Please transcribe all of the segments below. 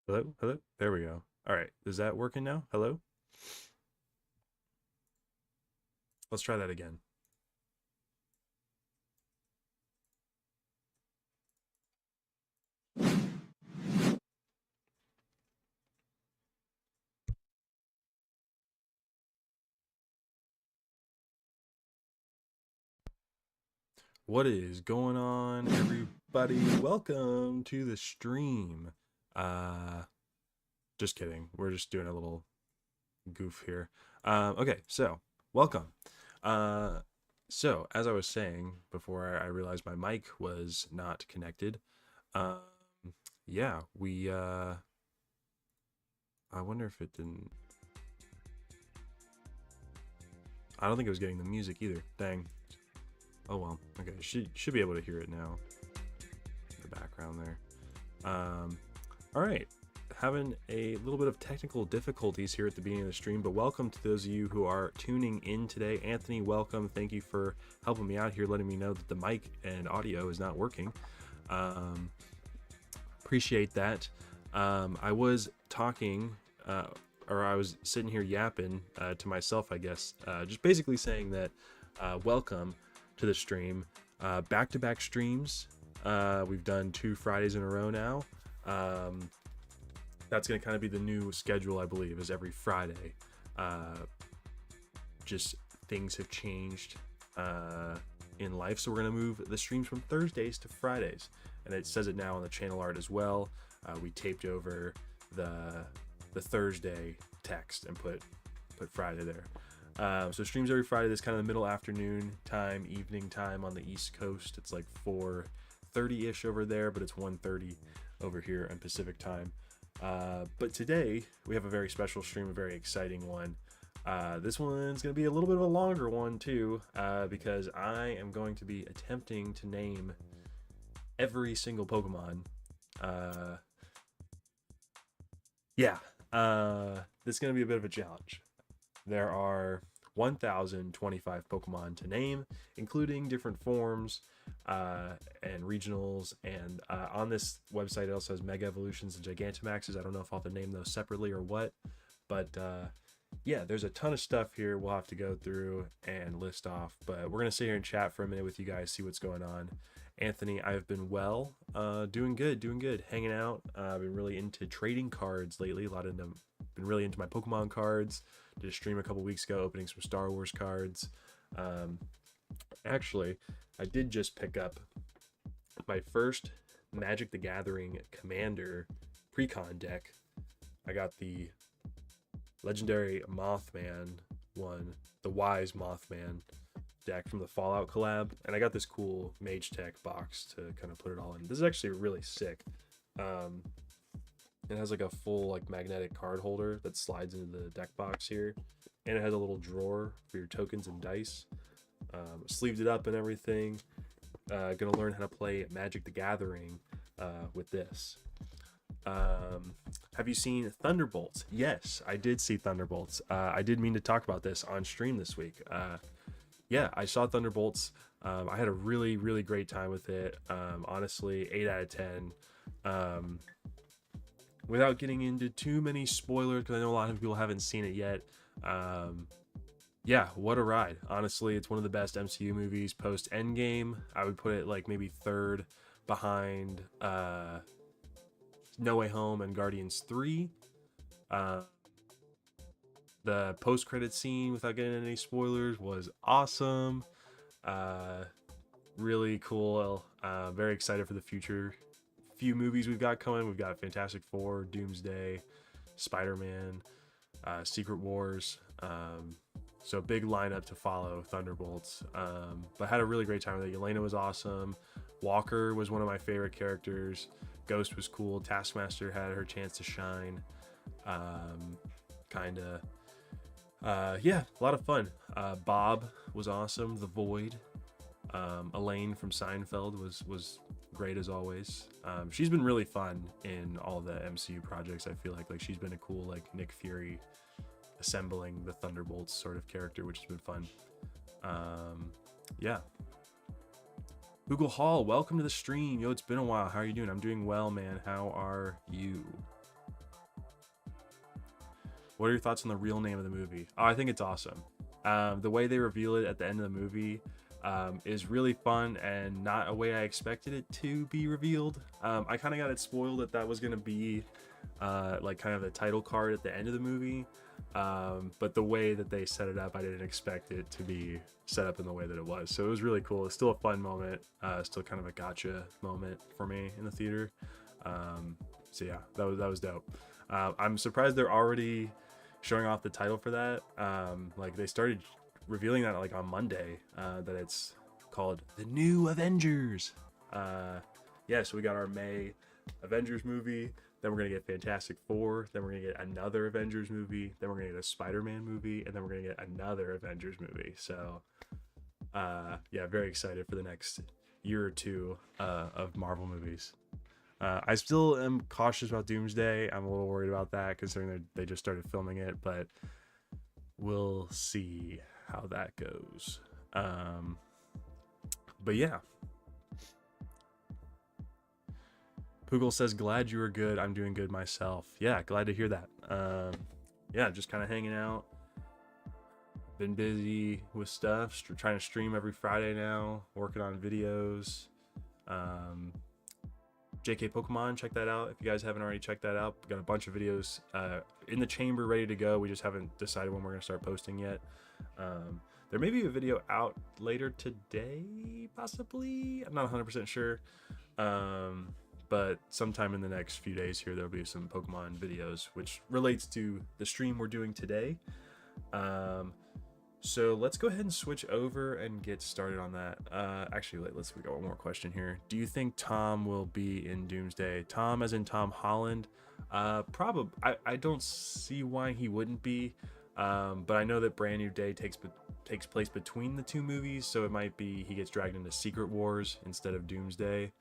Hello? Hello? There we go. All right. Is that working now? Hello? Let's try that again. What is going on, everybody? Welcome to the stream. Uh, just kidding. We're just doing a little goof here. Okay, so welcome. Uh, so as I was saying before, I realized my mic was not connected. Um, yeah, we. I wonder if it didn't. I don't think it was getting the music either. Dang. Oh well. Okay, should be able to hear it now. The background there. All right, having a little bit of technical difficulties here at the beginning of the stream, but welcome to those of you who are tuning in today. Anthony, welcome. Thank you for helping me out here, letting me know that the mic and audio is not working. Appreciate that. I was talking, or I was sitting here yapping to myself, I guess, just basically saying that welcome to the stream. Back-to-back streams. We've done 2 Fridays in a row now. That's going to kind of be the new schedule, I believe, is every Friday. Just things have changed in life, so we're going to move the streams from Thursdays to Fridays. And it says it now on the channel art as well. We taped over the Thursday text and put Friday there. So streams every Friday. This kind of the middle afternoon time, evening time on the East Coast. It's like 4:30-ish over there, but it's 1:30 over here in Pacific time. But today we have a very special stream, a very exciting one. This one's going to be a little bit of a longer one too, because I am going to be attempting to name every single Pokemon. Yeah, this is going to be a bit of a challenge. There are 1,025 Pokemon to name, including different forms and regionals. And on this website, it also has Mega Evolutions and Gigantamaxes. I don't know if I'll have to name those separately or what, but yeah, there's a ton of stuff here we'll have to go through and list off. But we're going to sit here and chat for a minute with you guys, see what's going on. Anthony, I've been well, doing good, hanging out. I've been really into trading cards lately. A lot of them, been really into my Pokemon cards. Did a stream a couple weeks ago opening some Star Wars cards. Actually, I did just pick up my first Magic the Gathering Commander Precon deck. I got the Legendary Mothman one, the Wise Mothman deck from the Fallout collab, and I got this cool Mage Tech box to kind of put it all in. This is actually really sick. It has like a full like magnetic card holder that slides into the deck box here, and it has a little drawer for your tokens and dice. Sleeved it up and everything. Gonna learn how to play Magic the Gathering with this. Have you seen Thunderbolts? Yes, I did see Thunderbolts. I did mean to talk about this on stream this week. Yeah, I saw Thunderbolts. I had a really great time with it. Honestly, 8 out of 10. Without getting into too many spoilers, because I know a lot of people haven't seen it yet. Yeah, what a ride. Honestly, it's one of the best MCU movies post Endgame. I would put it like maybe third behind No Way Home and Guardians 3. The post-credit scene, without getting into any spoilers, was awesome. Really cool. Very excited for the future few movies we've got coming. We've got Fantastic Four, Doomsday, Spider-Man, Secret Wars. So big lineup to follow, Thunderbolts. But had a really great time with it. Yelena was awesome. Walker was one of my favorite characters. Ghost was cool. Taskmaster had her chance to shine. Yeah, a lot of fun. Bob was awesome. The Void. Elaine from Seinfeld was great as always. She's been really fun in all the MCU projects. I feel like she's been a cool like Nick Fury assembling the Thunderbolts sort of character, which has been fun. Yeah. Google Hall, welcome to the stream. Yo, it's been a while. How are you doing? I'm doing well, man. How are you? What are your thoughts on the real name of the movie? Oh, I think it's awesome. The way they reveal it at the end of the movie is really fun and not a way I expected it to be revealed. I kind of got it spoiled that was going to be like kind of the title card at the end of the movie. But the way that they set it up, I didn't expect it to be set up in the way that it was. So it was really cool. It's still a fun moment. Still kind of a gotcha moment for me in the theater. So yeah, that was dope. I'm surprised they're already showing off the title for that. Like they started revealing that like on Monday, that it's called The New Avengers. Yeah, so we got our May Avengers movie. Then we're gonna get Fantastic Four. Then we're gonna get another Avengers movie. Then we're gonna get a Spider-Man movie, and then we're gonna get another Avengers movie. So, yeah, very excited for the next year or two of Marvel movies. I still am cautious about Doomsday. I'm a little worried about that considering they just started filming it, but we'll see how that goes. But yeah. Poogle says, glad you were good. I'm doing good myself. Yeah, glad to hear that. Yeah, just kind of hanging out. Been busy with stuff. Trying to stream every Friday now. Working on videos. JK Pokémon, check that out if you guys haven't already checked that out. We've got a bunch of videos in the chamber ready to go. We just haven't decided when we're going to start posting yet. There may be a video out later today, possibly. I'm not 100% sure. But sometime in the next few days here, there'll be some Pokemon videos, which relates to the stream we're doing today. So let's go ahead and switch over and get started on that. Actually, we got one more question here. Do you think Tom will be in Doomsday? Tom as in Tom Holland? Probably. I don't see why he wouldn't be. But I know that Brand New Day takes place between the two movies, so it might be he gets dragged into Secret Wars instead of Doomsday.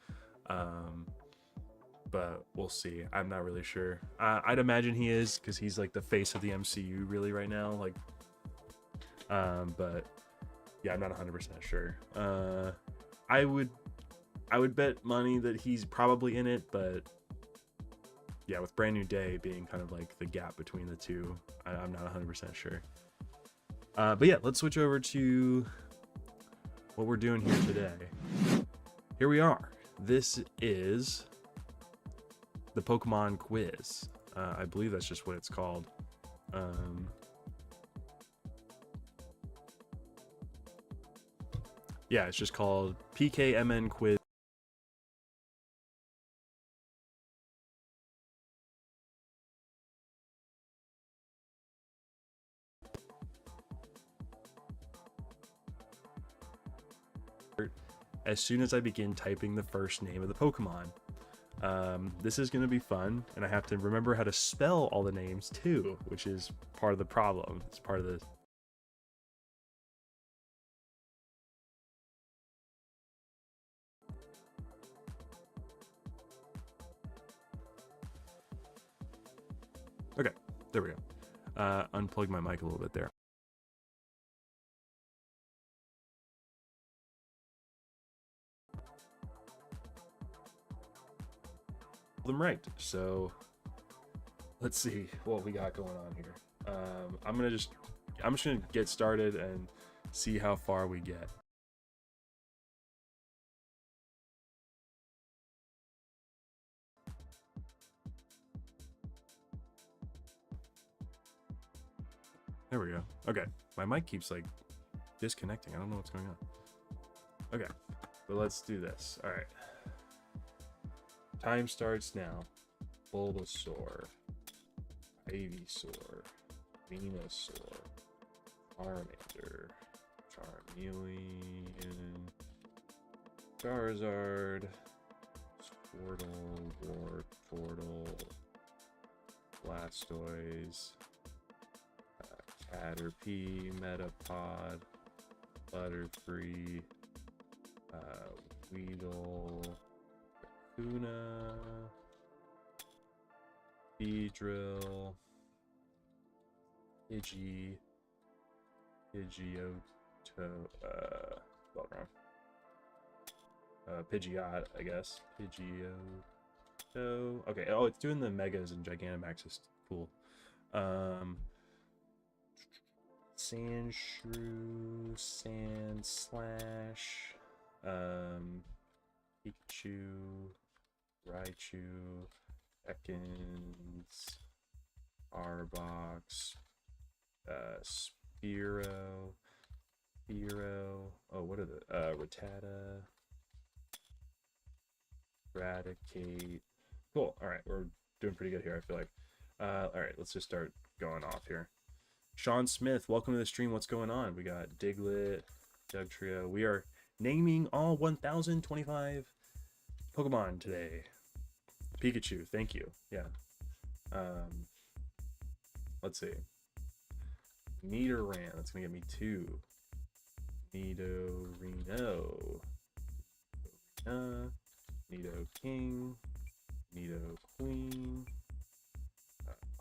But we'll see. I'm not really sure. I'd imagine he is, because he's like the face of the MCU really right now. Like, but yeah, I'm not 100% sure. I would bet money that he's probably in it, but yeah, with Brand New Day being kind of like the gap between the two, I'm not 100% sure. But yeah, let's switch over to what we're doing here today. Here we are. This is the Pokemon quiz. I believe that's just what it's called. Yeah, it's just called PKMN quiz. As soon as I begin typing the first name of the Pokemon. This is going to be fun, and I have to remember how to spell all the names too, which is part of the problem. It's part of the... Okay, there we go. Unplugged my mic a little bit there. Them right, so let's see what we got going on here. I'm just gonna get started and see how far we get. There we go. Okay, my mic keeps like disconnecting. I don't know what's going on. Okay, but let's do this. All right. Time starts now. Bulbasaur, Ivysaur, Venusaur, Charmander, Charmeleon, Charizard, Squirtle, Wartortle, Blastoise, Caterpie, Metapod, Butterfree, Weedle, Kuna, Beedrill, Pidgeotto, spelled wrong. Pidgeot, I guess. Pidgeotto. Okay, oh, it's doing the Megas and Gigantamaxes. Cool. Sandshrew, Sand Slash, Pikachu, Raichu, Ekans, Arbok, Spearow, oh, what are the, Rattata, Eradicate. Cool. All right, we're doing pretty good here, I feel like. All right, let's just start going off here. Sean Smith, welcome to the stream. What's going on? We got Diglett, Dugtrio. We are naming all 1025 Pokemon today. Pikachu, thank you. Yeah. Let's see. Nidoran, that's gonna get me 2. Nidorino. Nidoking. Nidoqueen.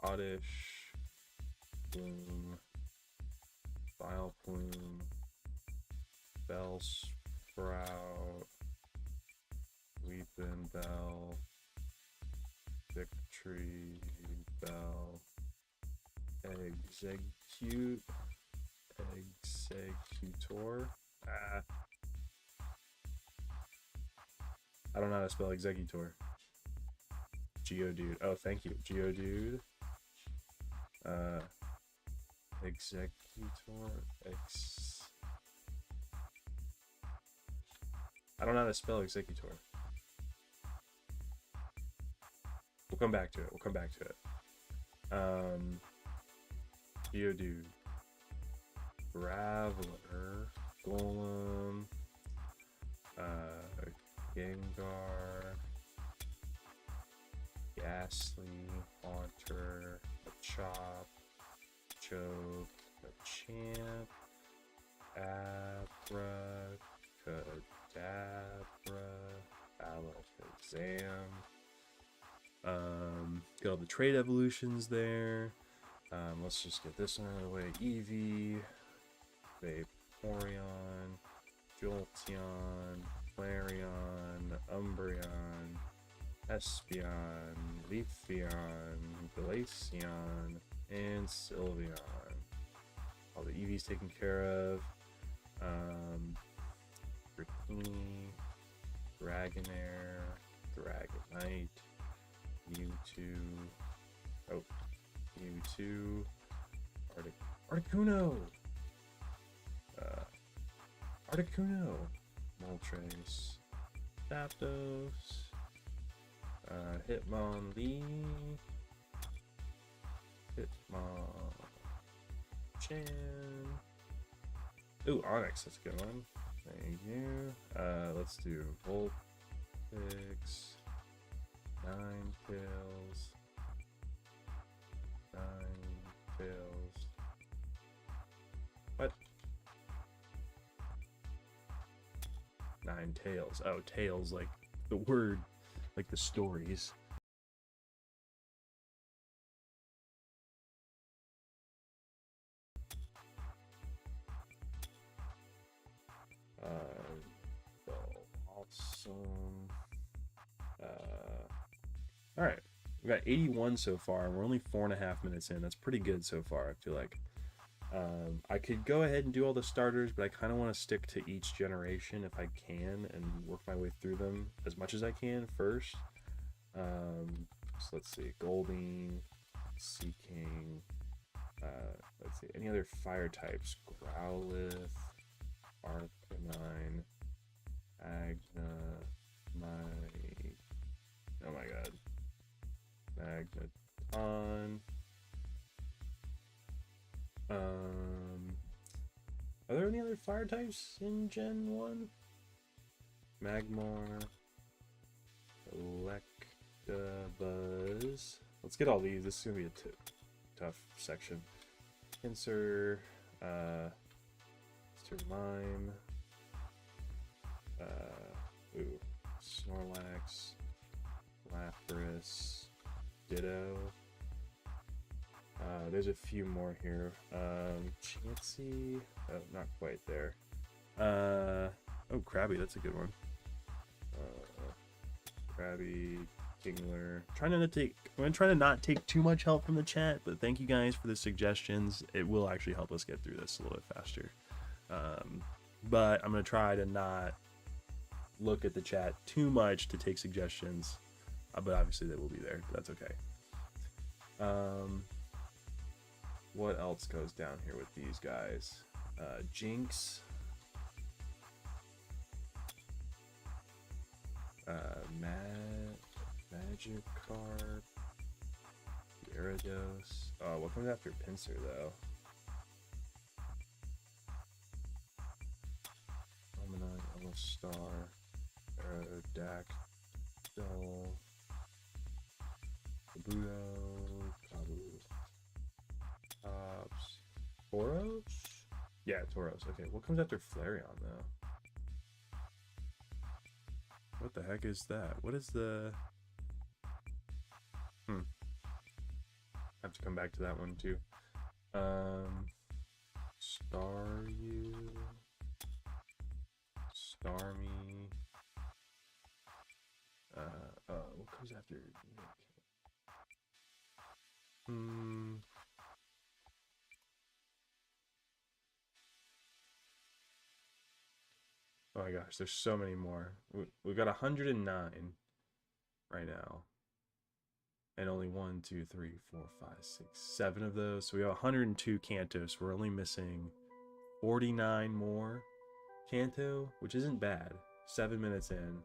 Oddish. Bloom. Vileplume. Bellsprout. Weepin' Bell. Victory Bell. Executor. I don't know how to spell Executor. Geodude. Oh, thank you. Geodude. Executor. I don't know how to spell Executor. We'll come back to it. Geodude. Graveler. Golem. Gengar. Ghastly. Haunter. Machop. Choke. Machamp. Abracadabra. Alakazam. Get all the trade evolutions there. Let's just get this one out of the way. Eevee, Vaporeon, Jolteon, Flareon, Umbreon, Espeon, Leafeon, Glaceon, and Sylveon. All the Eevees taken care of. Dratini, Dragonair, Dragonite, Mewtwo. Oh, Mewtwo. Articuno. Articuno. Moltres. Zapdos. Hitmonlee. Hitmonchan. Ooh, Onyx, that's a good one. Thank you. Let's do Vulpix. Ninetales. What? Ninetales. Oh, tales, like the word, like the stories. Awesome. All right. We got 81 so far, and we're only 4.5 minutes in. That's pretty good so far, I feel like. I could go ahead and do all the starters, but I kind of want to stick to each generation if I can and work my way through them as much as I can first. So let's see. Goldeen, Seaking. Let's see. Any other fire types? Growlithe, Arcanine, oh my god. Magneton. Are there any other fire types in Gen 1? Magmar. Electabuzz. Let's get all these. This is going to be a tough section. Pinsir. Mr. Mime. Snorlax. Lapras. Ditto. There's a few more here. Chansey. Oh, not quite there. Oh, Krabby. That's a good one. Krabby. Kingler. I'm gonna try to not take too much help from the chat, but thank you guys for the suggestions. It will actually help us get through this a little bit faster. But I'm gonna try to not look at the chat too much to take suggestions. But obviously they will be there. But that's okay. What else goes down here with these guys? Jinx. Magikarp. Gyarados. Oh, what comes after Pinsir though? Almanac, Star, Aerodactyl, Kabuto, Tops, Tauros? Yeah, Tauros. Okay, what comes after Flareon though? What the heck is that? What is the... have to come back to that one too. Staryu, Starmie. What comes after Nick? Oh my gosh, there's so many more. We've got 109 right now. And only 1, 2, 3, 4, 5, 6, 7 of those. So we have 102 Kanto. So we're only missing 49 more Kanto, which isn't bad. 7 minutes in.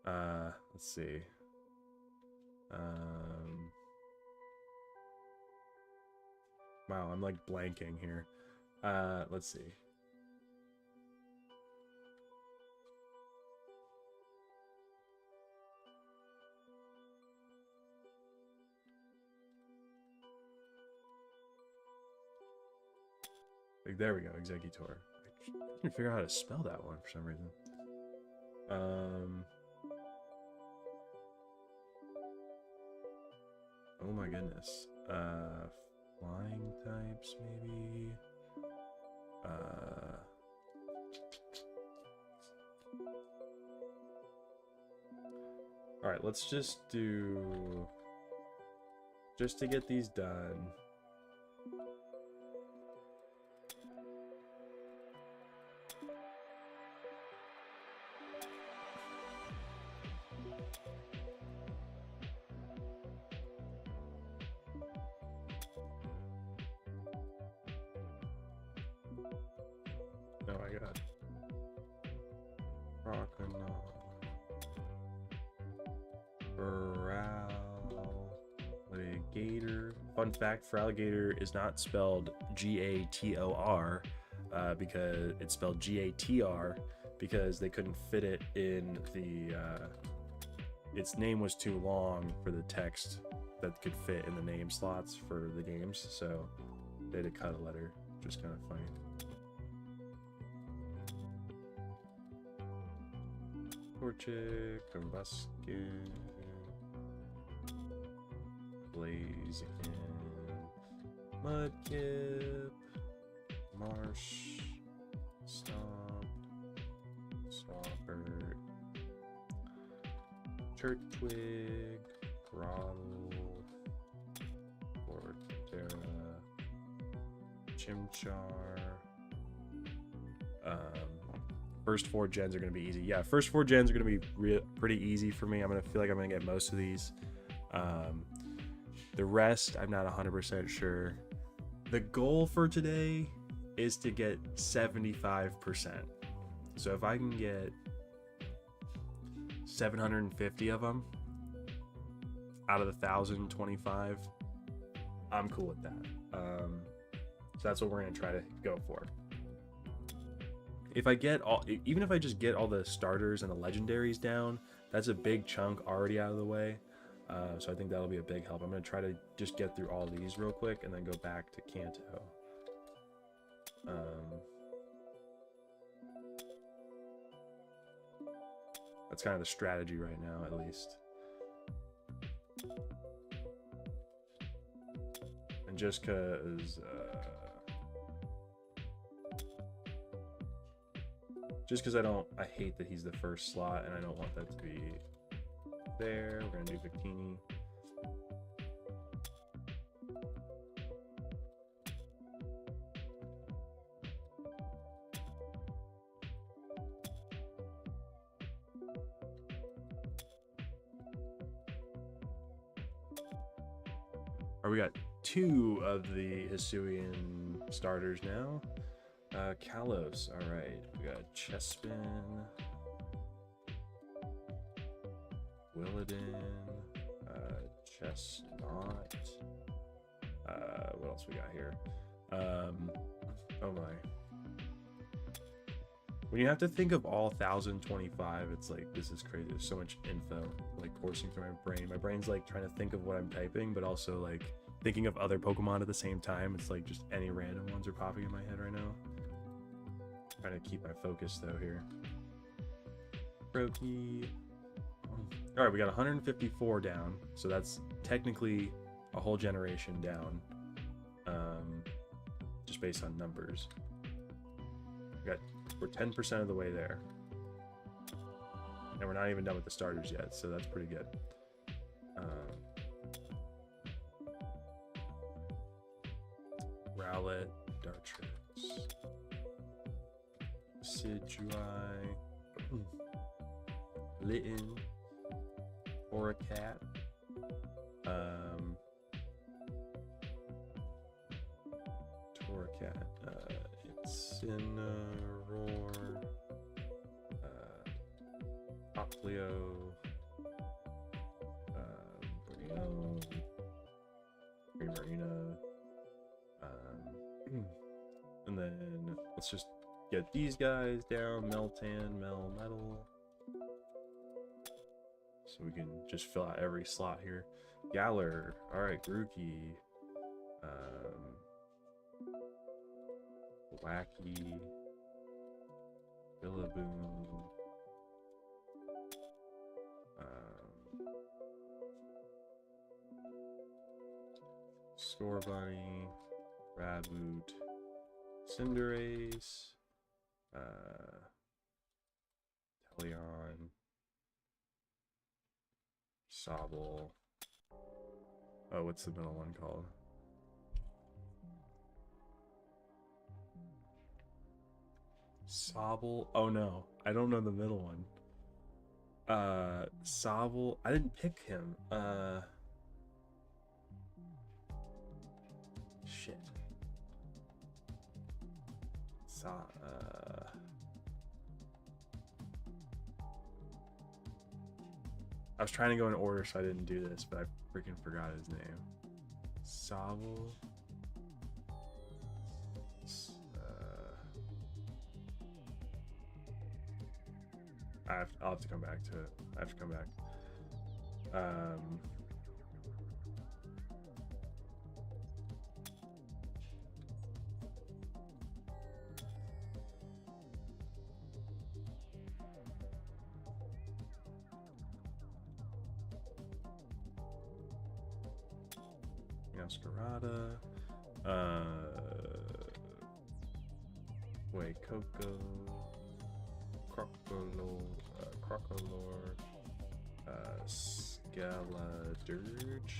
Let's see. Wow, I'm like blanking here. Let's see. There we go, Executor. I can't figure out how to spell that one for some reason. Oh my goodness. Flying types, maybe? Alright, let's just do... just to get these done. Oh my god. Crocodile. Alligator. Fun fact, for alligator is not spelled G-A-T-O-R because it's spelled G-A-T-R because they couldn't fit it in the its name was too long for the text that could fit in the name slots for the games, so they had to cut a letter, which is kind of funny. Torchic, Combuskin, Blaziken, Mudkip, Marsh, Stomp, Swampert, Turtwig, Groddle, Portera, Chimchar. First 4 gens are going to be easy. Yeah, first 4 gens are going to be pretty easy for me. I'm going to feel like I'm going to get most of these. The rest, I'm not 100% sure. The goal for today is to get 75%. So if I can get 750 of them out of the 1,025, I'm cool with that. So that's what we're going to try to go for. If I get all, even if I just get all the starters and the legendaries down, that's a big chunk already out of the way. So I think that'll be a big help. I'm going to try to just get through all these real quick and then go back to Kanto. That's kind of the strategy right now, at least. And just because... just because I hate that he's the first slot, and I don't want that to be there. We're gonna do Bikini. We got 2 of the Hisuian starters now. Kalos, all right. We got Chespin, Willadin, Chestnut. What else we got here? Oh my. When you have to think of all 1025, it's like, this is crazy. There's so much info like coursing through my brain. My brain's like trying to think of what I'm typing, but also like thinking of other Pokemon at the same time. It's like just any random ones are popping in my head right now. Trying to keep my focus though here. Brokey. All right, we got 154 down, so that's technically a whole generation down, just based on numbers. We're 10% of the way there, and we're not even done with the starters yet, so that's pretty good. Rowlet, Dartrix, Sidgewai, Litten, Oracat, Torracat, Incineroar, Poplio, Brion, Primarina, and then let's just get these guys down. Meltan, Melmetal, so we can just fill out every slot here. Galar, all right. Grookey, Wacky, Rillaboom, Scorbunny, Raboot, Cinderace, Teleon, Sobble. Oh, what's the middle one called? Sobble. Oh no, I don't know the middle one. Sobble. I didn't pick him. Shit. I was trying to go in order, so I didn't do this, but I freaking forgot his name. Sobble. I'll have to come back to it. I have to come back. Masquerada. Wait, Coco. Crocolore, Scaladirge,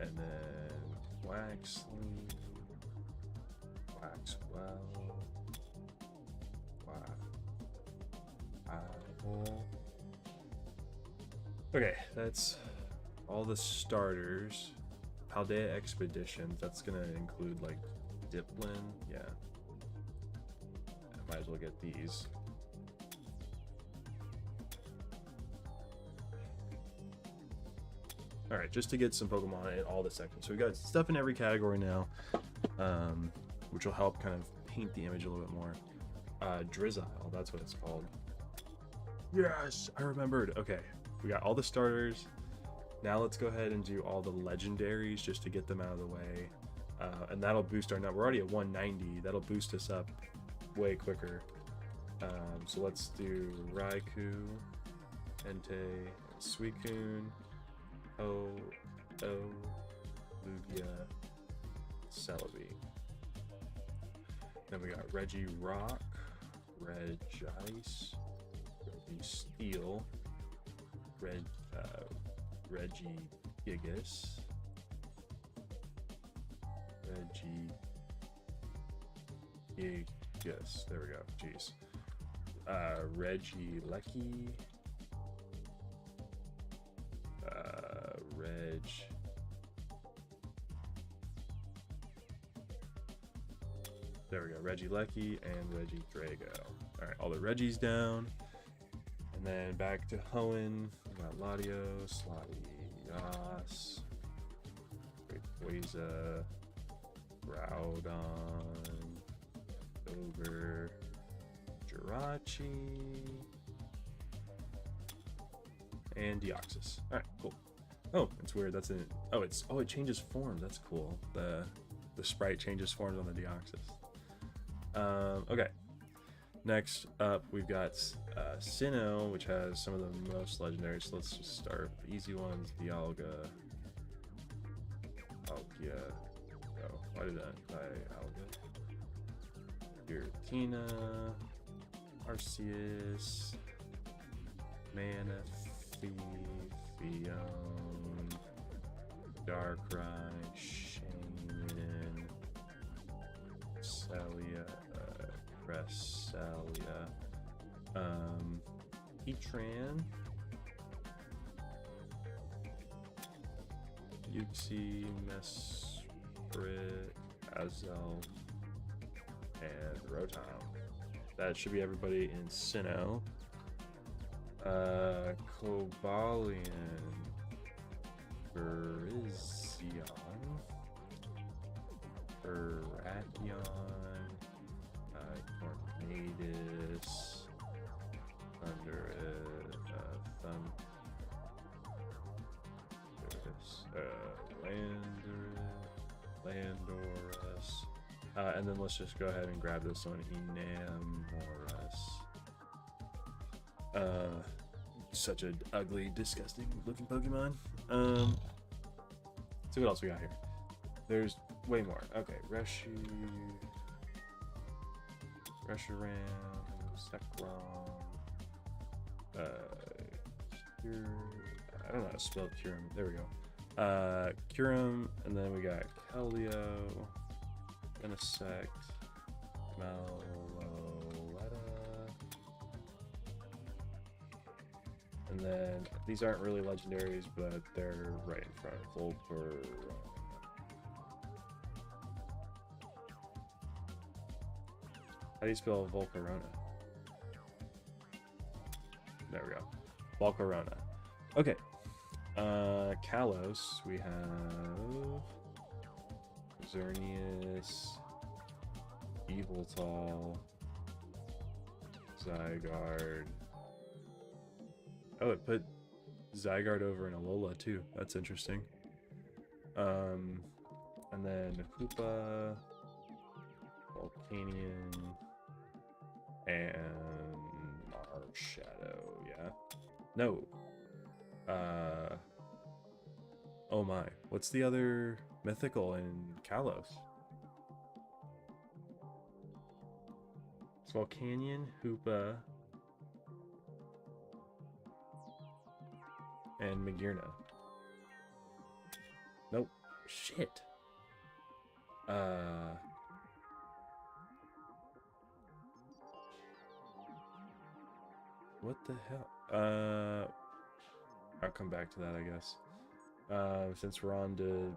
and then Waxley, Waxwell, Apple. Okay, that's all the starters. Paldea Expeditions, that's gonna include like Diplin, yeah. I might as well get these. All right, just to get some Pokemon in all the sections. So we got stuff in every category now, which will help kind of paint the image a little bit more. Drizzile, that's what it's called. Yes, I remembered. Okay, we got all the starters. Now let's go ahead and do all the legendaries just to get them out of the way. And that'll boost our number. We're already at 190. That'll boost us up way quicker. So let's do Raikou, Entei, Suicune, Lugia, Celebi. Then we got Regirock, Regice, Registeel, Regigigas, ReverseJosh. ReverseJosh. There we go. Jeez. Regieleki. There we go. Regieleki and ReverseDrago. Alright, all the Reggies down. And then back to Hoenn. We got Latios, Latias, Rayquaza, Groudon, Ogre, Jirachi, and Deoxys. Alright, cool. Oh, it's weird. That's it. Oh, it changes form. That's cool. The sprite changes forms on the Deoxys. Okay. Next up, we've got Sinnoh, which has some of the most legendary. So let's just start with the easy ones. Dialga. Algia. Oh, why did I Alga? Giratina. Arceus. Manaphy. Fion. Darkrai. Shaman. Celia. Cresselia, Heatran, Yuxi, Mesprit, Azel, and Rotom. That should be everybody in Sinnoh. Cobalion, Virizion, Brachion, Tornadus, Landorus, and then let's just go ahead and grab this one, Enamoras. Such an ugly, disgusting looking Pokemon. Let's see what else we got here. There's way more. Okay, Reshiram, Zekrom, I don't know how to spell Kyurem. There we go. Kyurem, and then we got Keldeo, Venosect, Meloetta, and then these aren't really legendaries, but they're right in front of Volper. How do you spell Volcarona? There we go. Volcarona. Okay. Kalos, we have Xerneas, Yveltal, Zygarde. Oh, it put Zygarde over in Alola too. That's interesting. And then Hoopa, Volcanion, and Marshadow, yeah? No. Oh my. What's the other mythical in Kalos? It's Volcanion, Hoopa, and Magearna. Nope. Shit. What the hell? I'll come back to that, I guess. Since we're on to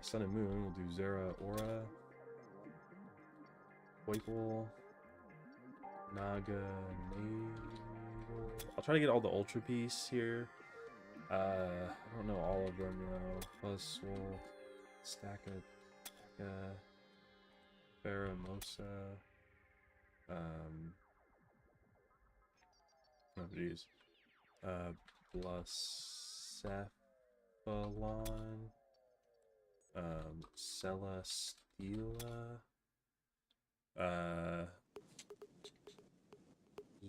Sun and Moon, we'll do Zera, Aura, Poipole, Naga, Navel. I'll try to get all the Ultra Piece here. I don't know all of them though. Buzzwole, Stacka, Pheromosa. Oh jeez. Blacephalon, Celesteela,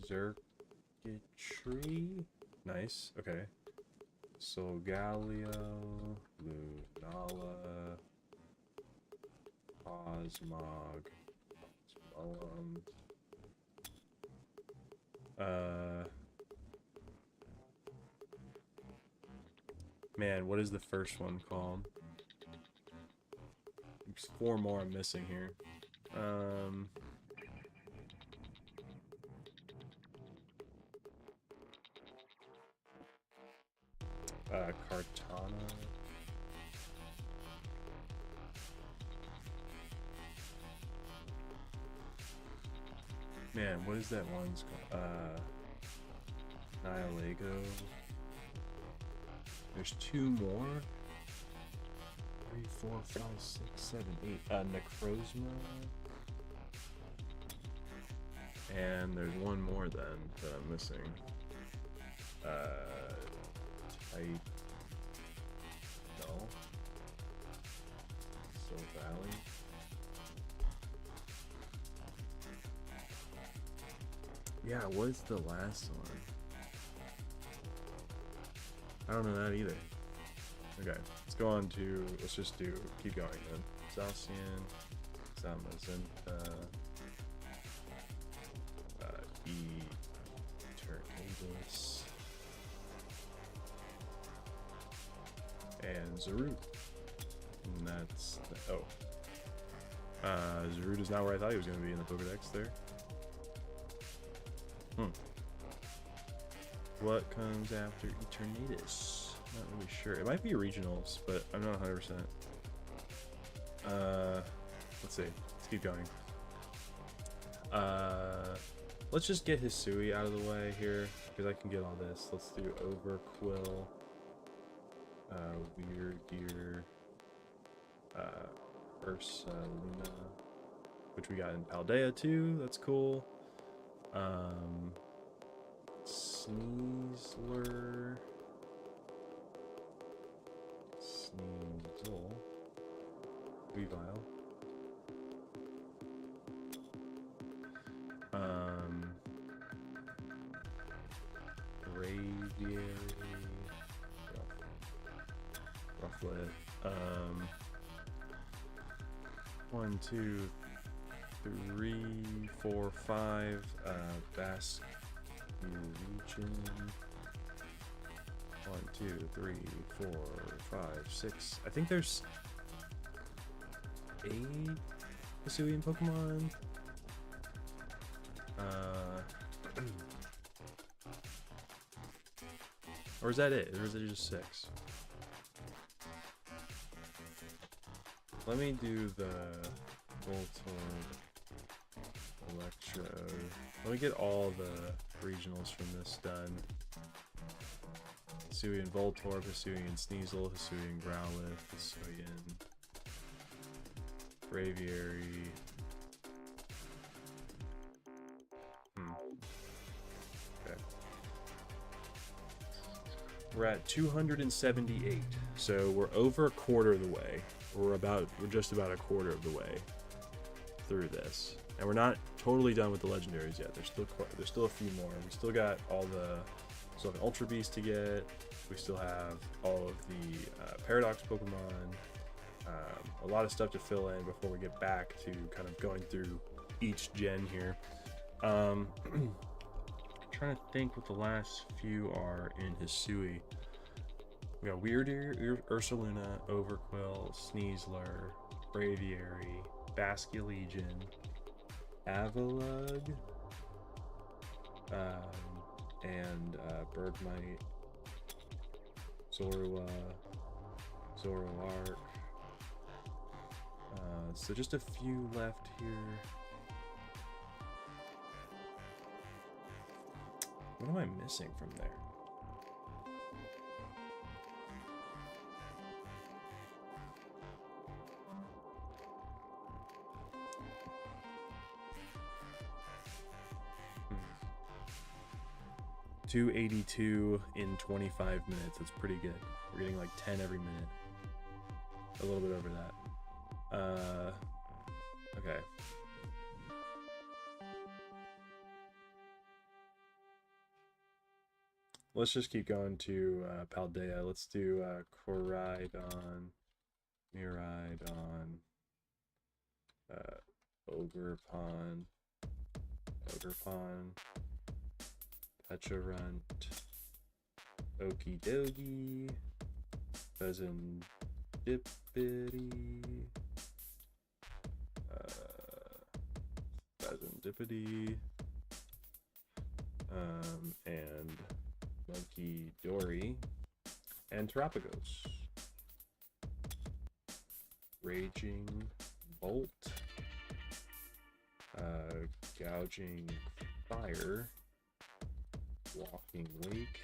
Xurkitree, nice, okay. Solgaleo, Lunala, Cosmog, Man, what is the first one called? There's 4 more I'm missing here. Cartana. Man, what is that one's called? Nihilego. There's 2 more. 3, 4, 5, 6, 7, 8. Necrozma. And there's 1 more then that I'm missing. Type. No. Soul Valley. Yeah, what's the last one? I don't know that either. Okay, let's go on to, let's just keep going then. Zacian, Zamazenta, Eternatus, and Zarut. And that's the, Zarut is not where I thought he was going to be in the Pokedex there. What comes after Eternatus? Not really sure. It might be regionals, but I'm not 100%. Let's see. Let's keep going. Let's just get Hisui out of the way here, because I can get all this. Let's do Overquill, Weird Gear, Ursaluna, which we got in Paldea too. That's cool. Sneasler, Sneasel, Weavile, Braviary, Rufflet, 1, 2, 3, 4, 5, Basque Region. 1, 2, 3, 4, 5, 6. I think there's 8 Hisuian Pokemon. Or is that it? Or is it just 6? Let me do the Voltorb, Electro. Let me get all the regionals from this done. Hisuian Voltorb, Hisuian Sneasel, Hisuian Growlithe, Hisuian Braviary. Okay. We're at 278, so we're over a quarter of the way. We're just about a quarter of the way through this, and we're not totally done with the legendaries yet. There's still a few more. We still got still have an Ultra Beast to get. We still have all of the Paradox Pokemon. A lot of stuff to fill in before we get back to kind of going through each gen here. Trying to think what the last few are in Hisui. We got Weirdeer, Ursaluna, Overquill, Sneasler, Braviary, Basculegion, Avalugg, and Bergmite, Zorua, Zoroark. So just a few left here. What am I missing from there? 282 in 25 minutes. That's pretty good. We're getting like 10 every minute. A little bit over that. Okay. Let's just keep going to Paldea. Let's do Koraidon, Miraidon, Ogerpon, Pecharunt, Okidogi, Pheasantipity. Pheasantipity. And Monkey Dory. And Terapagos. Raging Bolt. Gouging Fire. Walking Wake.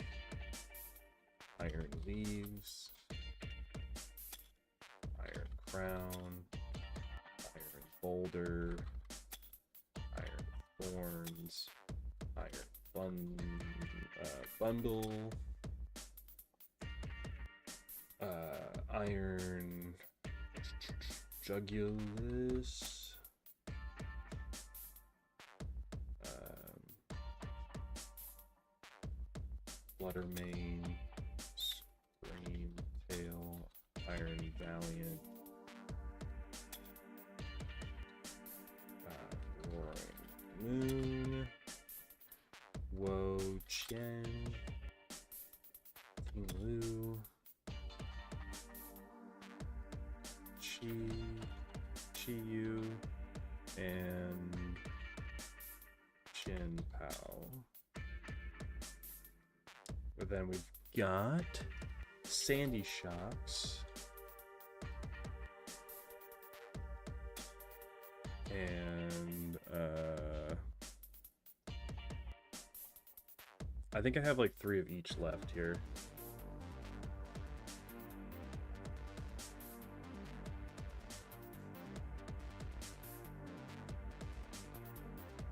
Iron Leaves. Iron Crown. Iron Boulder. Iron Thorns. Iron Bundle. Iron Jugulus. Fluttermane, Scream Tail, Iron Valiant, Roaring Moon, Wo Chen, Ting Lu, Chi Yu, and Chen Pao. But then we've got Sandy Shocks and I think I have like 3 of each left here.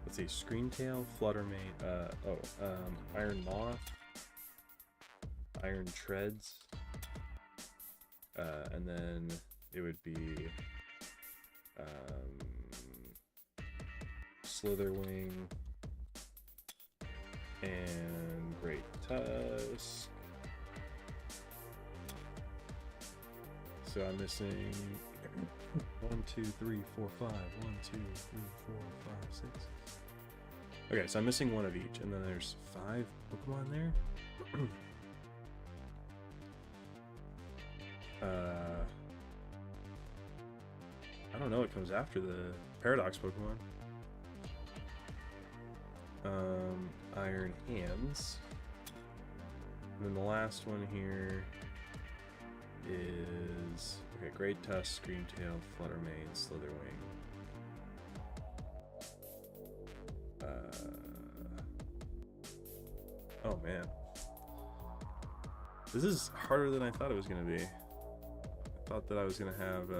Let's see, Screamtail, Fluttermane, Iron Moth, Iron Treads, and then it would be Slitherwing and Great Tusk. So I'm missing 1, 2, 3, 4, 5. 1, 2, 3, 4, 5, 6. Okay, so I'm missing 1 of each, and then there's 5 Pokemon there. I don't know what comes after the Paradox Pokemon. Iron Hands. And then the last one here is okay, Great Tusk, Screamtail, Fluttermane, Slitherwing. Oh man. This is harder than I thought it was gonna be. I thought that I was gonna have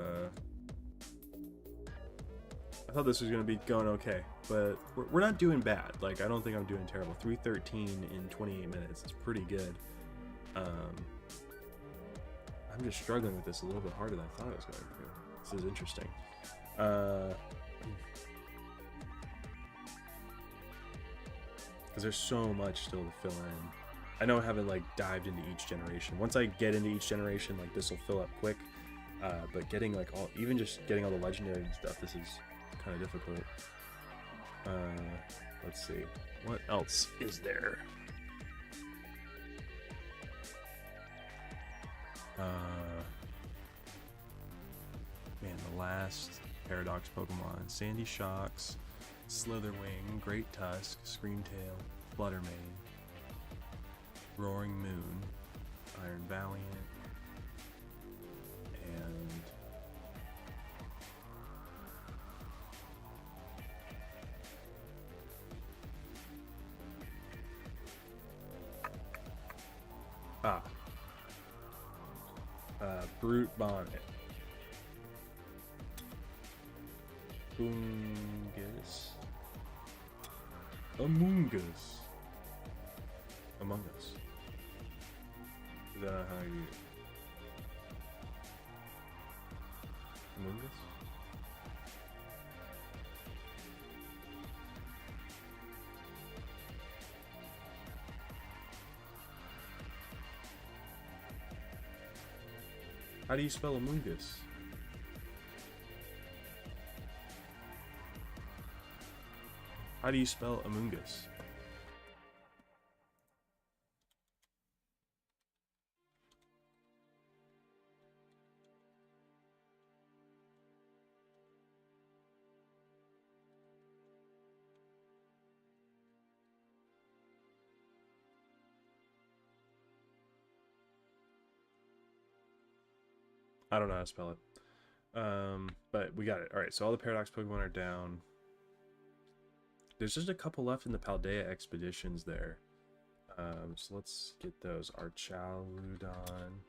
I thought this was gonna be going okay, but we're not doing bad. Like, I don't think I'm doing terrible. 313 in 28 minutes is pretty good. I'm just struggling with this a little bit harder than I thought I was going to. This is interesting. Because there's so much still to fill in. I know I haven't like dived into each generation. Once I get into each generation, like this will fill up quick. But getting like even just getting all the legendary and stuff, this is kind of difficult. Let's see, what else is there? Man, the last Paradox Pokemon: Sandy Shocks, Slitherwing, Great Tusk, Screamtail, Fluttermane, Roaring Moon, Iron Valiant, and Brute Bonnet, Boongus, Among Us. Is that how you Among Us? How do you spell Among Us? How do you spell Among Us? I don't know how to spell it. But we got it. All right, so all the Paradox Pokemon are down. There's just a couple left in the Paldea expeditions there. So let's get those. Archaludon,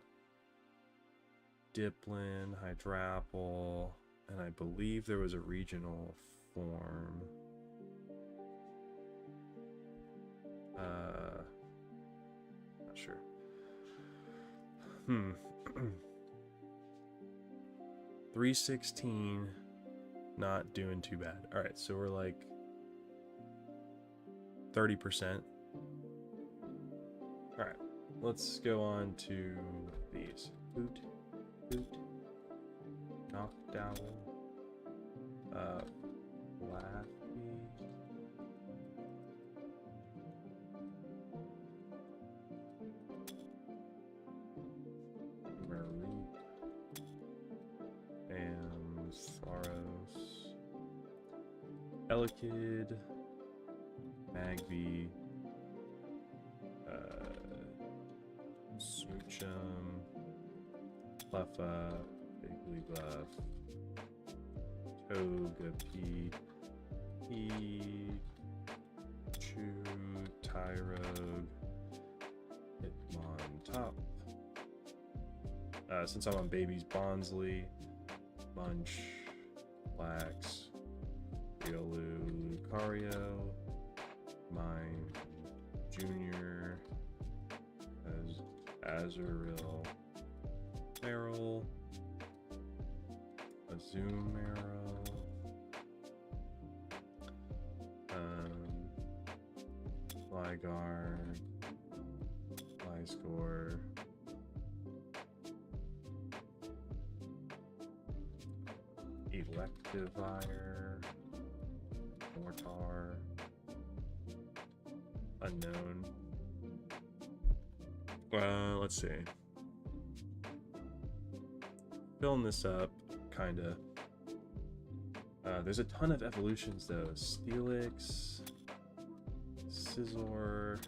Diplin, Hydrapple, and I believe there was a regional form. Not sure. 316, not doing too bad. All right, so we're like 30%. All right, let's go on to these. Boot, Knockdown, Laffy, Marie, and Saros, Elekid, Magby, Smoochum, Cleffa, Wigglybuff, Togepi, Pichu, Tyrogue, Hitmontop. Since I'm on babies, Bonsly, Munch, Lax, Riolu, Lucario, Mime, Junior, Azurill, Meryl, Azumarill, Gligar, Gliscor, Electivire, Mortar, Unknown. Let's see. Filling this up, kinda. There's a ton of evolutions though. Steelix, Scizor.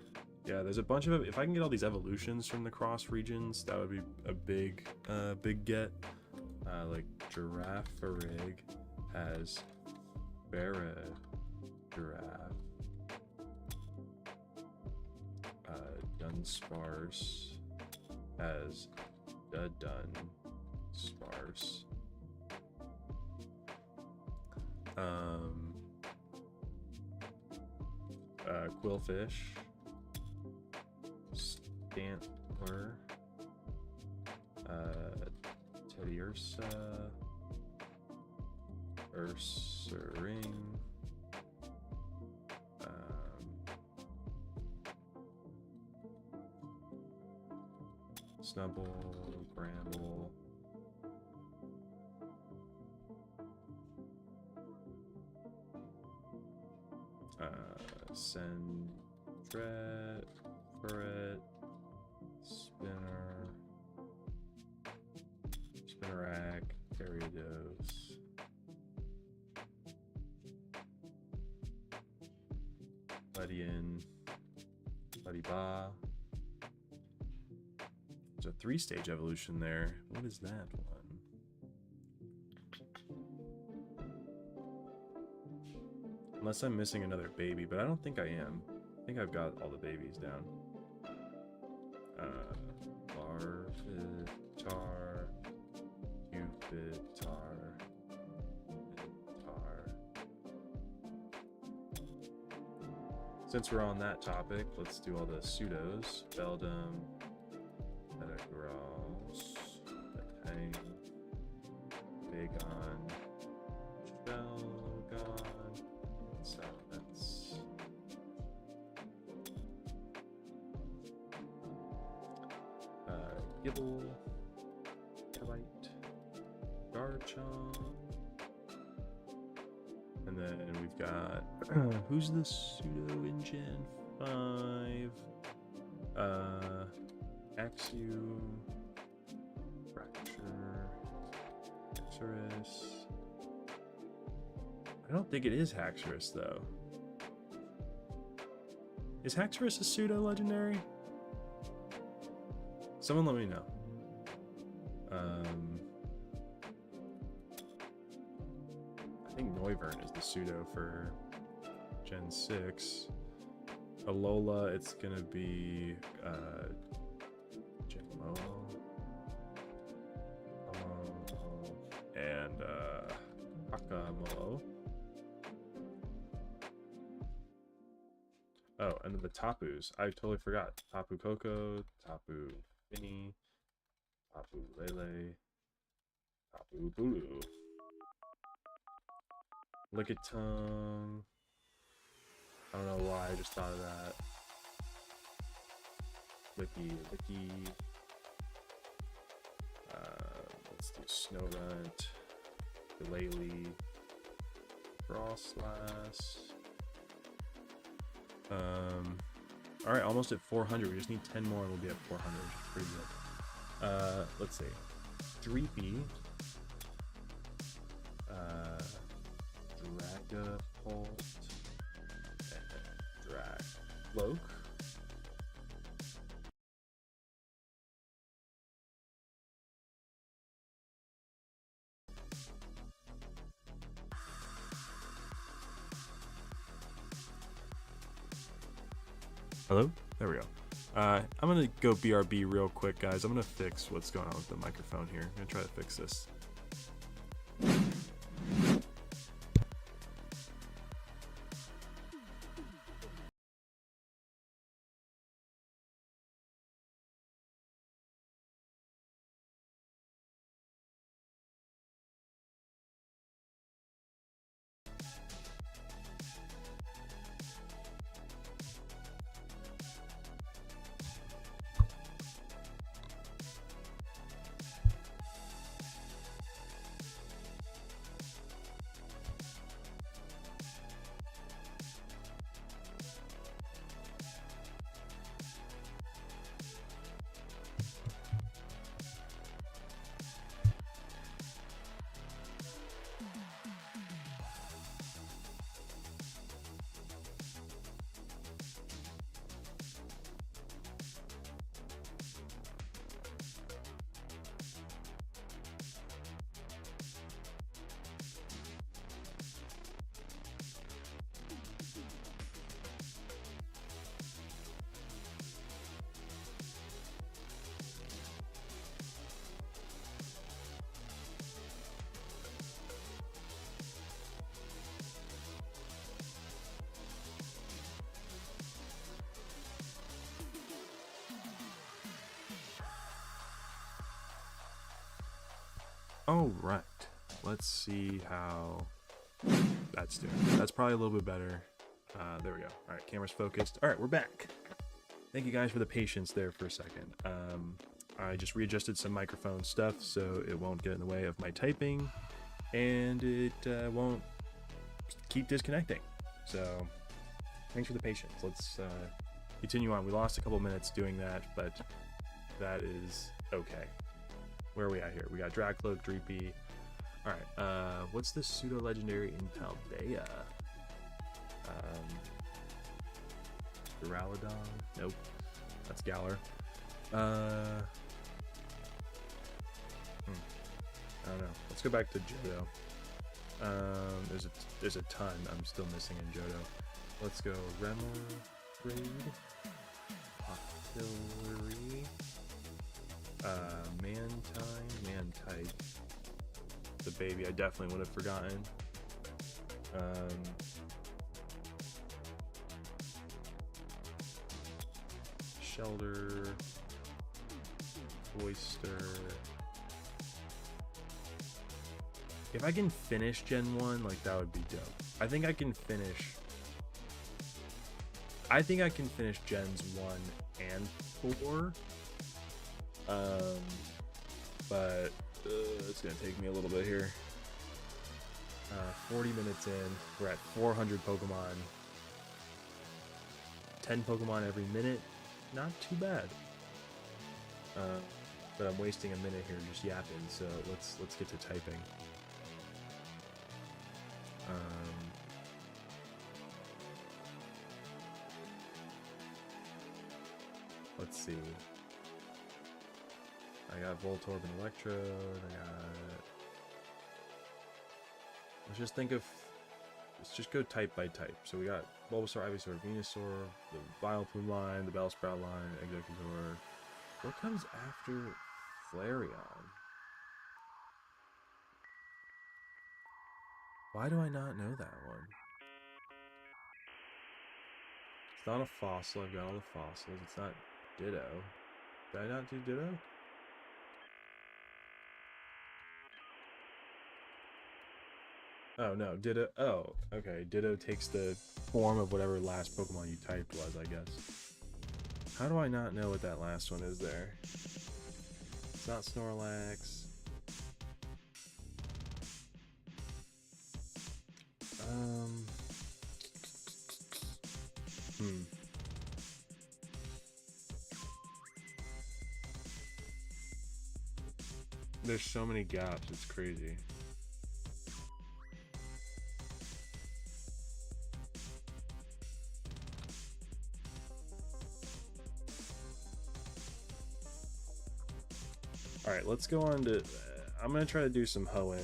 Yeah, there's a bunch of. If I can get all these evolutions from the cross regions, that would be a big get. Like Girafarig has Giraffe. Dunsparce has Dunsparce. Quillfish, Stantler, Teddiursa, Ursaring, Snubble, Bramble, Sentret, Furret, Spinnerack, Gyarados, Ledian, Lediba. There's a 3-stage evolution there. What is that one? Unless I'm missing another baby, but I don't think I am. I think I've got all the babies down. Larvitar, Cupitar, Tar. Since we're on that topic, let's do all the pseudos. Beldum, Metagross, Metang, Bagon, Shelgon, Salamence, Gibble, Gabite, Garchomp, and then we've got who's the pseudo in Gen 5? Axew, Fracture, Haxorus. I don't think it is Haxorus though. Is Haxorus a pseudo legendary? Someone let me know. think Noivern is the pseudo for Gen 6. Alola, it's gonna be Genmo. And Hakamo. Oh, and then the Tapus. I totally forgot. Tapu Koko, Tapu Fini, Tapu Lele, Tapu Bulu. Lickitung. I don't know why I just thought of that. Licky. Let's do Snorunt, Glalie, Frostlass. All right, almost at 400. We just need 10 more and we'll be at 400, which is pretty good. Let's see. Dreepy. Dragapult. And Dragloak. Hello? There we go. I'm gonna go BRB real quick, guys. I'm gonna fix what's going on with the microphone here. I'm gonna try to fix this. All right, let's see how that's doing. That's probably a little bit better. There we go. All right, camera's focused. All right, we're back. Thank you guys for the patience there for a second. I just readjusted some microphone stuff so it won't get in the way of my typing and it won't keep disconnecting. So thanks for the patience. Let's continue on. We lost a couple minutes doing that, but that is okay. Where are we at here? We got Dragcloak, Dreepy. All right. What's this pseudo legendary in Paldea? Duraludon? Nope. That's Galar. I don't know. Let's go back to Johto. There's a ton I'm still missing in Johto. Let's go Remoraid, Octillery, Mantine, the baby I definitely would have forgotten. Shelter, Oyster. If I can finish Gen 1, like, that would be dope. I think I can finish Gens 1 and 4. But it's gonna take me a little bit here. 40 minutes in, we're at 400 Pokemon. 10 Pokemon every minute, not too bad. But I'm wasting a minute here just yapping, so let's get to typing. Let's see. I got Voltorb and Electrode. I Let's just think of. Let's just go type by type. So we got Bulbasaur, Ivysaur, Venusaur, the Vileplume line, the Bellsprout line, Exeggutor. What comes after Flareon? Why do I not know that one? It's not a fossil. I've got all the fossils. It's not Ditto. Did I not do Ditto? Oh, no. Ditto. Oh, okay. Ditto takes the form of whatever last Pokemon you typed was, I guess. How do I not know what that last one is there? It's not Snorlax. There's so many gaps, it's crazy. Alright, let's go on to... I'm going to try to do some Hoenn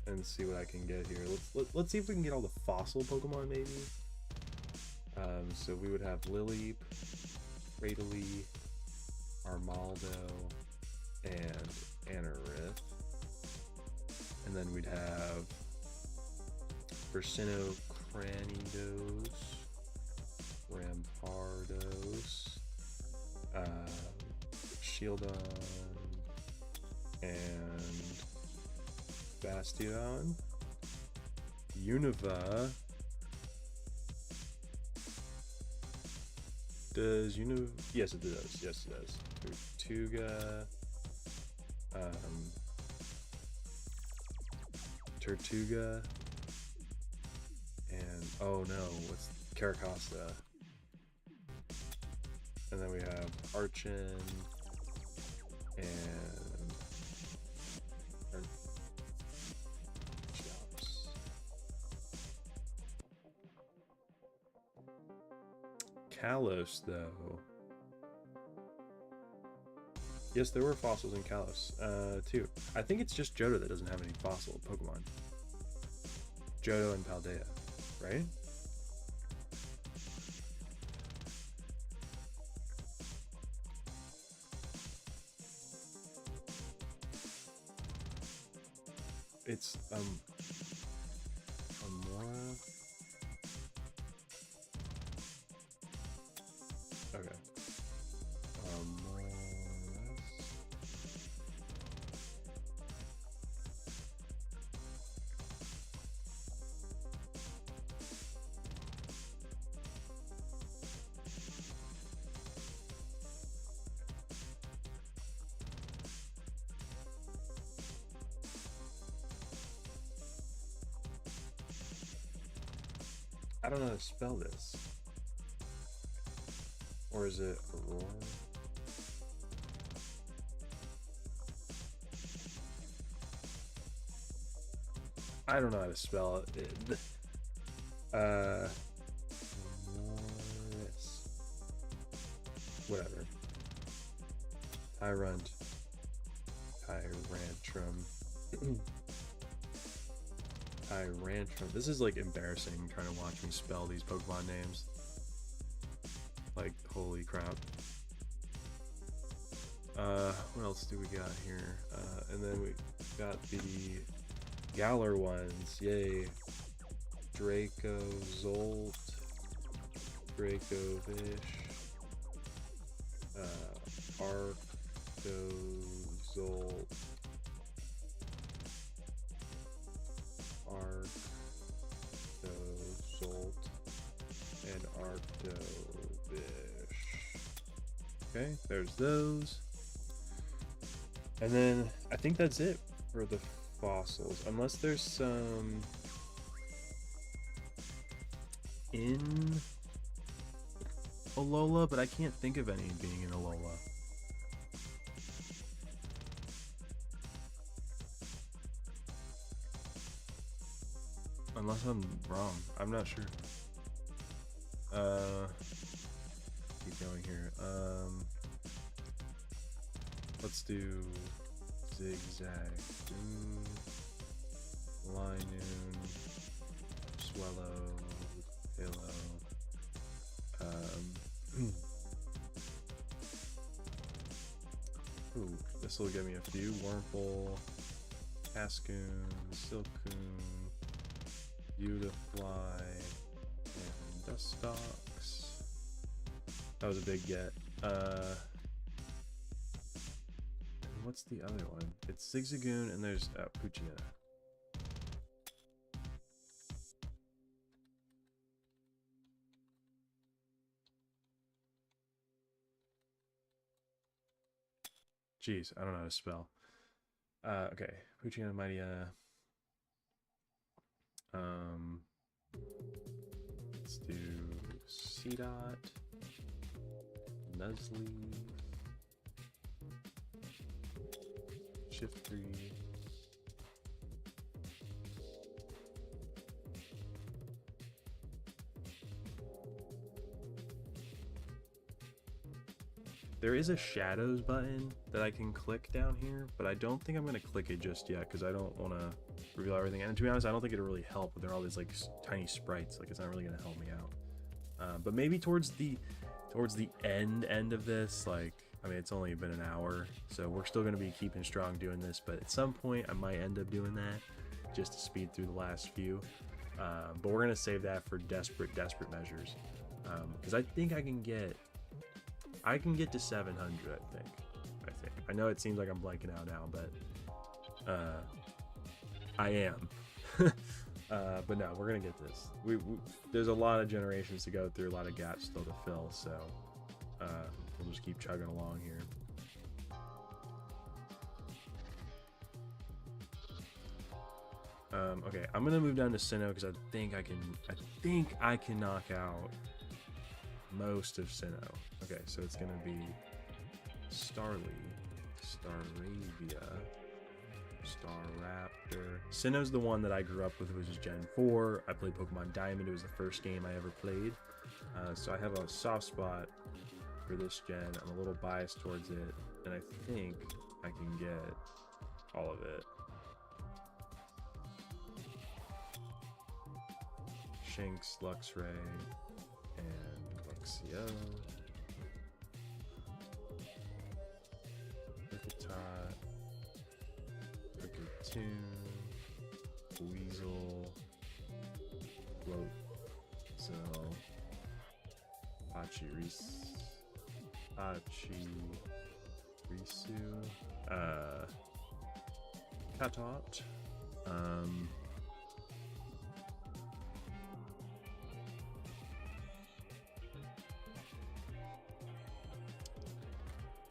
and see what I can get here. Let's see if we can get all the fossil Pokemon, maybe. So we would have Lileep, Cradily, Armaldo, and Anorith. And then we'd have Bursino, Cranidos, Rampardos, Shieldon, and Bastion. Unova. Does Unova? Yes, it does. Yes, it does. Tortuga. Tortuga. And oh no, what's Caracosta? And then we have Archon and Kalos, though. Yes, there were fossils in Kalos, too. I think it's just Johto that doesn't have any fossil Pokemon. Johto and Paldea, right? It's, Amora. Okay. I don't know how to spell this. Or is it Aurora? I don't know how to spell it. Whatever. Tyrant. Tyrantrum. Tyrantrum. This is like embarrassing trying to watch me spell these Pokemon names. Like, holy crap. What else do we got here? And then we got the Galar ones. Yay. Draco Zolt. Draco Vish. Arco Zolt. Arctozolt and Arctovish. Okay, there's those. And then I think that's it for the fossils, unless there's some in Alola, but I can't think of any being in Alola. Unless I'm wrong. I'm not sure. Keep going here. Let's do Zigzag. Linoon, Swallow, Pillow. Ooh, this will give me a few. Wurmple, Cascoon, Silcoon, Beautifly, and Dustox. That was a big get. What's the other one? It's Zigzagoon and there's Poochyena. Jeez, I don't know how to spell. Okay, Poochyena, Mightyena. Let's do C-Dot, Nuzleaf, Shiftry, there is a shadows button that I can click down here, but I don't think I'm going to click it just yet because I don't want to reveal everything. And to be honest, I don't think it'll really help. They're all these like tiny sprites. Like it's not really going to help me out. But maybe towards the end of this, like, I mean, it's only been an hour, so we're still going to be keeping strong doing this. But at some point, I might end up doing that just to speed through the last few. But we're going to save that for desperate measures. Because I think I can get to 700, I think. I know it seems like I'm blanking out now, but I am. But no, we're gonna get this. There's a lot of generations to go through, a lot of gaps still to fill, so we'll just keep chugging along here. Okay, I'm gonna move down to Sinnoh because I think I can knock out most of Sinnoh. Okay, so it's gonna be Starly, Staravia, Staraptor. Sinnoh's the one that I grew up with, which is Gen 4. I played Pokemon Diamond. It was the first game I ever played. So I have a soft spot for this gen. I'm a little biased towards it, and I think I can get all of it. Shinx, Luxray, and Luxio. Lickitot, Kricketune, Weasel, Floatzel, Pachirisu, Katot,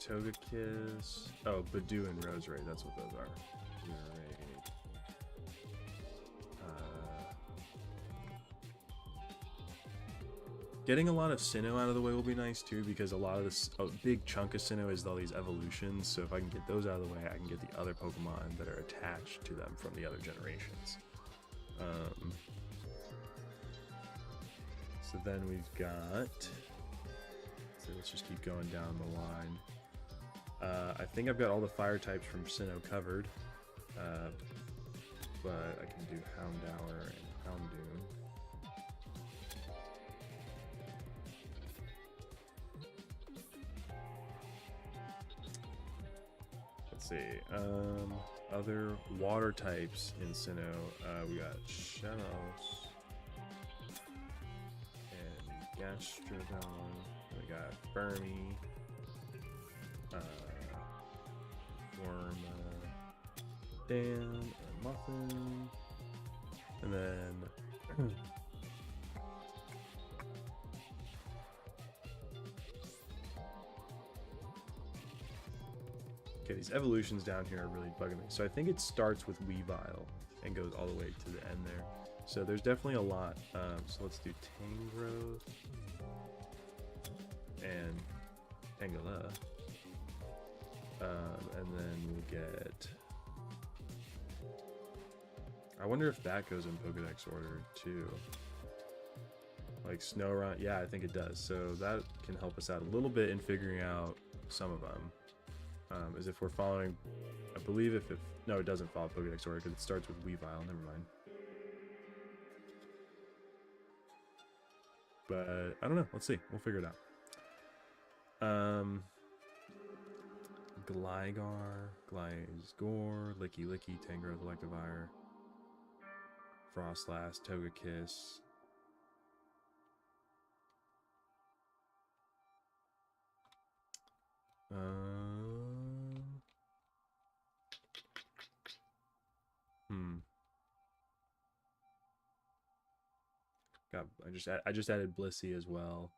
Togekiss. Oh, Badoo and Roserade. That's what those are. Roserade. Getting a lot of Sinnoh out of the way will be nice too, because a lot of this, a big chunk of Sinnoh is all these evolutions. So if I can get those out of the way, I can get the other Pokemon that are attached to them from the other generations. So then we've got. So let's just keep going down the line. I think I've got all the fire types from Sinnoh covered, but I can do Houndour and Houndoom. Let's see, other water types in Sinnoh, we got Shellos and Gastrodon, we got Burmy, Dan, Muffin, and then okay, these evolutions down here are really bugging me. So I think it starts with Weavile and goes all the way to the end there. So there's definitely a lot. So let's do Tangrowth and Tangela. And then we'll get. I wonder if that goes in Pokedex order too. Like Snorunt, yeah, I think it does. So that can help us out a little bit in figuring out some of them. As if we're following a believe if it... No, it doesn't follow Pokédex order because it starts with Weavile. Never mind. But I don't know. Let's see. We'll figure it out. Gligar, Gliscor, Licky Licky, Tangrowth, Electivire, Frostlass, Togekiss. I just added Blissey as well.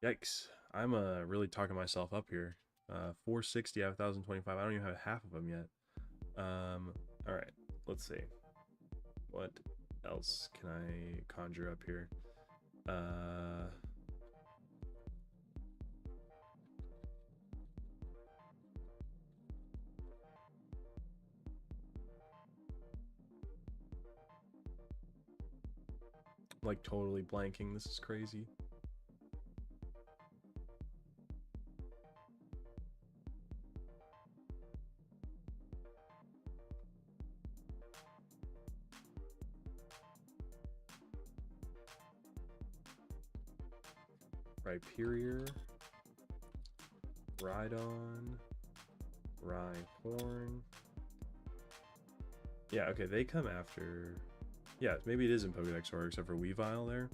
Yikes. I'm really talking myself up here. 460 out of 1,025. I don't even have half of them yet. Alright, let's see. What else can I conjure up here? Like totally blanking. This is crazy. Rhyperior, Rhydon, Rhyhorn. Yeah, okay, they come after... Yeah, maybe it is in Pokédex order except for Weavile there.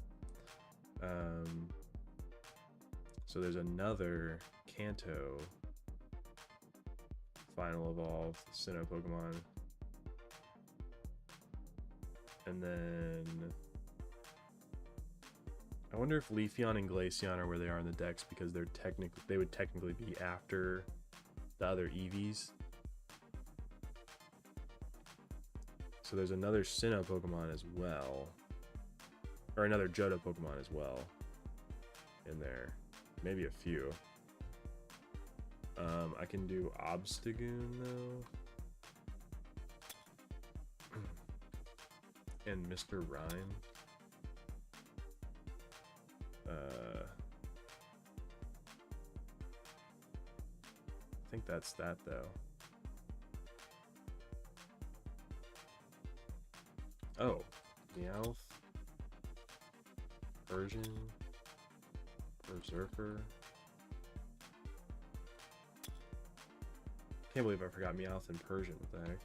So there's another Kanto Final Evolve Sinnoh Pokemon. And then... I wonder if Leafeon and Glaceon are where they are in the decks because they would technically be after the other Eevees. So there's another Sinnoh Pokemon as well. Or another Johto Pokemon as well in there. Maybe a few. I can do Obstagoon though. And Mr. Rhyme. I think that's that though. Oh, Meowth, Persian, Berserker. Can't believe I forgot Meowth and Persian. What the heck?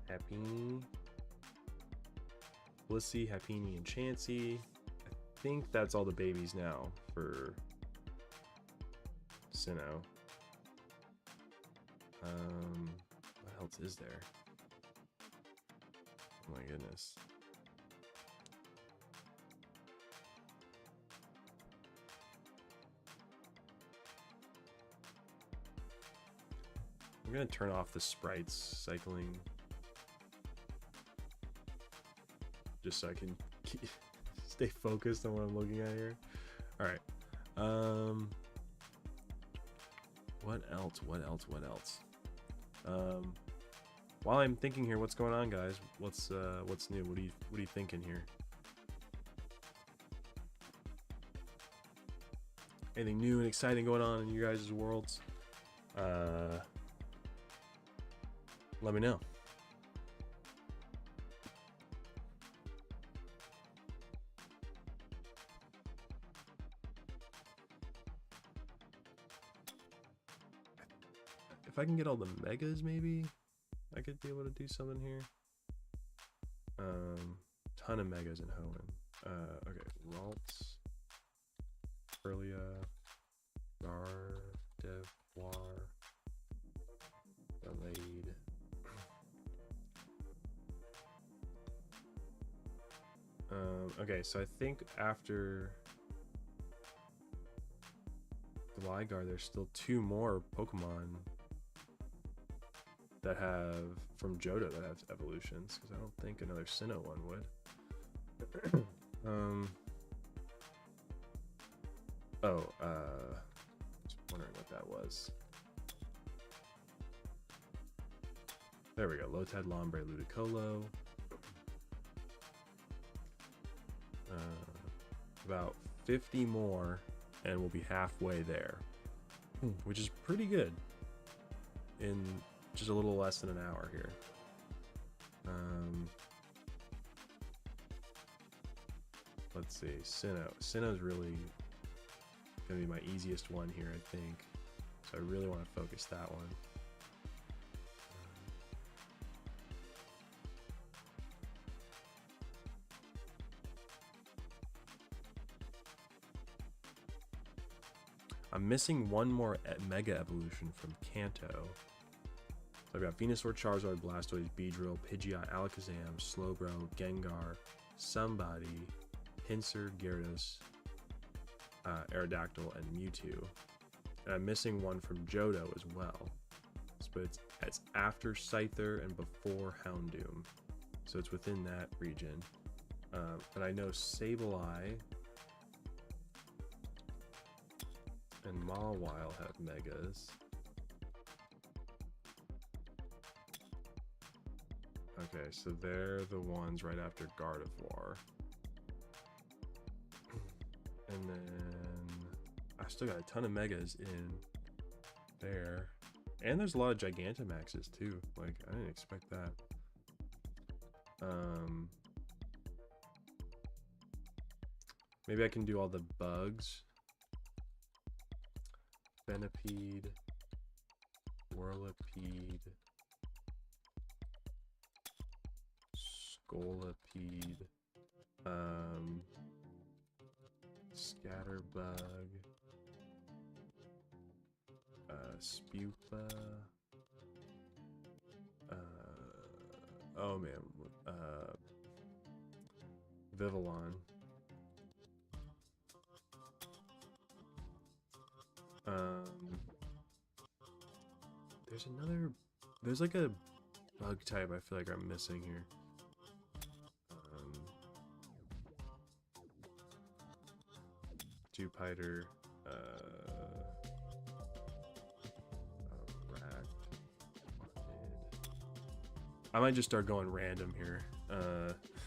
Happiny, Blissey, Happiny, and Chansey. I think that's all the babies now for Sinnoh. What else is there? Oh my goodness. I'm gonna turn off the sprites cycling just so I can stay focused on what I'm looking at here. All right. What else? While I'm thinking here, what's going on, guys? What's new? What are you thinking here? Anything new and exciting going on in you guys' worlds? Let me know. If I can get all the megas, maybe I could be able to do something here. Ton of megas in Hoenn. Okay, Ralts, Perlia, Gardevoir, Delayed. Okay, so I think after Gligar, there's still 2 more Pokemon that have from Johto that have evolutions, because I don't think another Sinnoh one would. Just wondering what that was. There we go. Lotad, Lombre, Ludicolo. About 50 more, and we'll be halfway there, which is pretty good in just a little less than an hour here. Let's see, Sinnoh's really gonna be my easiest one here, I think. So I really want to focus that one. I'm missing one more Mega Evolution from Kanto. So I've got Venusaur, Charizard, Blastoise, Beedrill, Pidgeot, Alakazam, Slowbro, Gengar, Somebody, Pinsir, Gyarados, Aerodactyl, and Mewtwo. And I'm missing one from Johto as well. But it's after Scyther and before Houndoom. So it's within that region. But I know Sableye and Mawile have Megas. Okay, so they're the ones right after Gardevoir. And then I still got a ton of Megas in there. And there's a lot of Gigantamaxes too. Like, I didn't expect that. Maybe I can do all the bugs. Venipede, Whirlipede, Scolipede, Scatterbug, Spupa, oh man, Vivillon. There's like a bug type I feel like I'm missing here. Jupiter, I might just start going random here.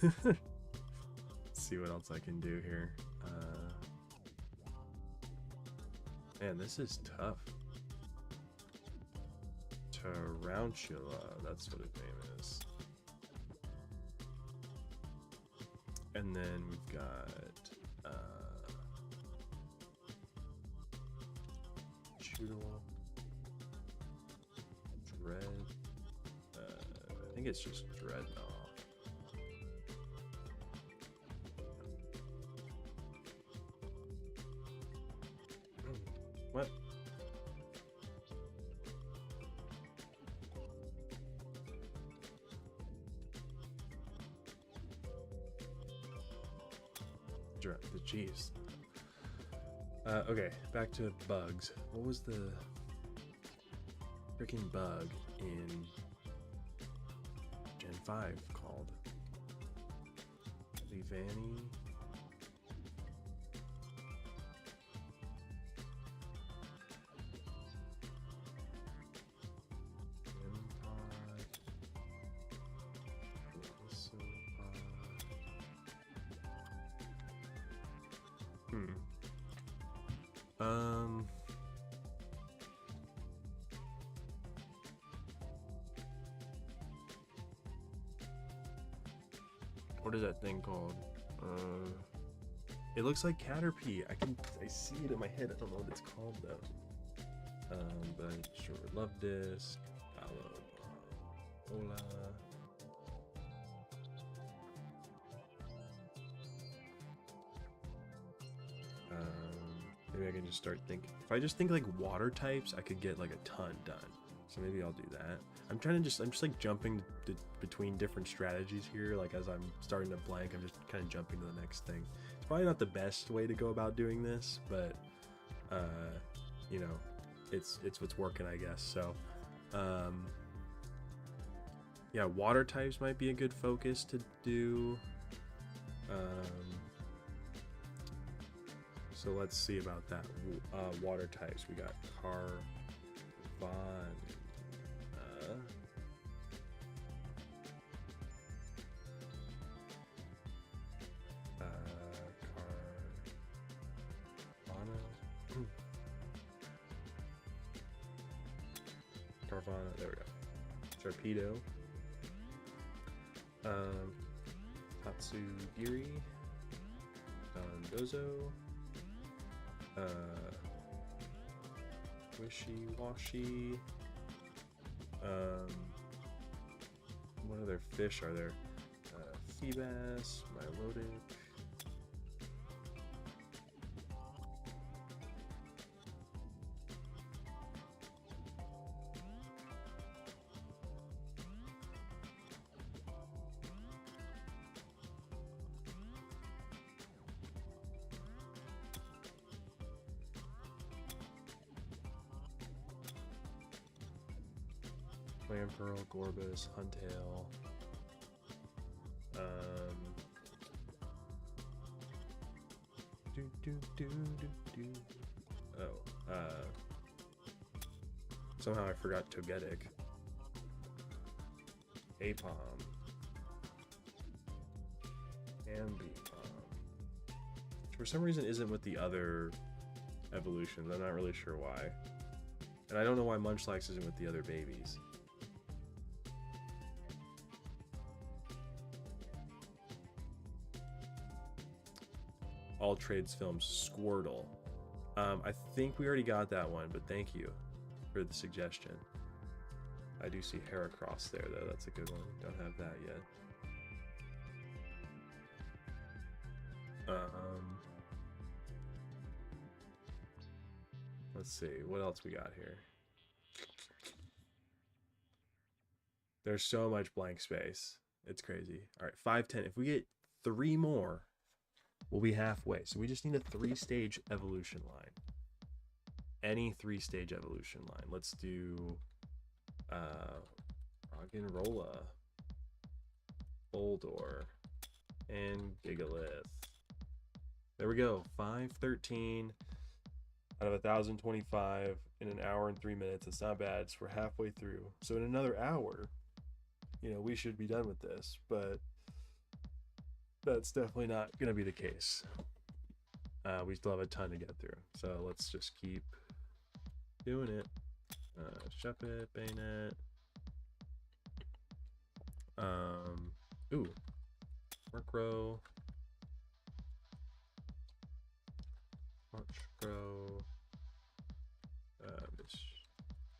Let's see what else I can do here. Man, this is tough. Tarantula, that's what his name is. And then we've got Choodle, Dread. I think it's just Dreadnought. What? Jeez. Okay, back to bugs. What was the freaking bug in Gen 5 called? Levani? What is that thing called? It looks like Caterpie. I see it in my head. I don't know what it's called though. But sure, love this. Hola. Maybe I can just start thinking. If I just think like water types, I could get like a ton done. So maybe I'll do that. I'm just like jumping between different strategies here. Like as I'm starting to blank, I'm just kind of jumping to the next thing. It's probably not the best way to go about doing this, but you know, it's what's working, I guess. So yeah, water types might be a good focus to do. So let's see about that. Water types, we got Carvanha, Carvanha, there we go. Torpedo, Tatsugiri, Dozo, Wishy-Washy, what other fish are there? Feebas, Milotic, Clamperl, Gorbis, Huntail, somehow I forgot Togetic, Apom, Ambipom, which for some reason isn't with the other evolutions. I'm not really sure why, and I don't know why Munchlax isn't with the other babies. All Trades Films, Squirtle. I think we already got that one, but thank you for the suggestion. I do see Heracross there, though. That's a good one. Don't have that yet. Let's see. What else we got here? There's so much blank space. It's crazy. All right, 510. If we get 3 more, we'll be halfway. So we just need a 3-stage evolution line. Any 3-stage evolution line. Let's do Roggenrola, Boldor, and Gigalith. There we go. 513 out of 1,025 in an hour and 3 minutes. It's not bad. So we're halfway through. So in another hour, you know, we should be done with this, but that's definitely not going to be the case. We still have a ton to get through. So let's just keep doing it. Shuppet, Bayonet. Ooh. Murkrow. Honchkrow.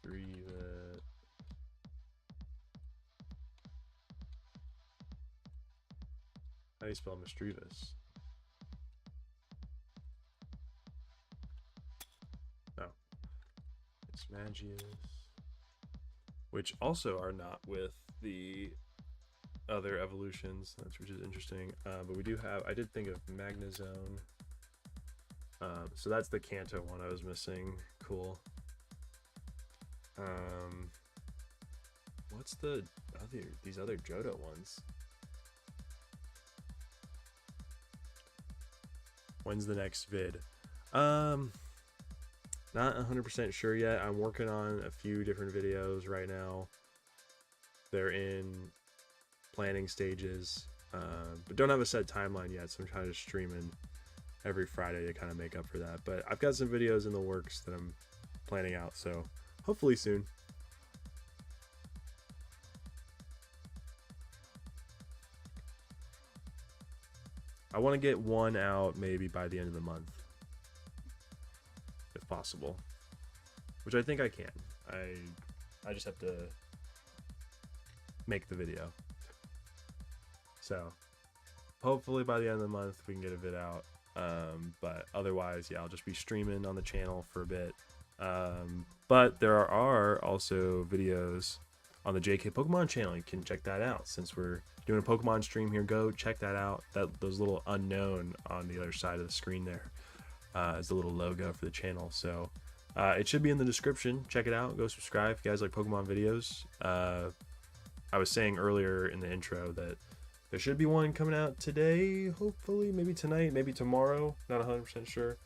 Misdreavit. How do you spell Misdreavus? No. It's Magius. Which also are not with the other evolutions, which is interesting. But we do have, I did think of Magnezone. So that's the Kanto one I was missing. Cool. What's the other, these other Johto ones? When's the next vid? Not 100% sure yet. I'm working on a few different videos right now. They're in planning stages, but don't have a set timeline yet, so I'm trying to stream in every Friday to kind of make up for that. But I've got some videos in the works that I'm planning out, so hopefully soon. I want to get one out maybe by the end of the month, if possible, which I think I can. I just have to make the video. So hopefully by the end of the month we can get a vid out. But otherwise, yeah, I'll just be streaming on the channel for a bit. But there are also videos on the JK Pokemon channel. You can check that out. Since we're doing a Pokemon stream here, go check that out. Those little unknown on the other side of the screen there is the little logo for the channel. So It should be in the description. Check it out. Go subscribe if you guys like Pokemon videos. I was saying earlier in the intro that there should be one coming out today, hopefully, maybe tonight, maybe tomorrow. Not 100% sure.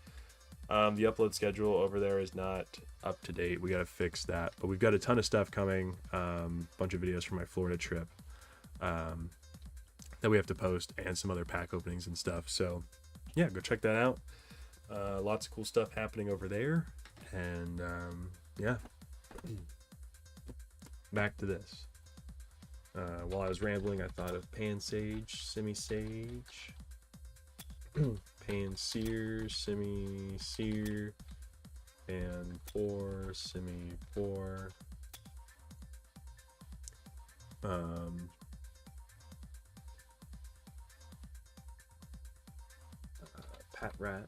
The upload schedule over there is not up to date. We got to fix that. But we've got a ton of stuff coming. Bunch of videos from my Florida trip that we have to post, and some other pack openings and stuff. So yeah, go check that out. Lots of cool stuff happening over there. And yeah, back to this. While I was rambling, I thought of Pansage, Semi-Sage, Pansear, Semi-Sear, Panpour, Semi-Pour, Patrat,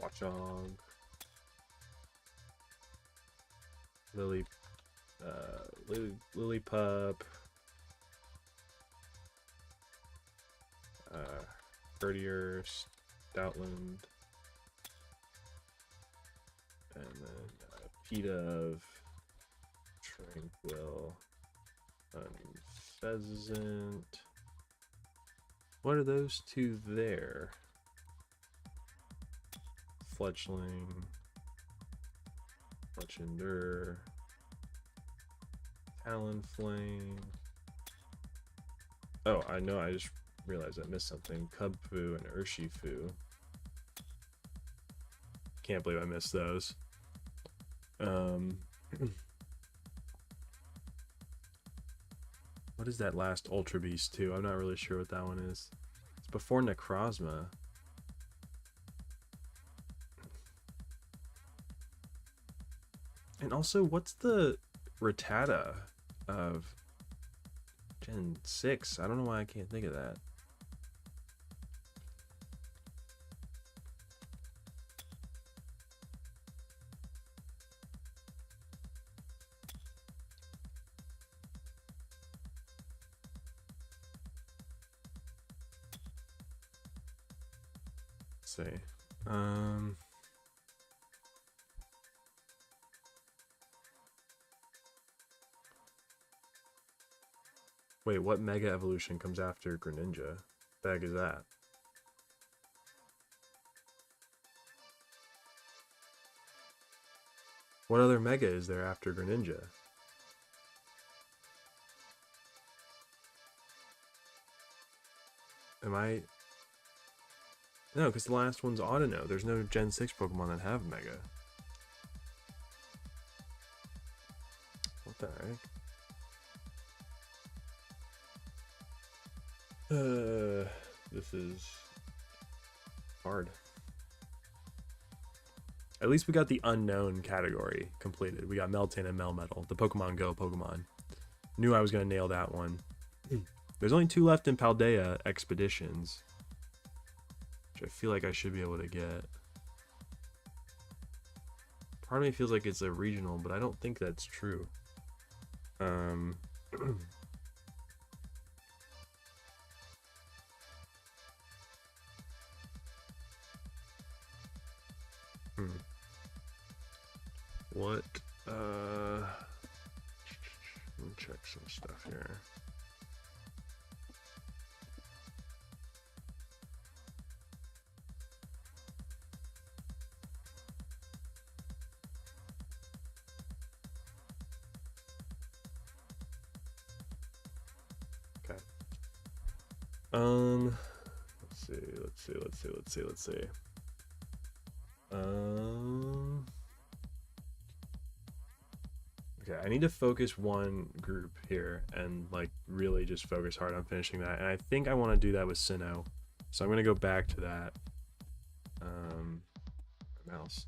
Watchog, Lillipup, Courtier, Stoutland, and then Pidove, Tranquil, Pheasant. What are those two there? Fletchling, Fletchinder, Talonflame. Oh, I know, I just realized I missed something. Cubfu and Urshifu. Can't believe I missed those. What is that last Ultra Beast too? I'm not really sure what that one is. It's before Necrozma. And also, what's the Rattata of Gen 6? I don't know why I can't think of that. Let's see. Wait, what Mega Evolution comes after Greninja? The heck is that? What other Mega is there after Greninja? Am I... No, because the last one's Audino. There's no Gen 6 Pokemon that have Mega. What the heck? This is hard. At least we got the unknown category completed. We got Meltan and Melmetal, the Pokemon Go Pokemon. Knew I was gonna nail that one. There's only 2 left in Paldea Expeditions, which I feel like I should be able to get. Part of me feels like it's a regional, but I don't think that's true. What, let me check some stuff here. Okay. Let's see. Okay, I need to focus one group here and like really just focus hard on finishing that. And I think I want to do that with Sinnoh. So I'm gonna go back to that. Mouse.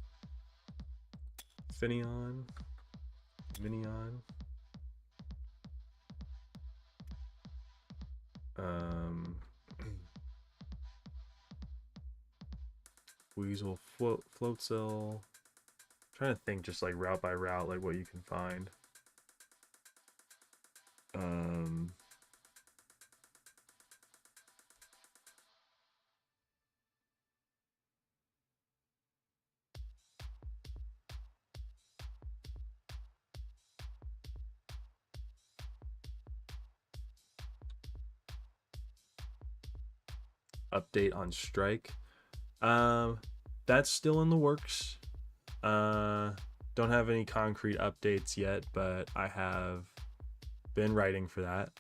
Finneon. Minion. Weasel, Floatzel. Trying to think just like route by route, like what you can find. update on Strike. That's still in the works. Don't have any concrete updates yet, but I have been writing for that.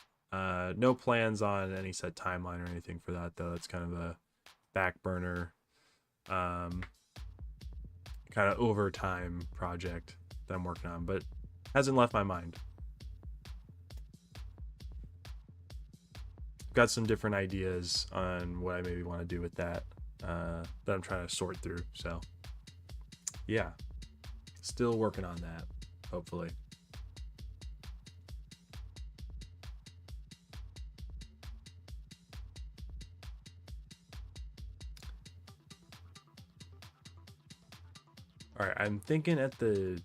No plans on any set timeline or anything for that, though. It's kind of a back burner, kind of overtime project that I'm working on, but hasn't left my mind. Got some different ideas on what I maybe want to do with that that I'm trying to sort through. So yeah, still working on that, hopefully. All right, I'm thinking at the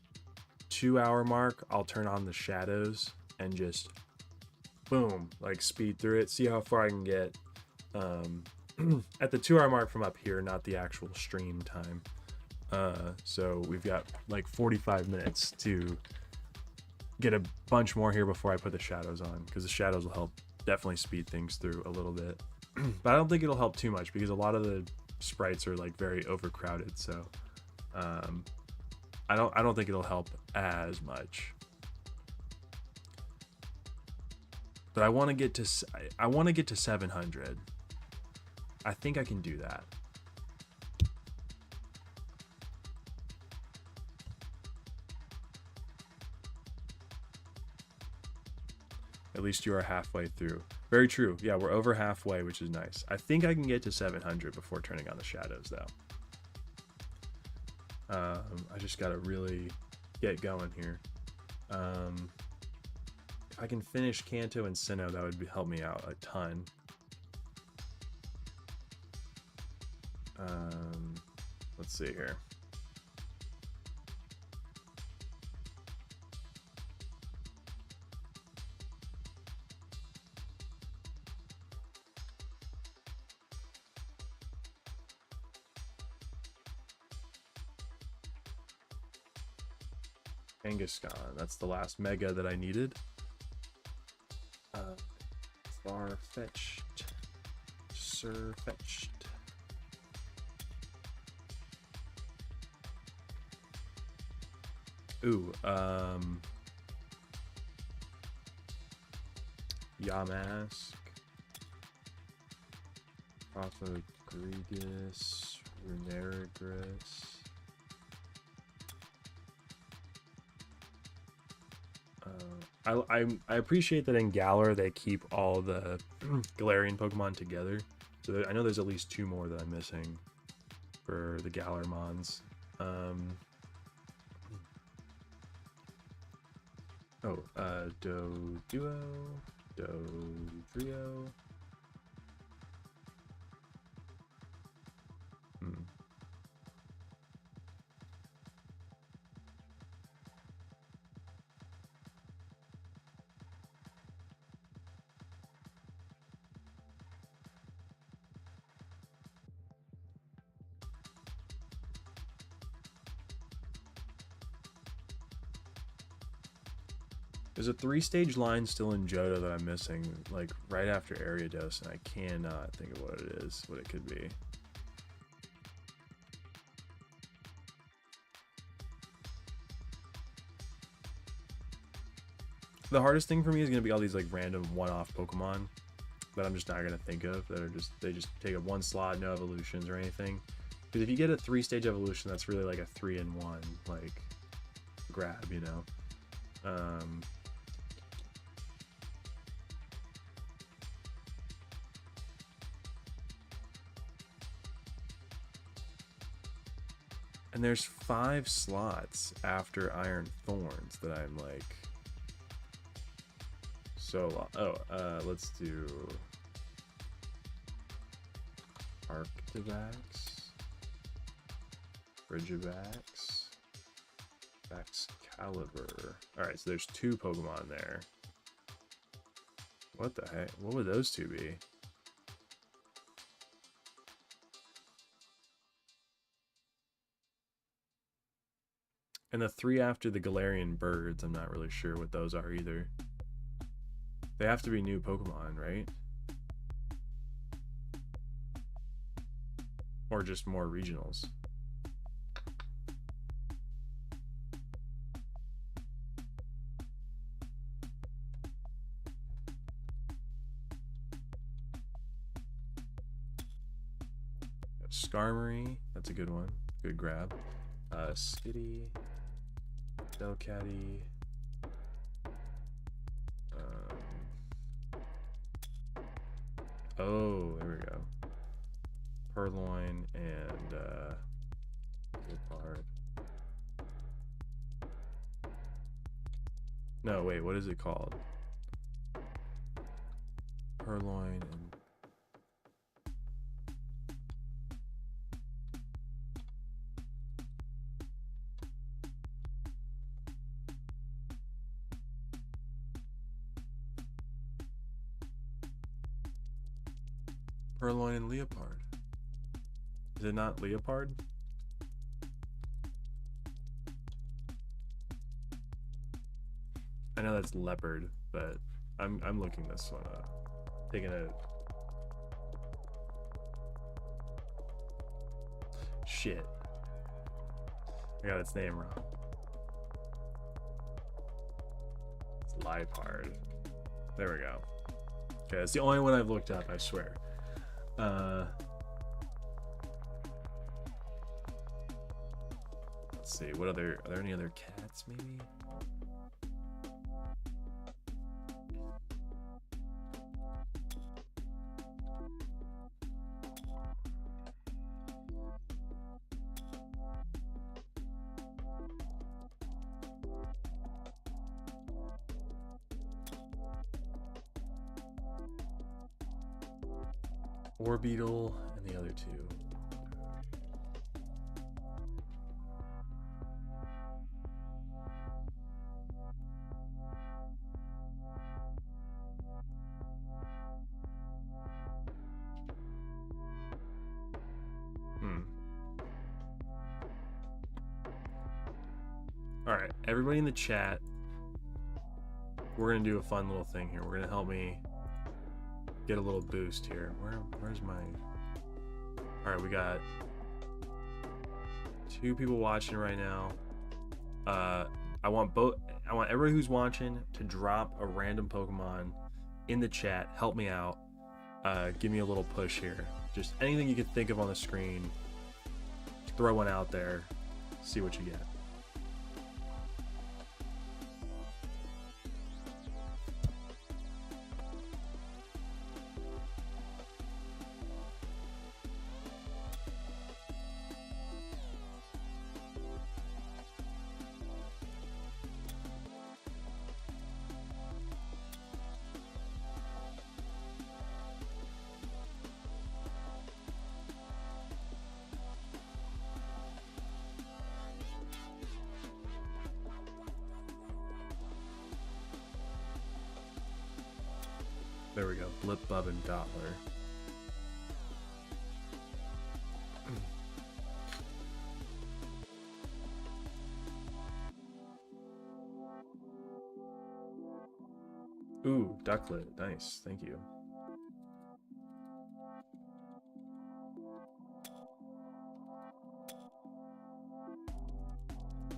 2-hour mark, I'll turn on the shadows and just boom, like speed through it, see how far I can get. At the 2-hour mark from up here, not the actual stream time. So we've got like 45 minutes to get a bunch more here before I put the shadows on, because the shadows will help definitely speed things through a little bit. But I don't think it'll help too much because a lot of the sprites are like very overcrowded. So I don't think it'll help as much. But I want to get to 700. I think I can do that. At least you are halfway through. Very true. Yeah, we're over halfway, which is nice. I think I can get to 700 before turning on the shadows, though. I just gotta really get going here. If I can finish Kanto and Sinnoh, that would help me out a ton. Let's see here. Kangaskhan, that's the last mega that I needed. Far-fetched. Sir-fetched. Ooh, Yamask. Prophagrigus. Runerigrus. I appreciate that in Galar they keep all the Galarian Pokemon together. So I know there's at least 2 more that I'm missing for the Galar Mons. Doduo, Dodrio. There's a 3-stage line still in Johto that I'm missing, like right after Ariados, and I cannot think of what it is, what it could be. The hardest thing for me is going to be all these like random one-off Pokemon that I'm just not going to think of, that are they just take up 1 slot, no evolutions or anything. Because if you get a 3-stage evolution, that's really like a 3-in-1 like grab, you know. And there's 5 slots after Iron Thorns that I'm like so long. Oh, let's do Arctivax, Frigivax, Excalibur. Alright, so there's 2 Pokemon there. What the heck? What would those 2 be? And the 3 after the Galarian birds, I'm not really sure what those are either. They have to be new Pokemon, right? Or just more regionals. Skarmory, that's a good one. Good grab. Skitty, Delcatty. Oh, there we go. Purloin and Leopard. No, wait, what is it called? Purloin and Purloin and Leopard. Is it not Leopard? I know that's leopard, but I'm looking this one up. Taking a shit. I got its name wrong. It's Leopard. There we go. Okay, it's the only one I've looked up, I swear. Let's see, what other, are there any other cats maybe? Orbeetle and the other two. All right, everybody in the chat, we're gonna do a fun little thing here. We're gonna help me get a little boost here. Where's my... All right, we got 2 people watching right now. I want everybody who's watching to drop a random Pokemon in the chat. Help me out. Give me a little push here. Just anything you can think of on the screen. Throw one out there. See what you get. There we go. Blip, Bub, and Doppler. Ooh, Ducklet. Nice. Thank you.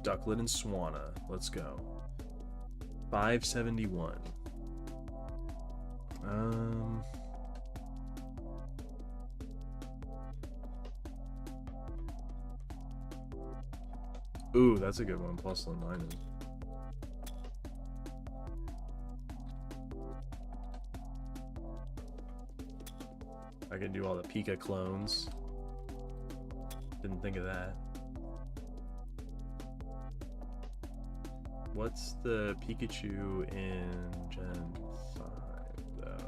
Ducklet and Swanna. Let's go. 571. Ooh, that's a good one. Plus one minus. I can do all the Pika clones. Didn't think of that. What's the Pikachu in Gen 5, though?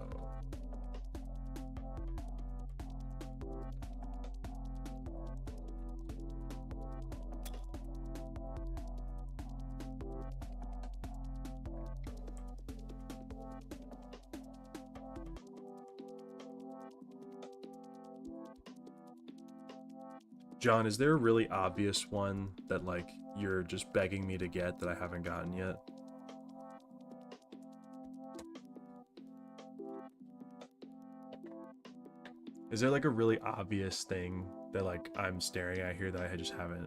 John, is there a really obvious one that, like, you're just begging me to get that I haven't gotten yet? Is there, like, a really obvious thing that like I'm staring at here that I just haven't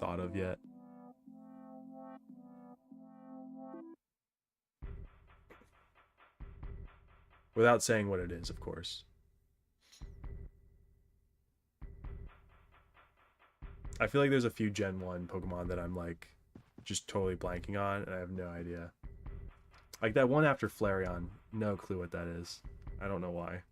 thought of yet. Without saying what it is, of course. I feel like there's a few Gen 1 Pokemon that I'm like just totally blanking on, and I have no idea. Like that one after Flareon, no clue what that is. I don't know why.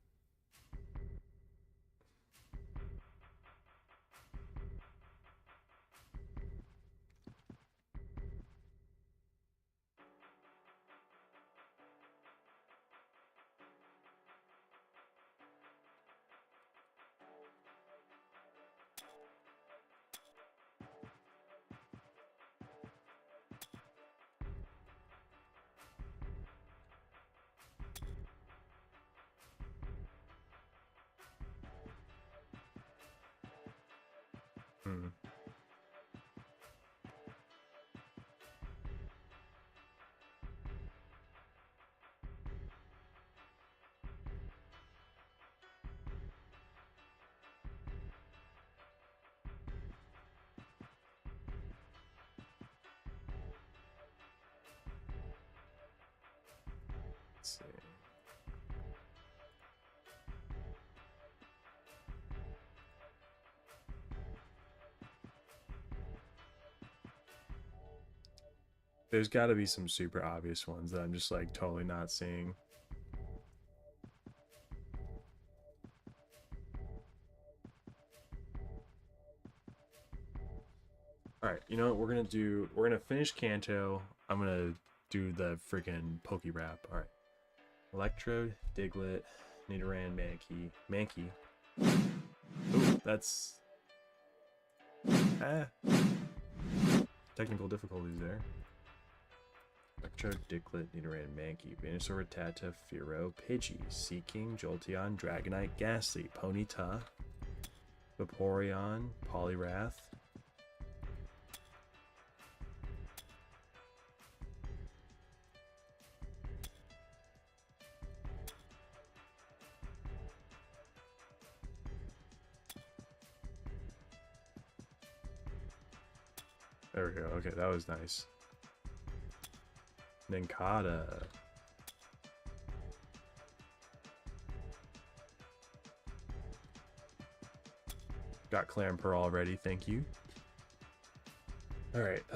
Hmm. Let's see. There's got to be some super obvious ones that I'm just like totally not seeing. All right, you know what we're gonna do? We're gonna finish Kanto. I'm gonna do the freaking Poke Rap. All right, Electrode, Diglett, Nidoran, Mankey. Ooh, that's technical difficulties there. Electrode, Diglett, Nidoran, Mankey, Venusaur, Rattata, Fearow, Pidgey, Seaking, Jolteon, Dragonite, Ghastly, Ponyta, Vaporeon, Poliwrath. There we go. Okay, that was nice. Nincada. Got Clamper already, thank you. Alright,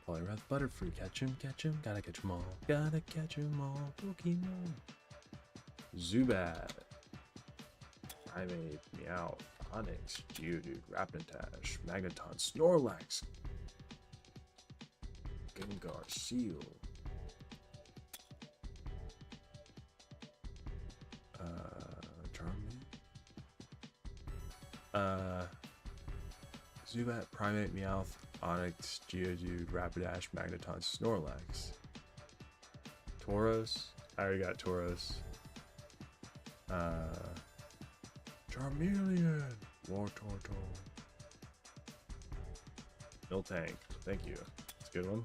Poliwrath, Butterfree, catch him, gotta catch 'em all. Gotta catch 'em all, Pokemon. Zubat. Primeape, Meowth, Onix, Geodude, Rapidash, Magneton, Snorlax, Gengar, Seal, Charmander, Zubat, Primeape, Meowth, Onix, Geodude, Rapidash, Magneton, Snorlax, Tauros. I already got Tauros. Charmeleon, Wartortle, Miltank. Thank you. That's a good one.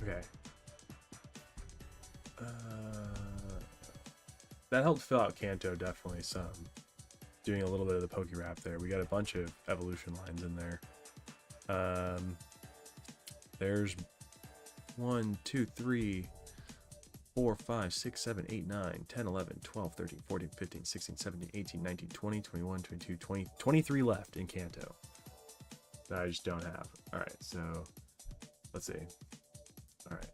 Okay. That helped fill out Kanto, definitely some. Doing a little bit of the Poke Rap there. We got a bunch of evolution lines in there. There's 1, 2, 3, 4, 5, 6, 7, 8, 9, 10, 11, 12, 13, 14, 15, 16, 17, 18, 19, 20, 21, 22, 20, 23 left in Kanto that I just don't have. All right, so let's see. All right.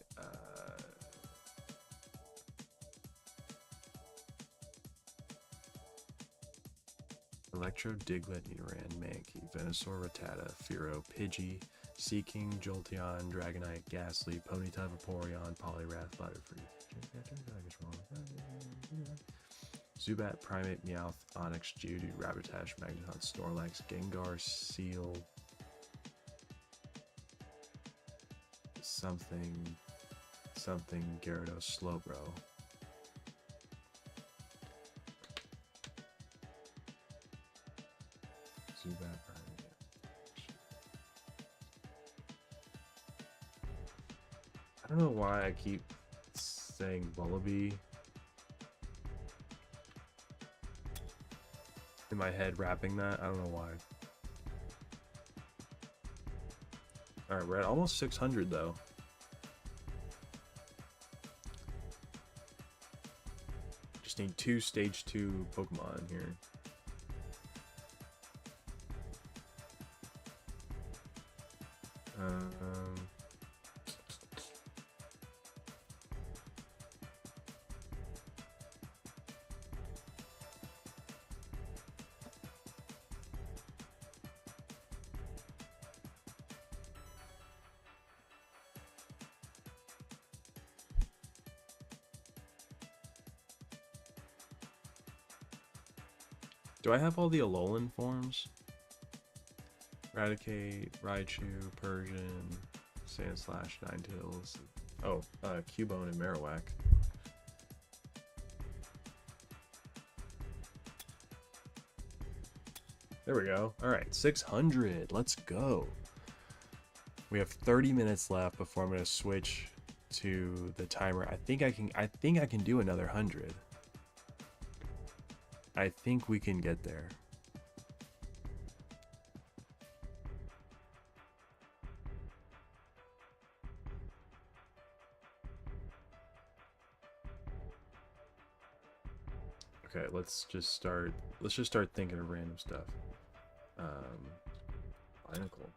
Electrode, Diglett, Nidoran, Mankey, Venusaur, Rattata, Fearow, Pidgey, Seaking, Jolteon, Dragonite, Ghastly, Ponyta, Vaporeon, Poliwrath, Butterfree, Zubat, Primeape, Meowth, Onix, Geodude, Rapidash, Magneton, Snorlax, Gengar, Seal, something, Gyarados, Slowbro. Zubat, I don't know why I keep saying Wallaby in my head, rapping that. I don't know why. Alright, we're at almost 600 though. Just need 2 stage 2 Pokemon here. Do I have all the Alolan forms? Eradicate, Raichu, Persian, Sandslash, Ninetales. Oh, Cubone and Marowak. There we go. Alright, 600. Let's go. We have 30 minutes left before I'm gonna switch to the timer. I think I can do another 100. I think we can get there. Okay, let's just start thinking of random stuff. Binacle.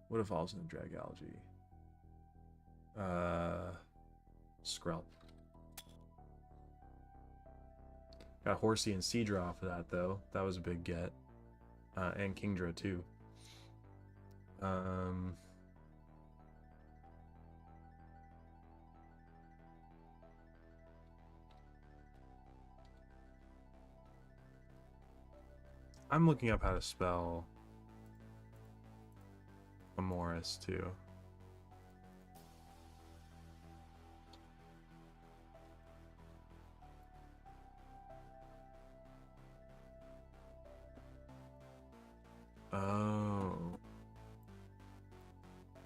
What evolves in the Dragalge? Skrelp. Got Horsey and Seadraw for that though. That was a big get. And Kingdra too. I'm looking up how to spell Amoris too. Oh.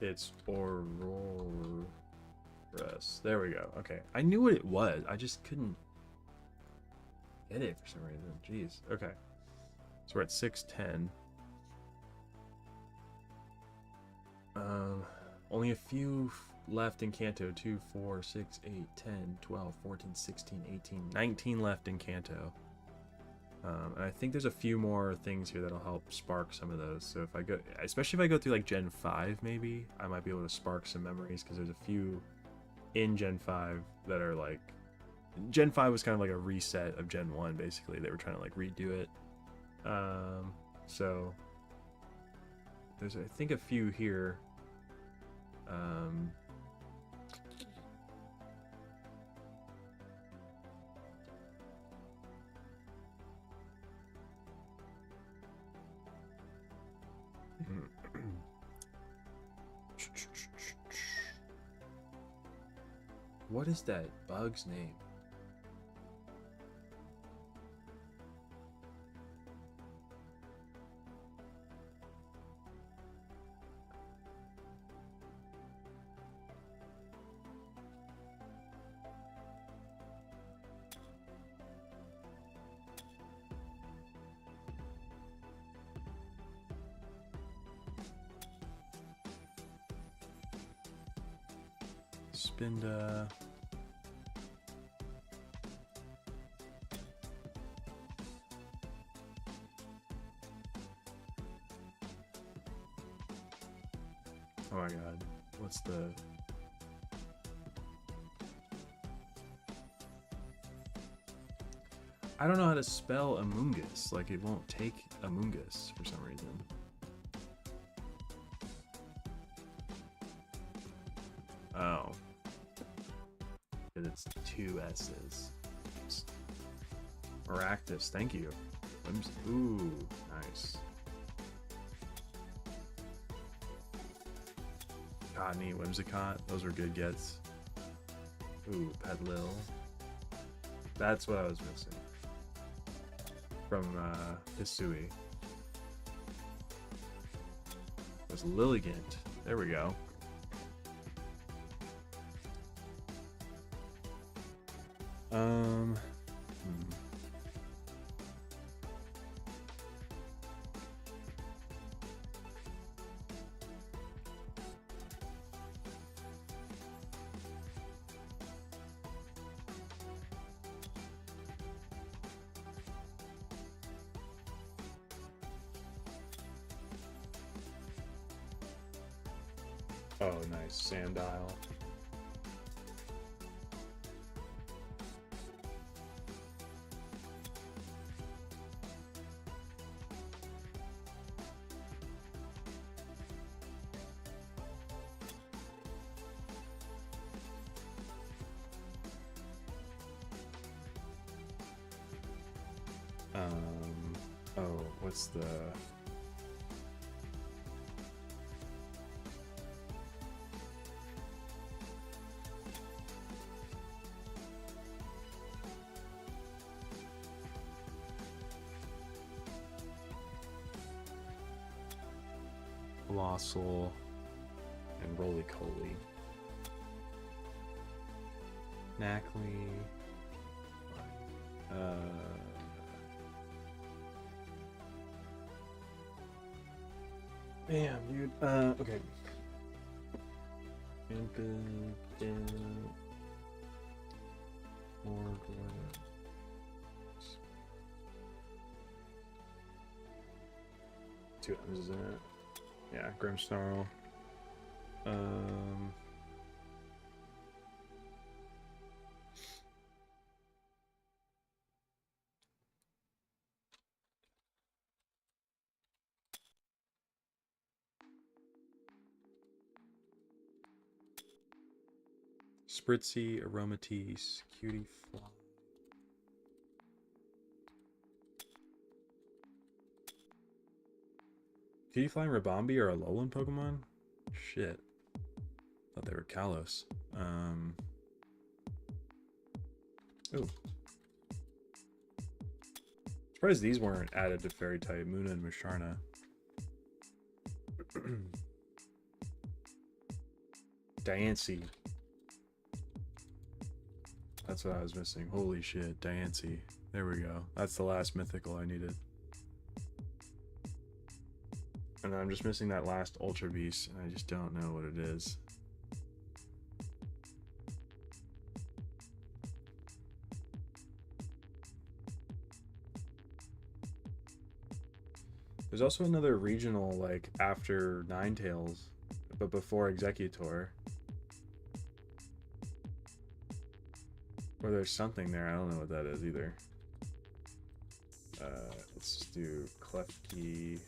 It's Aurorus. There we go. Okay. I knew what it was. I just couldn't get it for some reason. Jeez. Okay. So we're at 610. Only a few left in Kanto. 2, 4, 6, 8, 10, 12, 14, 16, 18, 19 left in Kanto. And I think there's a few more things here that'll help spark some of those. So if I go, especially if I go through like Gen 5, maybe I might be able to spark some memories, because there's a few in Gen 5 that are like, Gen 5 was kind of like a reset of Gen 1, basically. They were trying to like redo it. So there's, I think, a few here. What is that bug's name? Spinda. Oh my god. What's the... I don't know how to spell Amoonguss. Like, it won't take Amoonguss for some reason. Oh. It's 2 S's. Maractus, thank you. Ooh, nice. God, neat. Whimsicott. Those were good gets. Ooh, Pedlil. That's what I was missing. From Hisui. It was Lilligant. There we go. Oh, nice. Sandile. Oh, what's the... Colossal and Roly-Coly. Knackley. Damn, dude. Okay. Two M's, isn't it? Yeah, Grimmsnarl. Spritzy, Aromatisse, Cutie Fly. Cutie Fly and Rabombi are a Alolan Pokemon? Shit. Thought they were Kalos. Ooh. Surprised these weren't added to Fairy type, Muna and Musharna. Diancie. That's what I was missing. Holy shit, Diancie. There we go. That's the last mythical I needed. And I'm just missing that last Ultra Beast, and I just don't know what it is. There's also another regional, like, after Ninetales, but before Executor. Or there's something there, I don't know what that is either. Let's just do Klefki.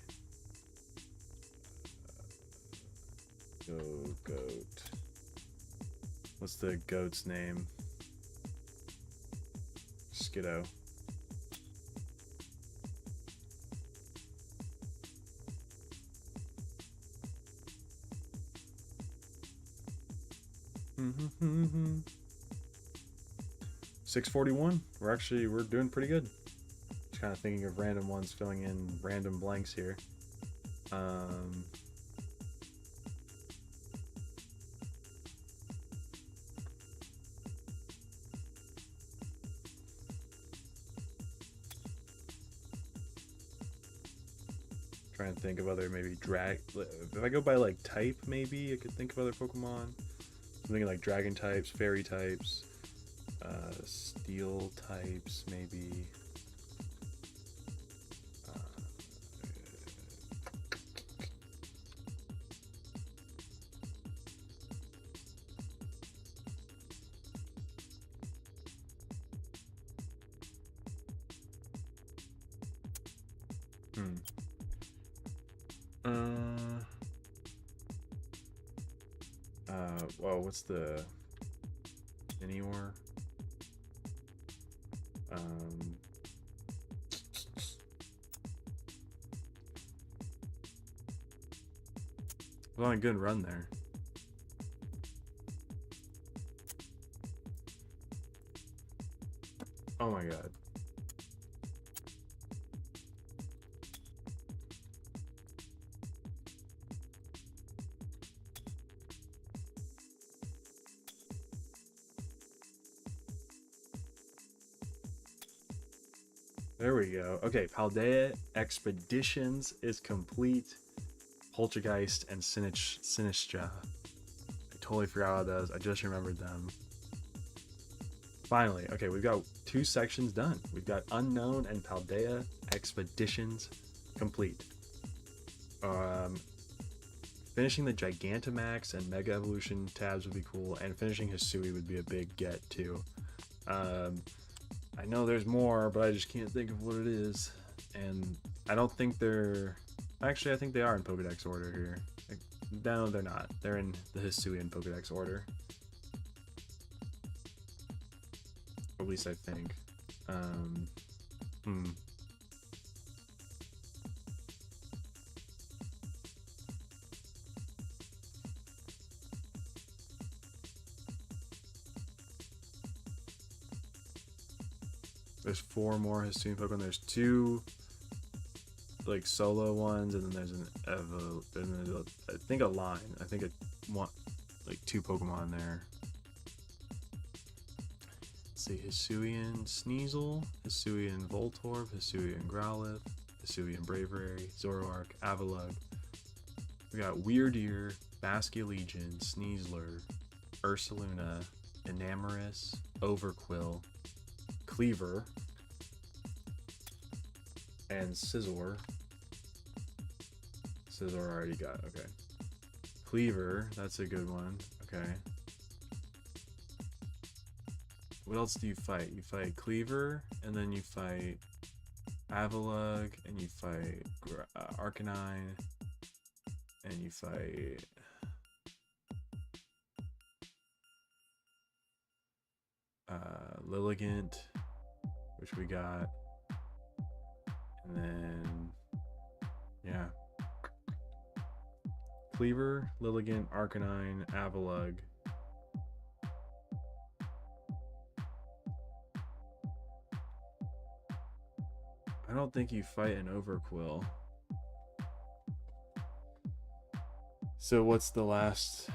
Go goat. What's the goat's name? Skiddo. Mm-hmm. 641. We're doing pretty good. Just kind of thinking of random ones, filling in random blanks here. Trying to think of other maybe if I go by like type, maybe I could think of other Pokemon. I'm thinking like dragon types, fairy types, steel types, maybe. Well, what's the Minior? was on a good run there. Oh my god. There we go. Okay, Paldea Expeditions is complete. Poltergeist and Sinistra. I totally forgot about those. I just remembered them. Finally, okay, we've got 2 sections done. We've got Unknown and Paldea Expeditions complete. Finishing the Gigantamax and Mega Evolution tabs would be cool, and finishing Hisui would be a big get too. I know there's more, but I just can't think of what it is. And I don't think they're... Actually, I think they are in Pokedex order here. No, they're not. They're in the Hisuian Pokedex order. Or at least I think. There's 4 more Hisuian Pokemon. There's 2 like solo ones, and then there's an Evo, and there's I think a line. I think it want like 2 Pokemon there. Let's see, Hisuian Sneasel, Hisuian Voltorb, Hisuian Growlithe, Hisuian Braviary, Zoroark, Avalugg. We got Weirdeer, Basculegion, Sneasler, Ursaluna, Enamorus, Overquill, Cleaver, and Scizor. Scizor already got, okay. Cleaver, that's a good one, okay. What else do you fight? You fight Cleaver, and then you fight Avalugg, and you fight Arcanine, and you fight... Lilligant, which we got, and then yeah, Cleaver, Lilligant, Arcanine, Avalugg. I don't think you fight an Overquill. So what's the last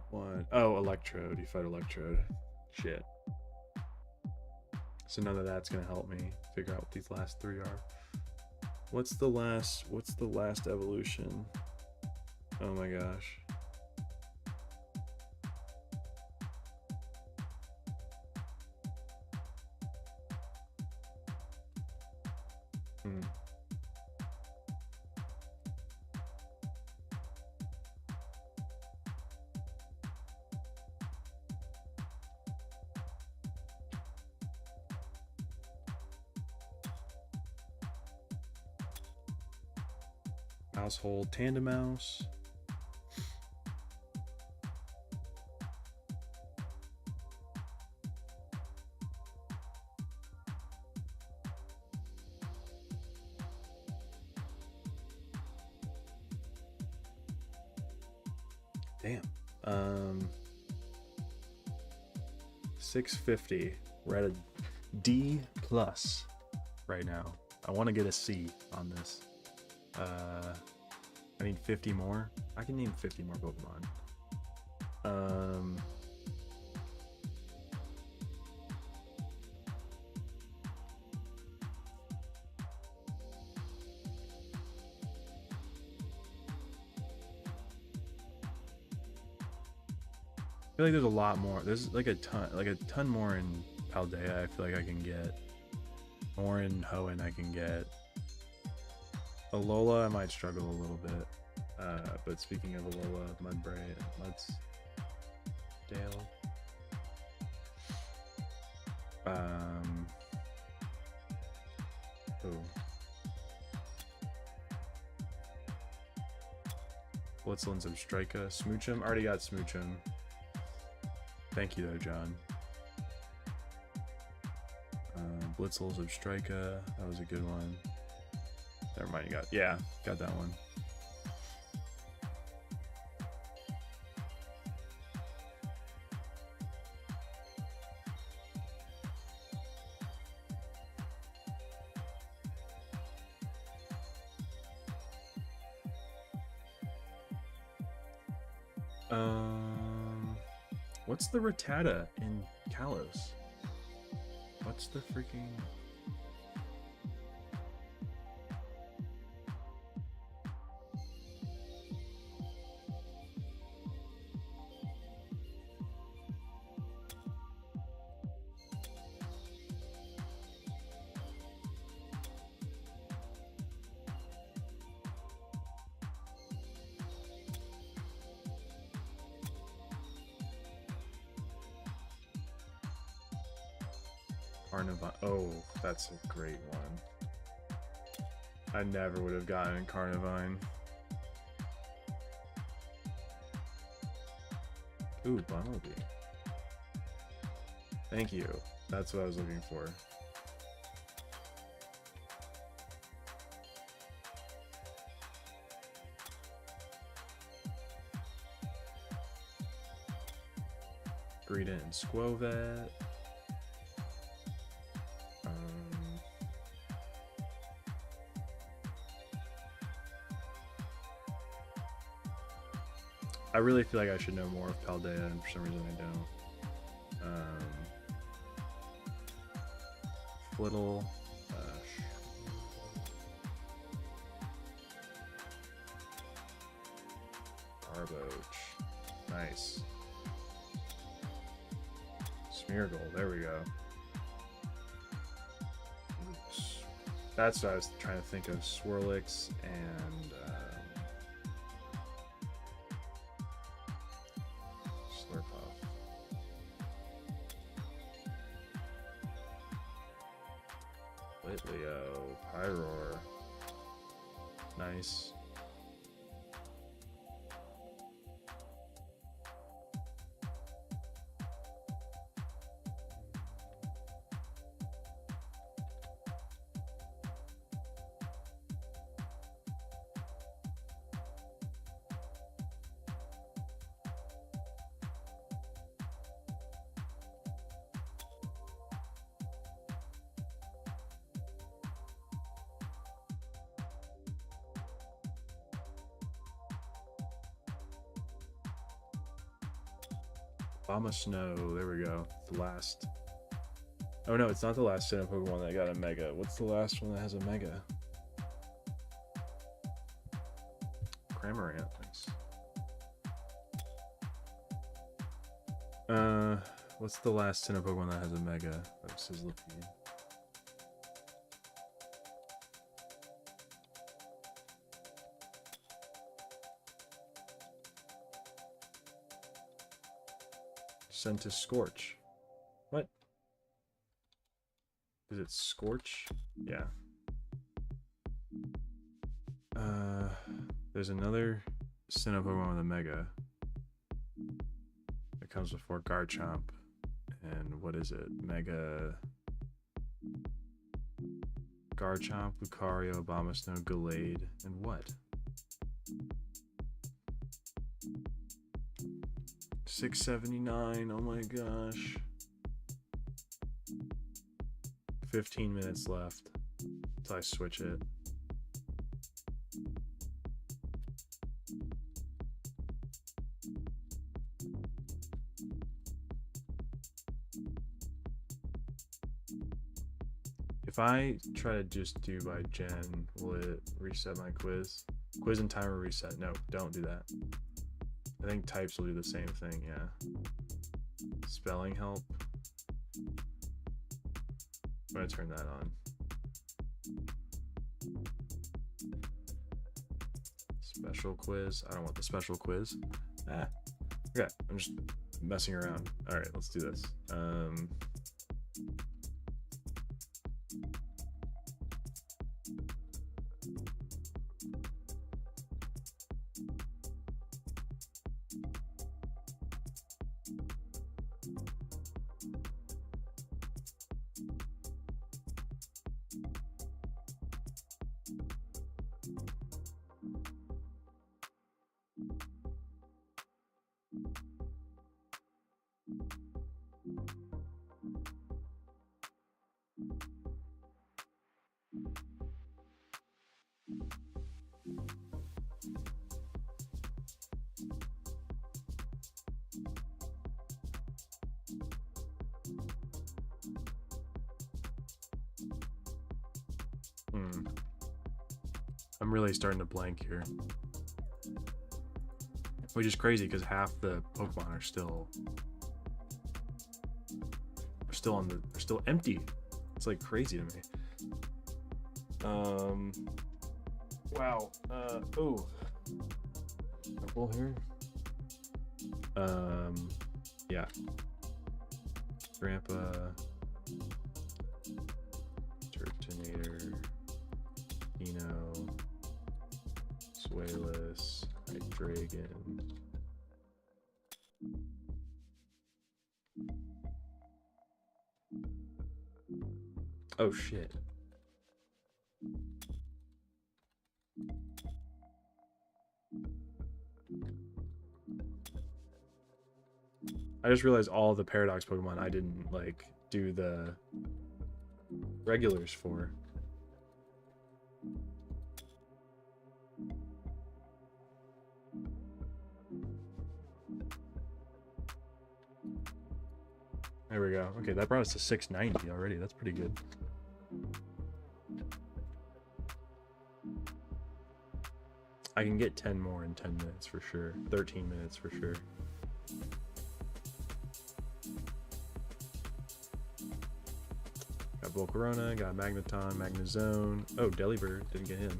one? Oh, Electrode. You fight Electrode. Shit. So none of that's gonna help me figure out what these last 3 are. What's the last evolution? Oh my gosh. Household Tandemouse. Damn. 650. We're at a D plus right now. I want to get a C on this. I need 50 more. I can name 50 more Pokemon. I feel like there's a lot more. There's like a ton more in Paldea. I feel like I can get more in Hoenn. I can get Alola. I might struggle a little bit. But speaking of Alola, Mudbray, Mudsdale. Blitzlin's Obstrika. Smoochum. Already got Smoochum. Thank you though, John. Blitzl's Obstrika. That was a good one. Never mind, got that one. What's the Rattata in Kalos? What's the freaking... Carnivine. Oh, that's a great one. I never would have gotten Carnivine. Ooh, Bumblebee. Thank you. That's what I was looking for. Greedent and Squovet. I really feel like I should know more of Paldea, and for some reason I don't. Flittle. Barboach. Nice. Smeargle. There we go. Oops. That's what I was trying to think of. Swirlix and... Litleo, Pyroar. Nice. Obama Snow, there we go. The last. Oh no, it's not the last Sinnoh Pokemon that got a Mega. What's the last one that has a Mega? Cramorant, thanks. What's the last Sinnoh Pokemon that has a Mega? Oh, Sizzlipede. Sent to Scorch. What? Is it Scorch? Yeah. There's another Sinnoh Pokemon with a Mega. It comes before Garchomp. And what is it? Mega... Garchomp, Lucario, Abomasnow, Gallade, and what? 679, oh my gosh. 15 minutes left until I switch it. If I try to just do by gen, will it reset my quiz? Quiz and timer reset. No, don't do that. I think types will do the same thing, yeah. Spelling help. I'm gonna turn that on. Special quiz. I don't want the special quiz. Ah. Okay, I'm just messing around. Alright, let's do this. I'm really starting to blank here. Which is crazy because half the Pokemon are still empty. It's like crazy to me. Wow. Oh. Purple here. Yeah. Grandpa. Turtonator. Eno. Swaleless. Dragon. Oh shit. I just realized all the Paradox Pokemon I didn't like do the regulars for. There we go. Okay, that brought us to 690 already. That's pretty good. I can get 10 more in 10 minutes for sure. 13 minutes for sure. Got Volcarona, got Magneton, Magnezone. Oh, Delibird, didn't get him.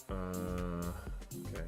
Okay.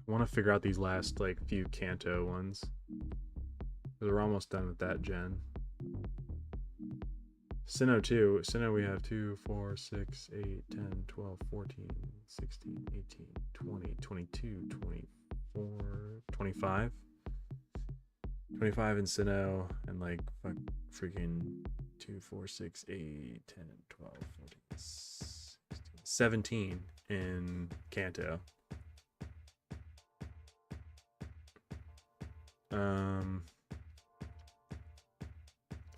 I want to figure out these last like few Kanto ones. We're almost done with that gen. Sinnoh too. Sinnoh we have 2, 4, 6, 8, 10, 12, 14, 16, 18, 20, 22, 24, 25. 25 in Sinnoh and like freaking 2, 4, 6, 8, 10, 12, 14, 16, 17 in Kanto.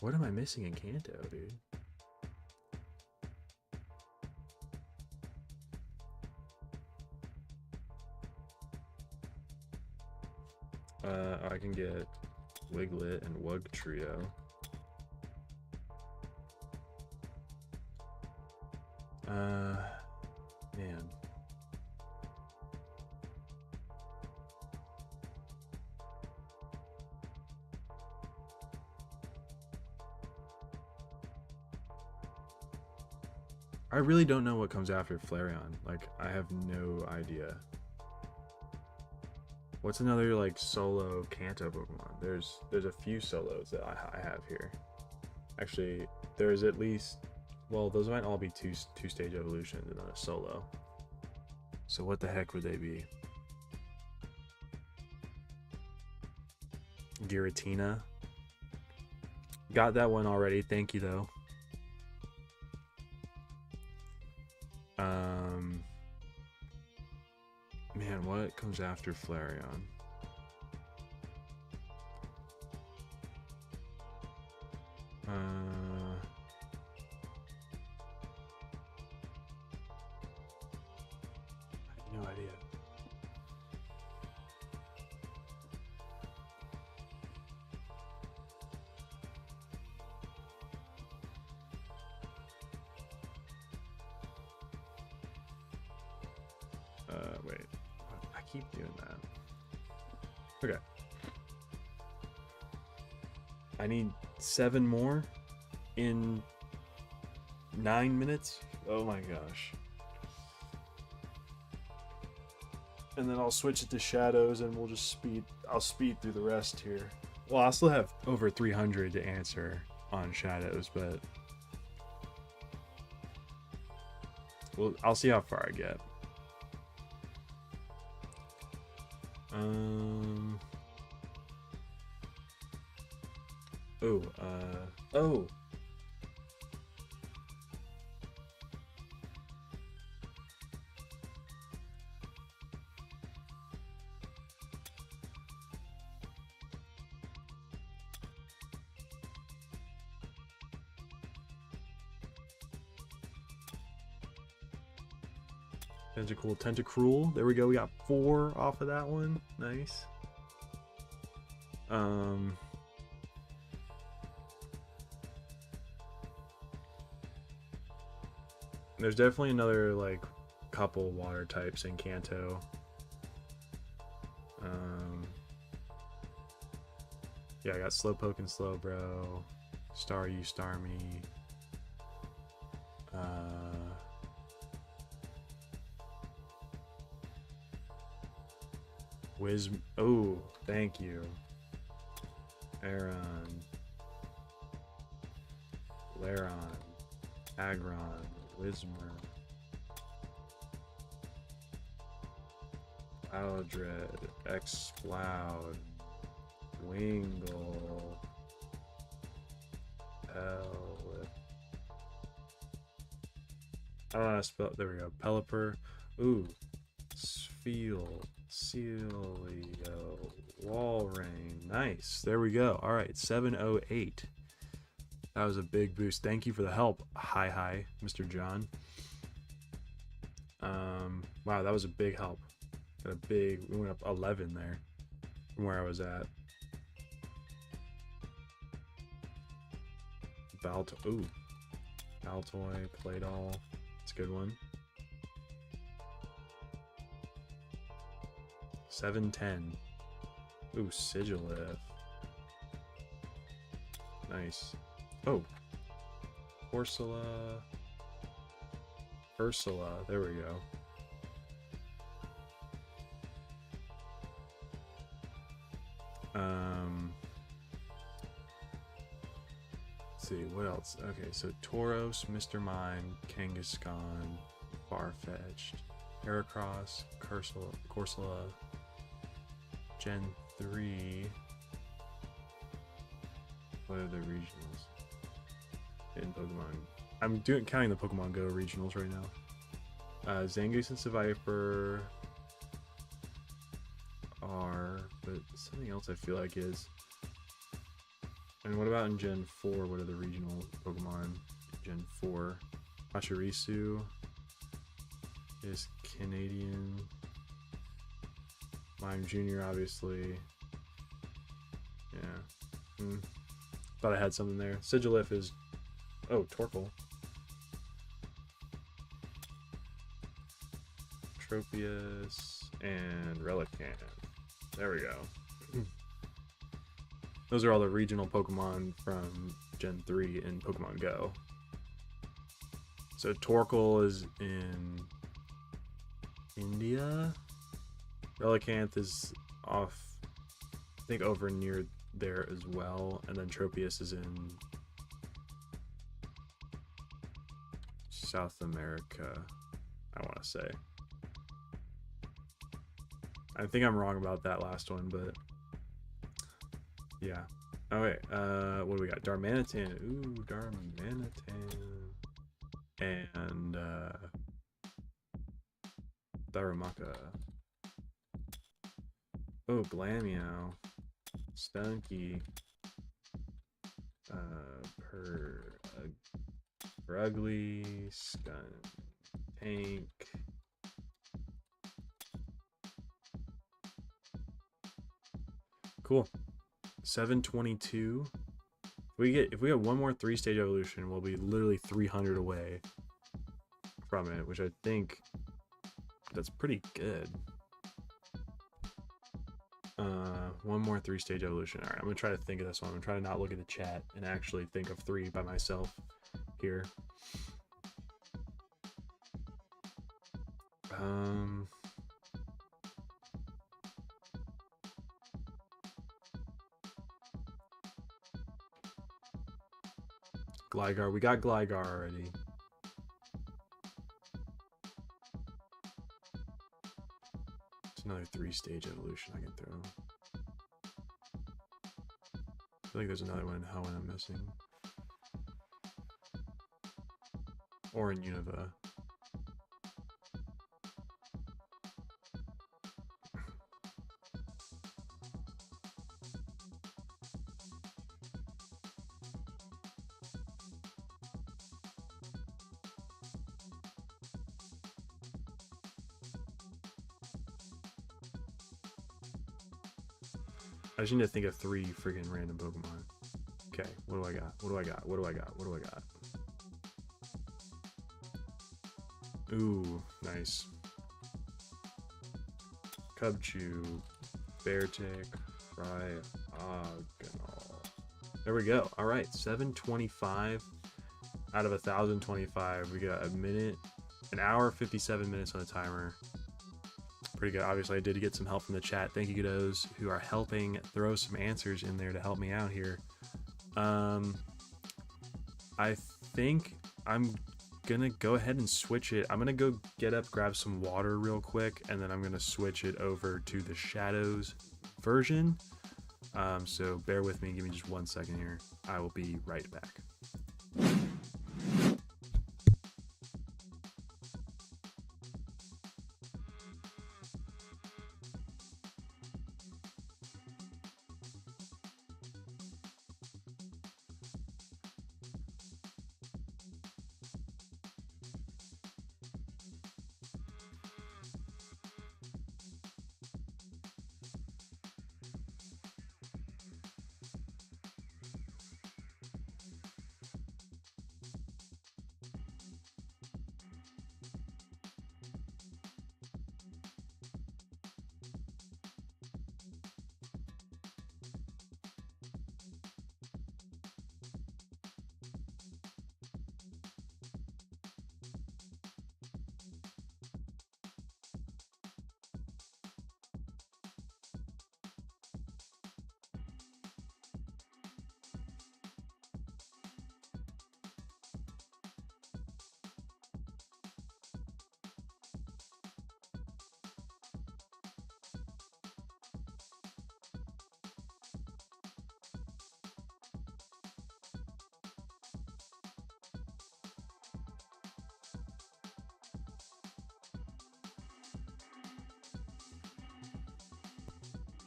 What am I missing in Kanto, dude? I can get Wiglet and Wug Trio. Man. I really don't know what comes after Flareon. Like, I have no idea. What's another like solo Kanto Pokemon? There's a few solos that I have here. Actually, there's at least, well, those might all be two-stage evolutions and then a solo. So what the heck would they be? Giratina. Got that one already. Thank you though. Man, what comes after Flareon? I have no idea. Wait. I keep doing that. Okay. I need 7 more in 9 minutes. Oh my gosh. and then I'll switch it to shadows, and we'll just I'll speed through the rest here. Well, I'll still have over 300 to answer on shadows, but well, I'll see how far I get. Oh. Tentacruel. There we go. We got 4 off of that one. Nice. There's definitely another like couple water types in Kanto. Yeah, I got Slowpoke and Slowbro, Staryu, Starmie. Oh, thank you. Aron, Laron, Agron, Whismur, Aldred, Exploud, Wingull, Pelip. I don't know how to spell. There we go. Pelipper. Ooh. Spheal. Celio. Walrein. Nice. There we go. Alright. 708. That was a big boost. Thank you for the help. Hi, Mr. John. Wow, that was a big help. We went up 11 there from where I was at. Baltoy, Claydol. That's a good one. 710. Ooh, Sigilif. Nice. Oh. Ursula. There we go. Let's see, what else? Okay, so Tauros, Mr. Mime, Kangaskhan, Farfetch'd, Heracross, Corsola, Gen 3. What are the regionals in Pokemon? I'm counting the Pokemon Go regionals right now. Zangoose and Seviper are, but something else I feel like is. And what about in Gen 4? What are the regional Pokemon? Gen 4. Pachirisu is Canadian. Mime Jr. obviously. Yeah. Thought I had something there. Sigilif is... Oh, Torkoal. Tropius and Relicanth. There we go. Those are all the regional Pokemon from Gen 3 in Pokemon Go. So Torkoal is in India. Relicanth is off, I think, over near there as well. And then Tropius is in South America, I want to say. I think I'm wrong about that last one, but yeah. Oh wait, what do we got? Darmanitan. Ooh, Darmanitan. And Darumaka. Oh, Glameow. Stunky. Brugly. Tank. Cool. 722. If we have one more 3-stage evolution, we'll be literally 300 away from it, which I think that's pretty good. One more 3-stage evolution. All right, I'm gonna try to think of this one. I'm gonna try to not look at the chat and actually think of 3 by myself here. Gligar. We got Gligar already. It's another 3-stage evolution I can throw. I feel like there's another one in Hoenn I'm missing. Or in Unova. I just need to think of 3 friggin' random Pokemon. Okay, what do I got? What do I got? What do I got? What do I got? Ooh, nice. Cubchoo, Beartick, Cryogonal. There we go. All right, 725 out of 1,025. We got an hour, 57 minutes on the timer. Pretty good. Obviously, I did get some help from the chat. Thank you to those who are helping throw some answers in there to help me out here. I think I'm gonna go ahead and switch it. I'm gonna go get up, grab some water real quick, and then I'm gonna switch it over to the Shadows version. So bear with me. Give me just 1 second here. I will be right back.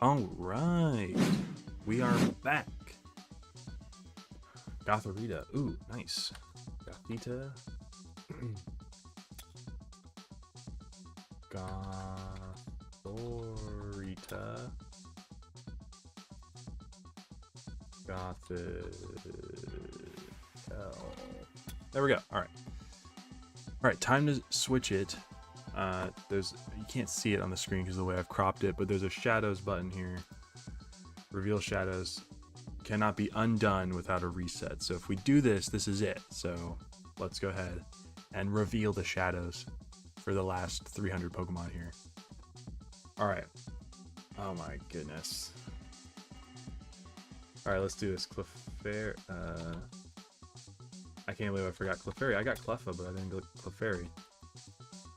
All right, we are back. Gothorita, ooh, nice. Gothita. Gothorita. Gothita. There we go. All right, time to switch it. You can't see it on the screen because of the way I've cropped it, but there's a shadows button here. Reveal shadows cannot be undone without a reset. So if we do this, this is it. So let's go ahead and reveal the shadows for the last 300 Pokemon here. All right. Oh my goodness. All right, let's do this. Clefairy. I can't believe I forgot Clefairy. I got Cleffa, but I didn't get Clefairy.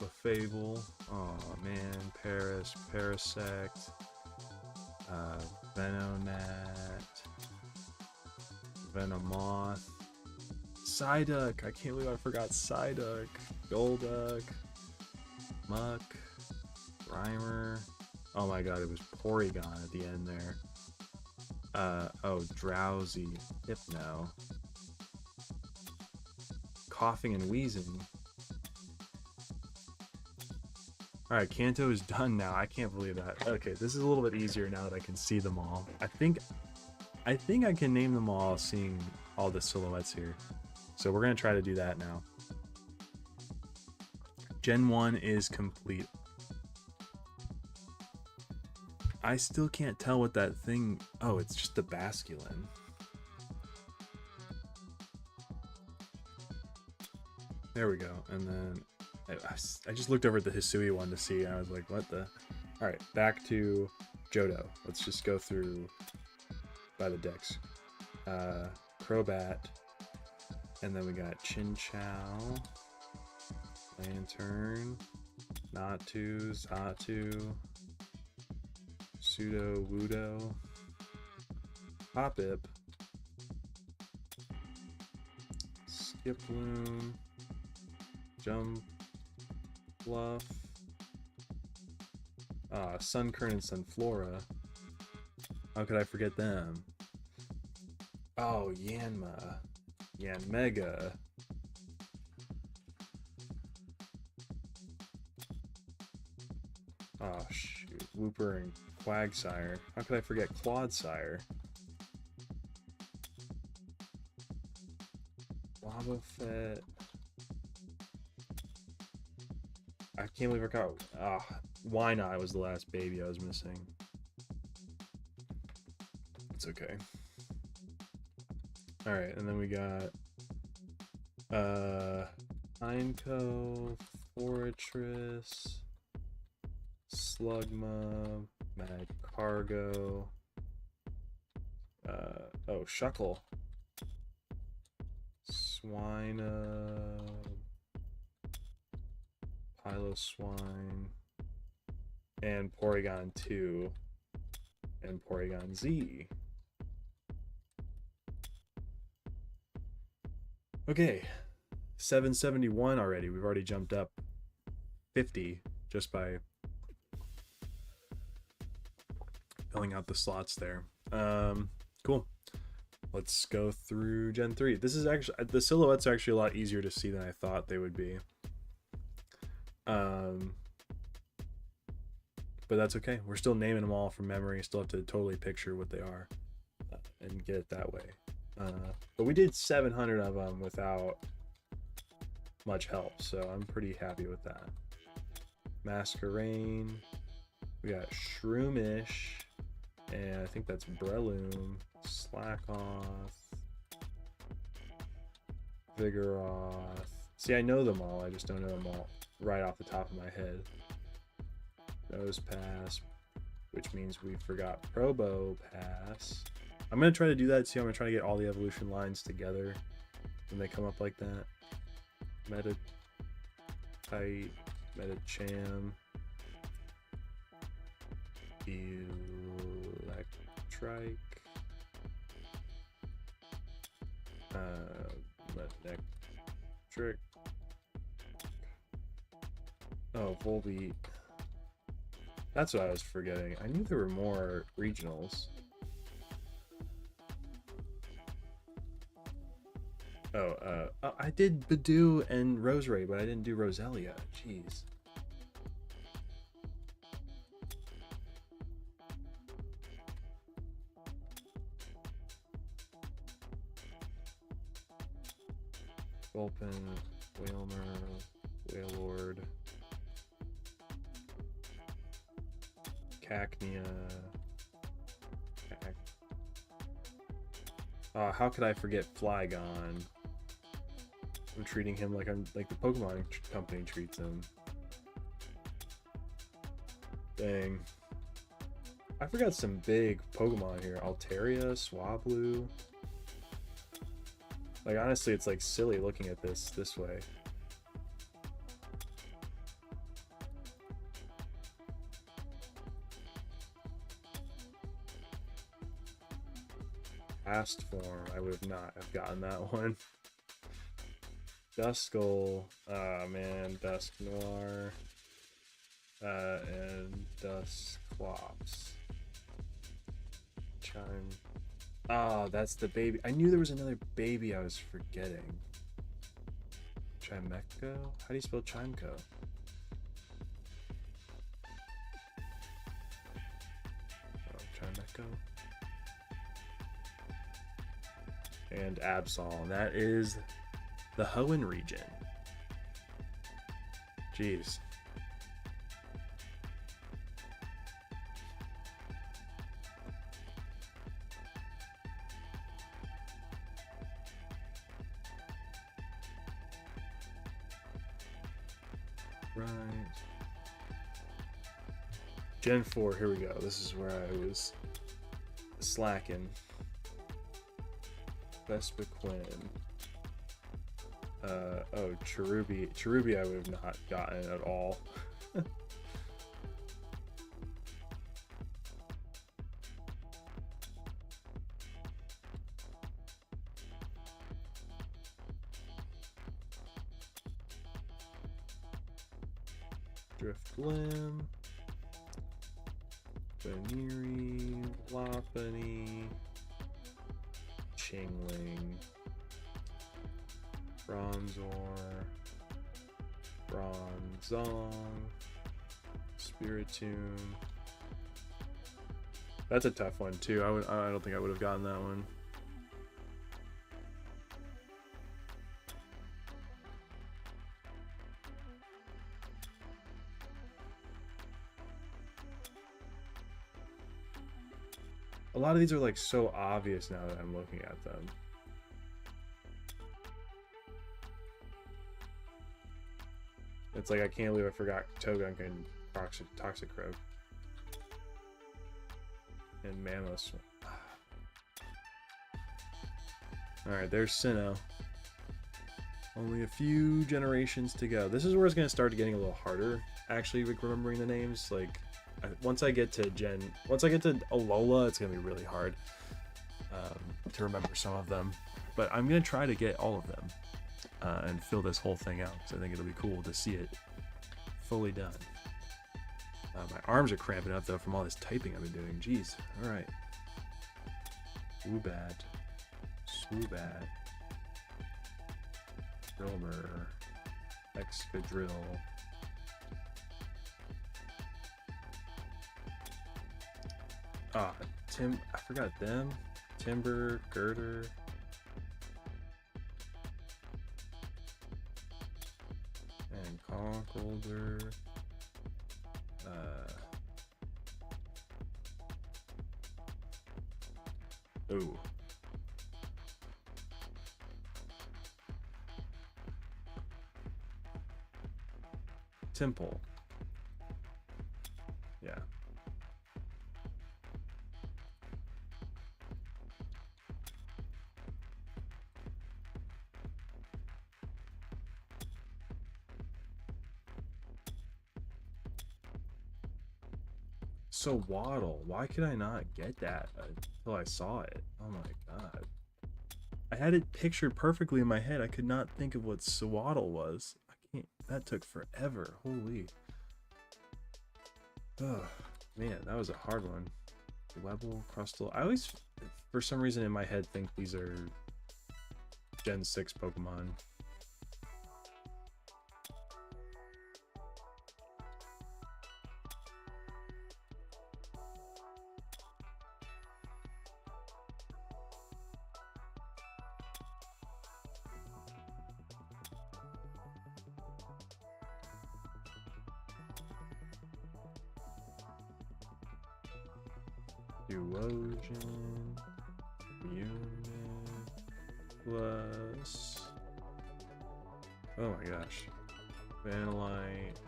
Clefable, oh man, Paris, Parasect, Venonat, Venomoth, Psyduck, I can't believe I forgot Psyduck, Golduck, Muck, Grimer, oh my god, it was Porygon at the end there. Oh, Drowsy, Hypno, Coughing and Wheezing. Alright, Kanto is done now. I can't believe that. Okay, this is a little bit easier now that I can see them all. I think I can name them all seeing all the silhouettes here. So we're going to try to do that now. Gen 1 is complete. I still can't tell what that thing... Oh, it's just the Basculin. There we go. And then... I just looked over at the Hisui one to see, and I was like, what the... Alright, back to Johto. Let's just go through by the decks. Crobat, And then we got Chin Chow, Lantern, Natu, Zatu, Pseudo Wudo, Hoppip, Skiploom, Jump Fluff, Sunkern and Sunflora. How could I forget them? Oh, Yanma, Yanmega. Oh shoot, Wooper and Quagsire. How could I forget Claudsire? Wobbuffet. I can't believe I got. Why not? Was the last baby I was missing. It's okay. All right, and then we got Pineco, Fortress, Slugma, Mad Cargo. Oh, Shuckle, Swine, Piloswine, and Porygon 2, and Porygon Z. Okay, 771 already. We've already jumped up 50 just by filling out the slots there. Cool. Let's go through Gen 3. This is actually, the silhouettes are actually a lot easier to see than I thought they would be. But that's okay. We're still naming them all from memory. Still have to totally picture what they are and get it that way. But we did 700 of them without much help, so I'm pretty happy with that. Masquerain. We got Shroomish, and I think that's Breloom, Slackoth, Vigoroth. See, I know them all, I just don't know them all right off the top of my head. Nosepass, which means we forgot Probopass. I'm going to try to do that too. I'm going to try to get all the evolution lines together when they come up like that. Metatite, Metacham, Electrike, Electric, oh, Volbeat. That's what I was forgetting. I knew there were more regionals. Oh, I did Badoo and Roserade, but I didn't do Roselia. Jeez. Vulpin, Wailmer, Wailord, Cacnea. How could I forget Flygon? I'm treating him like I'm like the Pokemon company treats him. Dang. I forgot some big Pokemon here. Altaria, Swablu. Like, honestly, it's like silly looking at this way. Past form, I would not have gotten that one. Duskull, man, Dusknoir, and Dusclops. Chime. Oh, that's the baby. I knew there was another baby I was forgetting. Chimeco? How do you spell Chimeco? Oh, Chimeco. And Absol. That is the Hoenn region. Jeez. Right. Gen 4, here we go. This is where I was slacking. Vespiquen. Oh, Cherubi. Cherubi I would have not gotten at all. Driftblim, Baniri, Lopunny, Chingling, Bronzor, Bronzong, Spiritomb. That's a tough one too. I don't think I would have gotten that one. A lot of these are like so obvious now that I'm looking at them. It's like I can't believe I forgot Togunk and Toxicroak. And Mammoth. Alright, there's Sinnoh. Only a few generations to go. This is where it's going to start getting a little harder, actually, like remembering the names. Like, once I get to Alola, it's going to be really hard to remember some of them. But I'm going to try to get all of them and fill this whole thing out, because I think it'll be cool to see it fully done. My arms are cramping up, though, from all this typing I've been doing. Jeez. Alright. Woobat. Swoobat. Drillmer. Excadrill. I forgot them. Timber, Girder. And Conkeldurr. Ooh. Temple. Yeah. So Waddle, why could I not get that until I saw it? Oh my god. I had it pictured perfectly in my head. I could not think of what Swaddle was. I can't, that took forever. Holy. Oh, man, that was a hard one. Webble, Crustle. I always, for some reason in my head, think these are Gen 6 Pokemon. Duosion, Unit, plus, oh my gosh, Vanillite,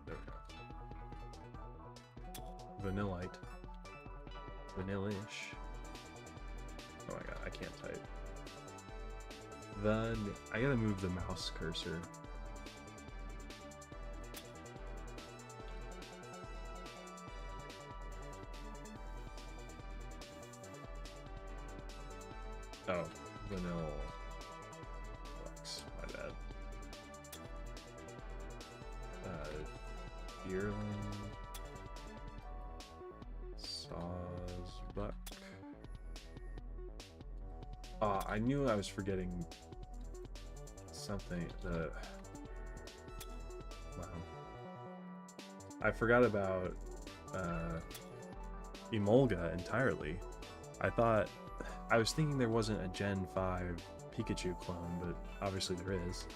there we go, Vanillite, Vanillish, oh my god, I can't type, I gotta move the mouse cursor. Oh, Vanilla. My bad. Deerling. Sawsbuck. I knew I was forgetting something. Wow. I forgot about Emolga entirely. I was thinking there wasn't a Gen 5 Pikachu clone, but obviously there is.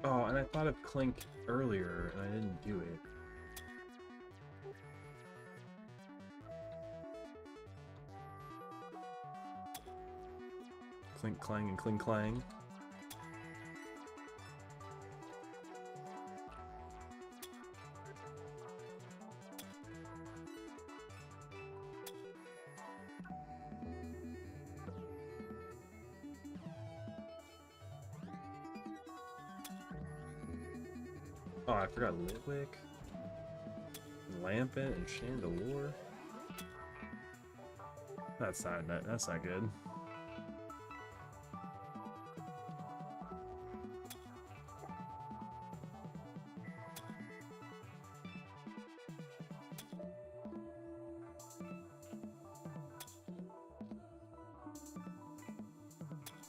Oh, and I thought of Clink earlier, and I didn't do it. Clink clang and clink clang. Oh, I forgot Litwick, Lampent, and Chandelure. That's not good.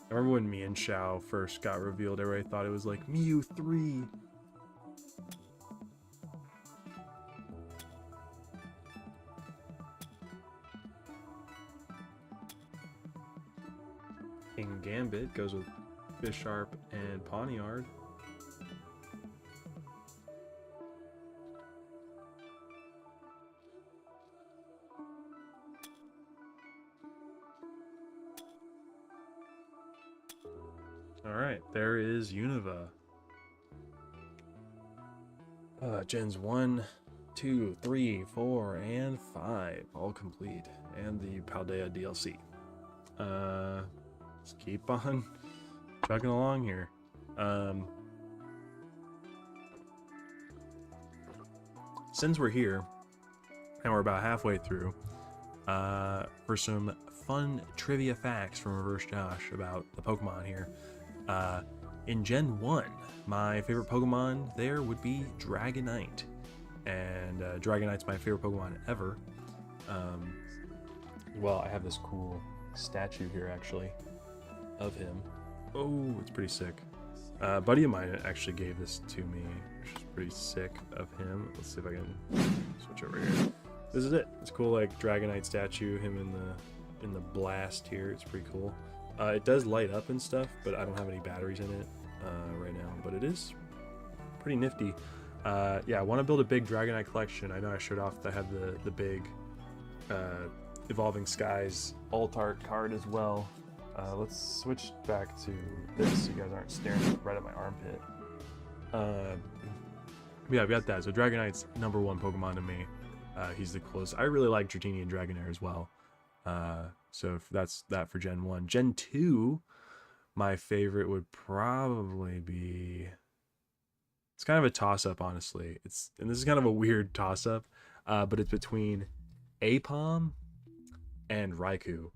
I remember when Mian Xiao first got revealed, everybody thought it was like Mew 3. King Gambit goes with Bisharp and Pawniard. Alright, there is Unova. Gens 1, 2, 3, 4, and 5 all complete. And the Paldea DLC. Let's keep on chugging along here. Since we're here, and we're about halfway through, for some fun trivia facts from ReverseJosh about the Pokemon here. In Gen 1, my favorite Pokemon there would be Dragonite. And Dragonite's my favorite Pokemon ever. Well, I have this cool statue here, actually, of him. Oh, it's pretty sick. A buddy of mine actually gave this to me, which is pretty sick of him. Let's see if I can switch over here. This is it. It's cool, like Dragonite statue, him in the blast here. It's pretty cool. It does light up and stuff, but I don't have any batteries in it right now. But it is pretty nifty. Yeah, I want to build a big Dragonite collection. I know I showed off that I have the big Evolving Skies alt-art card as well. Let's switch back to this so you guys aren't staring right at my armpit. Yeah, I've got that. So Dragonite's #1 Pokemon to me. He's the closest. I really like Dratini and Dragonair as well. So that's that for Gen 1. Gen 2, my favorite would probably be... It's kind of a toss-up, honestly. And this is kind of a weird toss-up, but it's between Aipom and Raikou.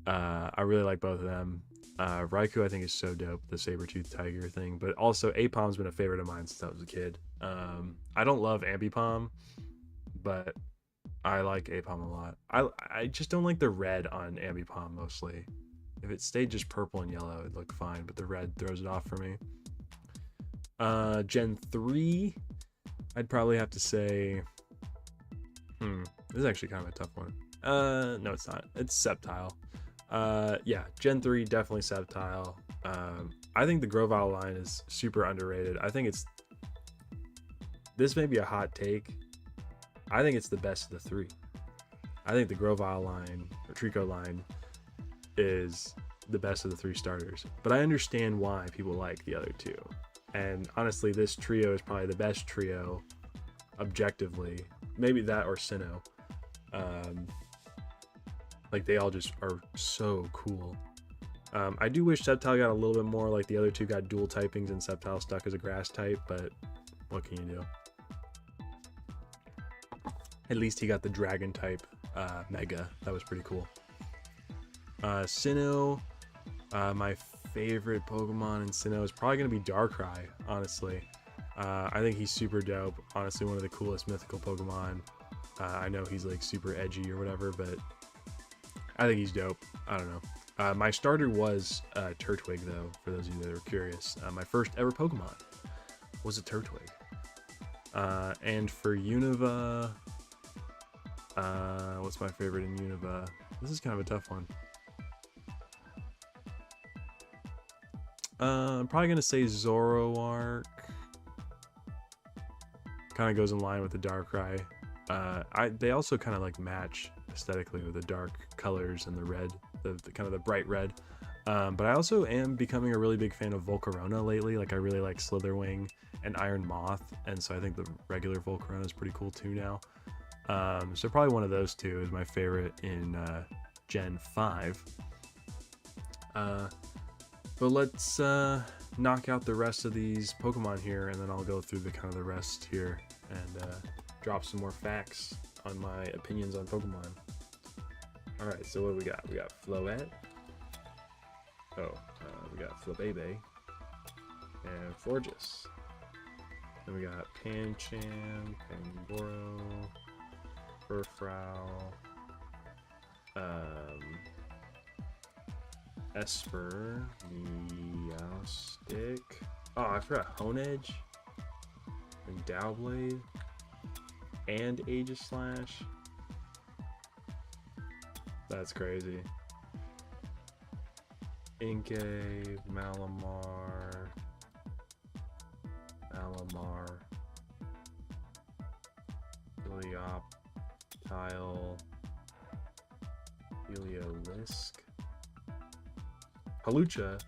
I really like both of them. Raikou, I think, is so dope, the saber-toothed tiger thing. But also, Aipom's been a favorite of mine since I was a kid. I don't love Ambipom, but I like Aipom a lot. I just don't like the red on Ambipom, mostly. If it stayed just purple and yellow, it'd look fine, but the red throws it off for me. Gen 3, I'd probably have to say... This is actually kind of a tough one. No, it's not. It's Sceptile. Yeah, Gen 3, definitely Sceptile. I think the Grovyle line is super underrated. I think it's... This may be a hot take. I think it's the best of the three. I think the Grovyle line, or Trico line, is the best of the three starters. But I understand why people like the other two. And honestly, this trio is probably the best trio, objectively. Maybe that or Sinnoh. Like, they all just are so cool. I do wish Sceptile got a little bit more, like the other two got dual typings and Sceptile stuck as a grass type, but what can you do? At least he got the dragon type Mega. That was pretty cool. Sinnoh, my favorite Pokemon in Sinnoh is probably going to be Darkrai, honestly. I think he's super dope. Honestly, one of the coolest mythical Pokemon. I know he's like super edgy or whatever, but I think he's dope. I don't know. My starter was Turtwig, though, for those of you that are curious. My first ever Pokemon was a Turtwig. And for Unova, what's my favorite in Unova? This is kind of a tough one. I'm probably going to say Zoroark. Kind of goes in line with the Darkrai. They also kind of like match aesthetically with the dark colors and the red, the kind of the bright red. But I also am becoming a really big fan of Volcarona lately. Like I really like Slitherwing and Iron Moth, and so I think the regular Volcarona is pretty cool too now. So probably one of those two is my favorite in Gen 5. But let's knock out the rest of these Pokemon here, and then I'll go through the kind of the rest here and drop some more facts on my opinions on Pokemon. Alright, so what do we got? We got Floette. We got Flabebe. And Florges. Then we got Pancham, Pangoro, Furfrou, Esper, Meowstic. Oh, I forgot Honedge, and Dowblade, and Aegislash. That's crazy. Inkay, Malamar, Helioptile, Heliolisk, Halucha.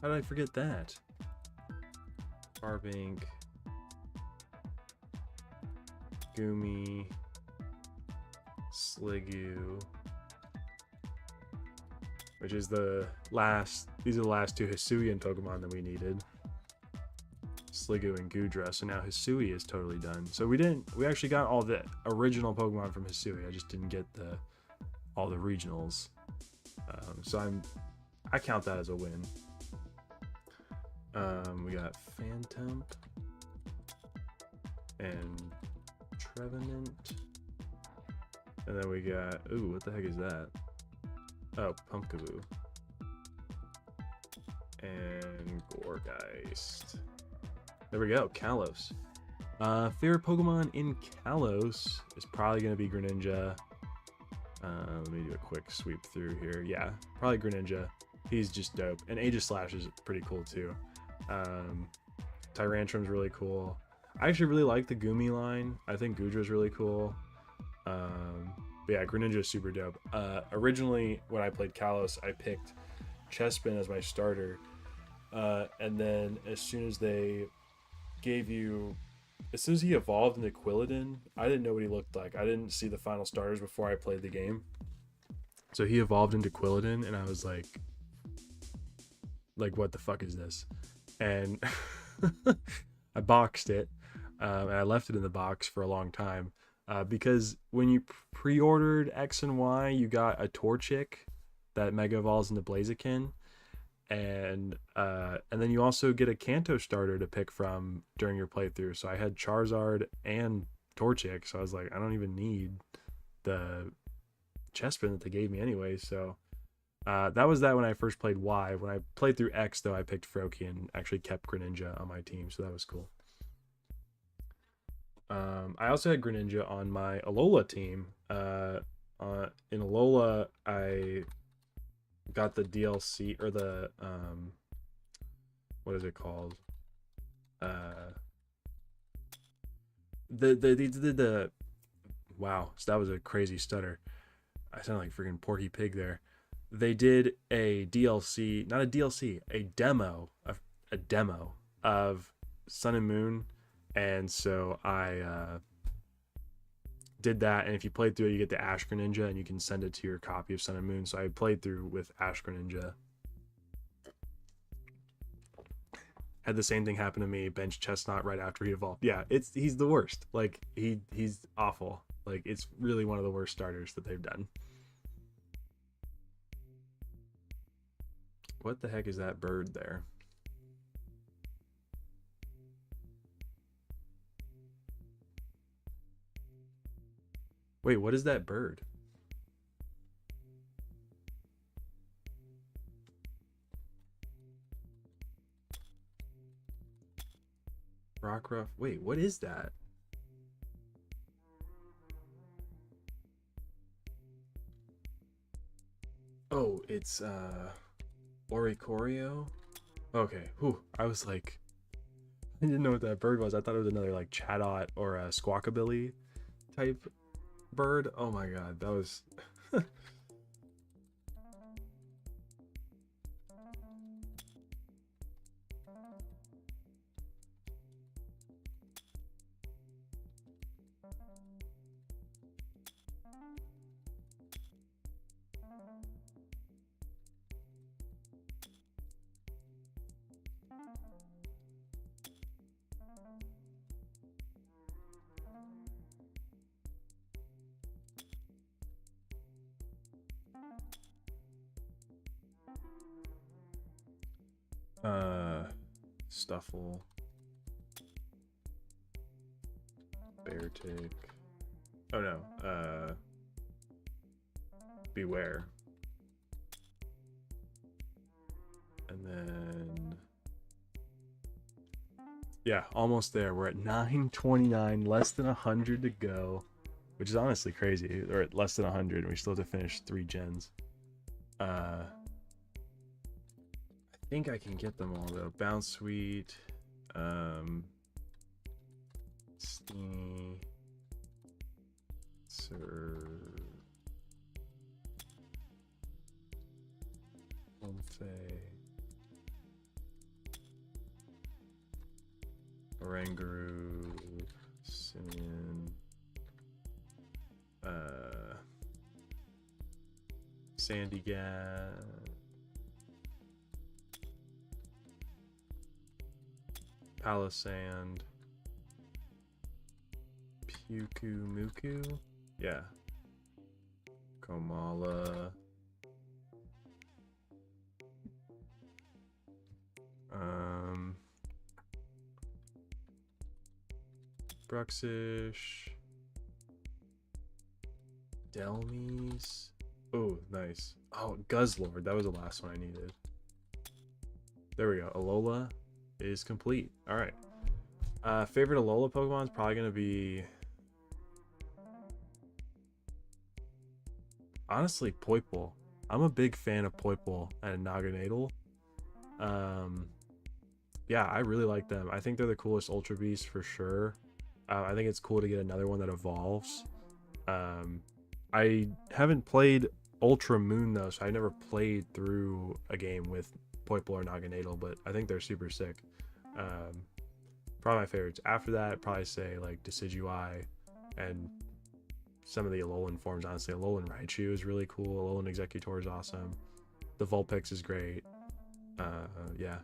How did I forget that? Farbank, Goomy, Sliggoo, which is the last. These are the last two Hisuian Pokemon that we needed. Sliggoo and Goodra. So now Hisui is totally done. So we actually got all the original Pokemon from Hisui. I just didn't get all the regionals. So I count that as a win. We got Phantom and Trevenant, and then we got, ooh, what the heck is that? Oh, Pumpkaboo and Gourgeist. There we go, Kalos. Favorite Pokemon in Kalos is probably going to be Greninja. Let me do a quick sweep through here. Yeah, probably Greninja. He's just dope. And Aegislash is pretty cool too. Tyrantrum's really cool. I actually really like the Goomy line. I think Goodra's really cool. But yeah, Greninja is super dope. Originally, when I played Kalos, I picked Chespin as my starter. And then as soon as he evolved into Quilladin, I didn't know what he looked like. I didn't see the final starters before I played the game. So he evolved into Quilladin, and I was like, what the fuck is this? And I boxed it, and I left it in the box for a long time, because when you pre-ordered X and Y, you got a Torchic that Mega Evolves into Blaziken, and then you also get a Kanto starter to pick from during your playthrough. So I had Charizard and Torchic, so I was like, I don't even need the Chespin that they gave me anyway. So that was that when I first played Y. When I played through X, though, I picked Froakie and actually kept Greninja on my team, so that was cool. I also had Greninja on my Alola team. In Alola, I got the DLC, or the what is it called? The wow, so that was a crazy stutter. I sound like freaking Porky Pig there. They did a DLC, not a DLC, a demo of Sun and Moon, and so I did that. And if you played through it, you get the Ash Greninja, and you can send it to your copy of Sun and Moon. So I played through with Ash Greninja. Had the same thing happen to me, bench Chestnut right after he evolved. Yeah, he's the worst. Like he's awful. Like it's really one of the worst starters that they've done. What the heck is that bird there? Wait, what is that bird? Rockruff. Wait, what is that? Oh, it's Oricorio. Okay, whew. I was like, I didn't know what that bird was. I thought it was another like Chatot or a Squawkabilly type bird. Oh my god, that was Stuffle. Beartic. Oh no. Beware. And then yeah, almost there. We're at 929, less than 100 to go, which is honestly crazy. Or at less than 100, and we still have to finish 3 gens. I think I can get them all though. Bounce Sweet, Stee, Sir, Omfe, Oranguru, Simeon, Sandygat, Palisand, Puku Muku, yeah, Komala, Bruxish, Delmies. Oh, nice. Oh, Guzzlord. That was the last one I needed. There we go. Alola is complete. All right. Favorite Alola Pokemon is probably going to be... honestly, Poipole. I'm a big fan of Poipole and Naganadel. Yeah, I really like them. I think they're the coolest Ultra Beasts for sure. I think it's cool to get another one that evolves. I haven't played Ultra Moon though, so I never played through a game with Poipole or Naganadel, but I think they're super sick. Probably my favorites. After that, I'd probably say like Decidueye and some of the Alolan forms. Honestly, Alolan Raichu is really cool. Alolan Executor is awesome. The Vulpix is great. Yeah.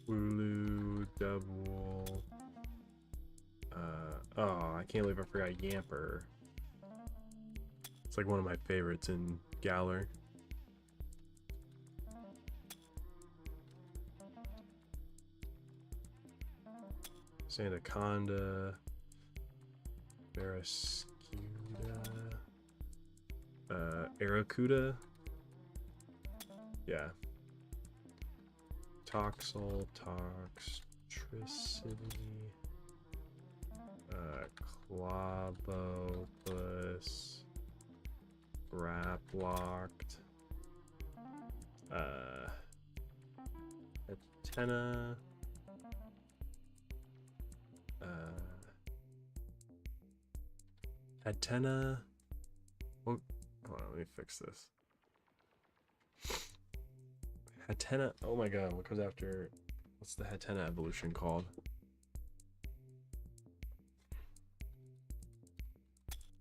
Wooloo, Double. Oh, I can't believe I forgot Yamper. It's like one of my favorites in Galar. Sandaconda, Barraskewda, Aracuda. Yeah. Toxel, Toxtricity, Clobopus, Raplocked, Hatena, Hatena. Oh, hold on, let me fix this. Hatena. Oh my god, what comes after? What's the Hatena evolution called?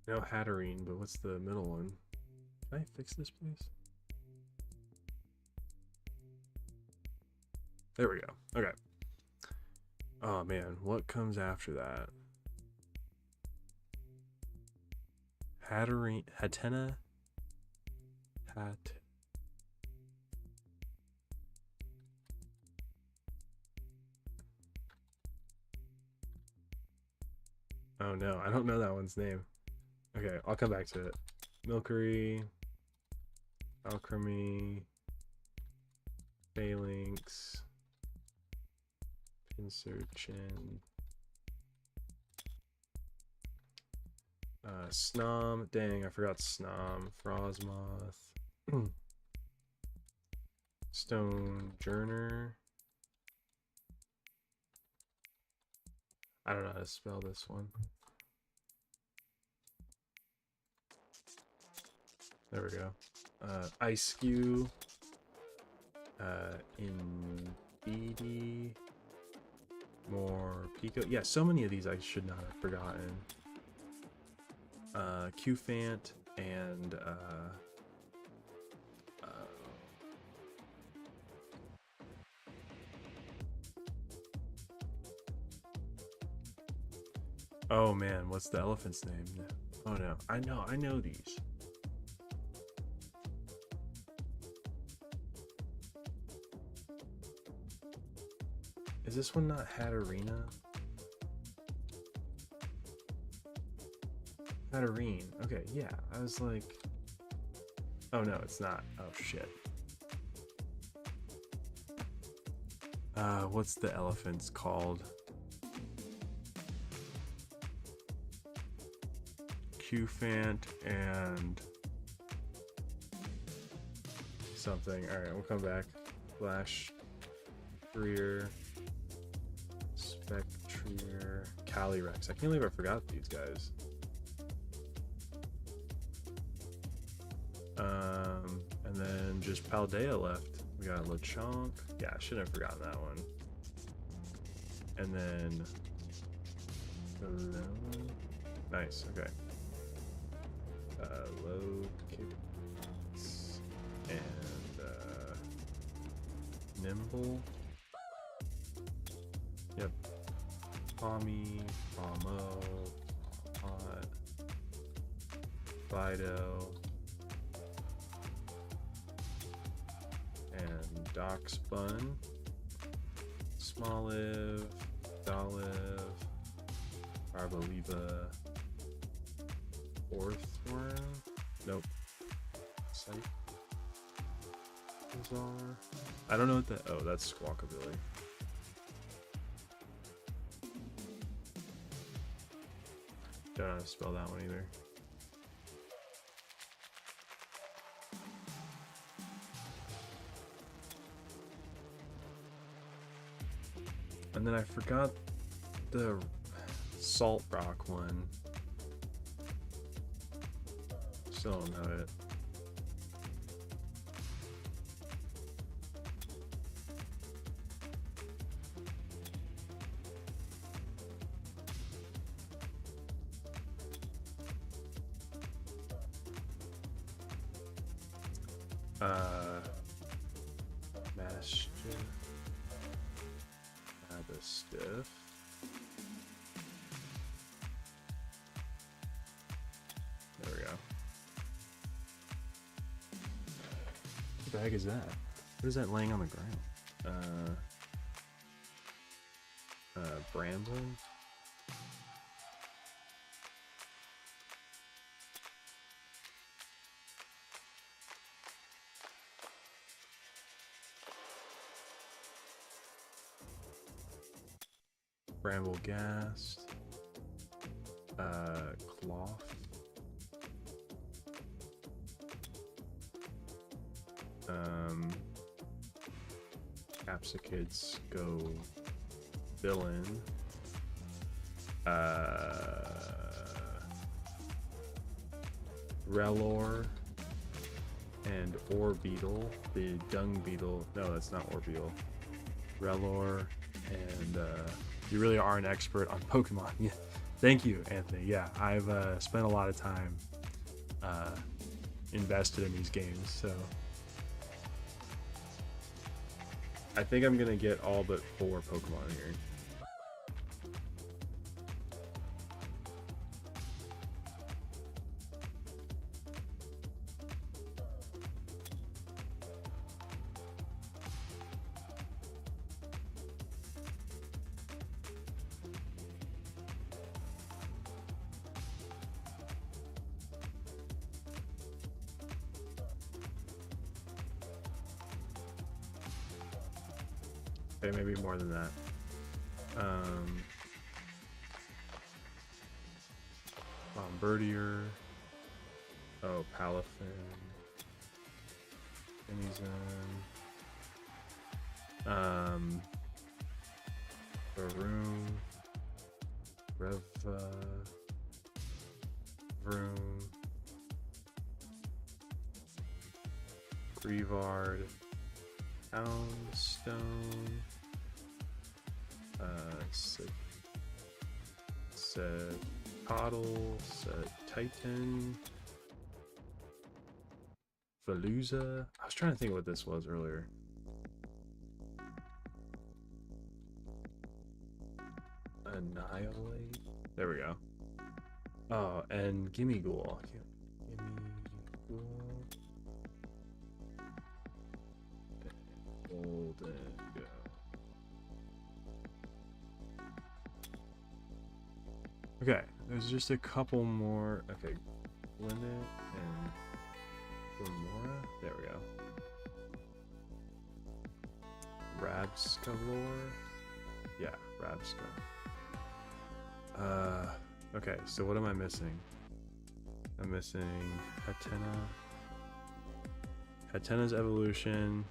No, Hatterene, but what's the middle one? Can I fix this, please? There we go. Okay. Oh man, what comes after that? Hatterene, Hatena, Oh no, I don't know that one's name. Okay, I'll come back to it. Milcery, Alchemy, Phalanx, Pinsirchin, Snom. Dang, I forgot Snom. Frosmoth, Stonejourner. I don't know how to spell this one. There we go. Ice-Skew, Indeedee, more Pico. Yeah, so many of these I should not have forgotten. Qfant, and oh man, what's the elephant's name? Oh no, I know these. Is this one not Hatterena? Hatterene. Okay, yeah. I was like, oh no, it's not. Oh shit. What's the elephants called? Qfant and something. All right, we'll come back. Flash, Rear, Spectrier, Calyrex. I can't believe I forgot these guys. And then just Paldea left. We got Lechonk. Yeah, I shouldn't have forgotten that one. And then nice. Okay. Low kicks and Nimble. Yep. Tommy, Pomo, Hot, Fido, and Doxbun, Smoliv, Doliv, Arboliva, Orthworm. Nope. Sight. Bizarre. I don't know what that. Oh, that's Squawkabilly. Don't know how to spell that one either. And then I forgot the Salt Rock one. Still don't know it. Master Abastiff. There we go. What the heck is that? What is that laying on the ground? Bramble? Bramble Ghast, Cloth, Capsikids go Villain, Relor, and Orbeetle, the Dung Beetle. No, that's not Orbeetle. Relor, and you really are an expert on Pokemon. Yeah, thank you, Anthony. Yeah, I've spent a lot of time invested in these games, so I think I'm gonna get all but 4 Pokemon here. Okay, maybe more than that. Bombardier. Oh, Palafin. Denizan. Baroon. Reva. Vroom. Grievard. Houndstone. Said Coddle, Titan, Veluza. I was trying to think what this was earlier. Annihilate. There we go. Oh, and Gimme Ghoul. Gimme Ghoul. Golden go. Okay, there's just a couple more. Okay, Limit and Remora. There we go. Rabscalor. Yeah, Rabsca. Okay, so what am I missing? I'm missing Hatena. Hatena's evolution.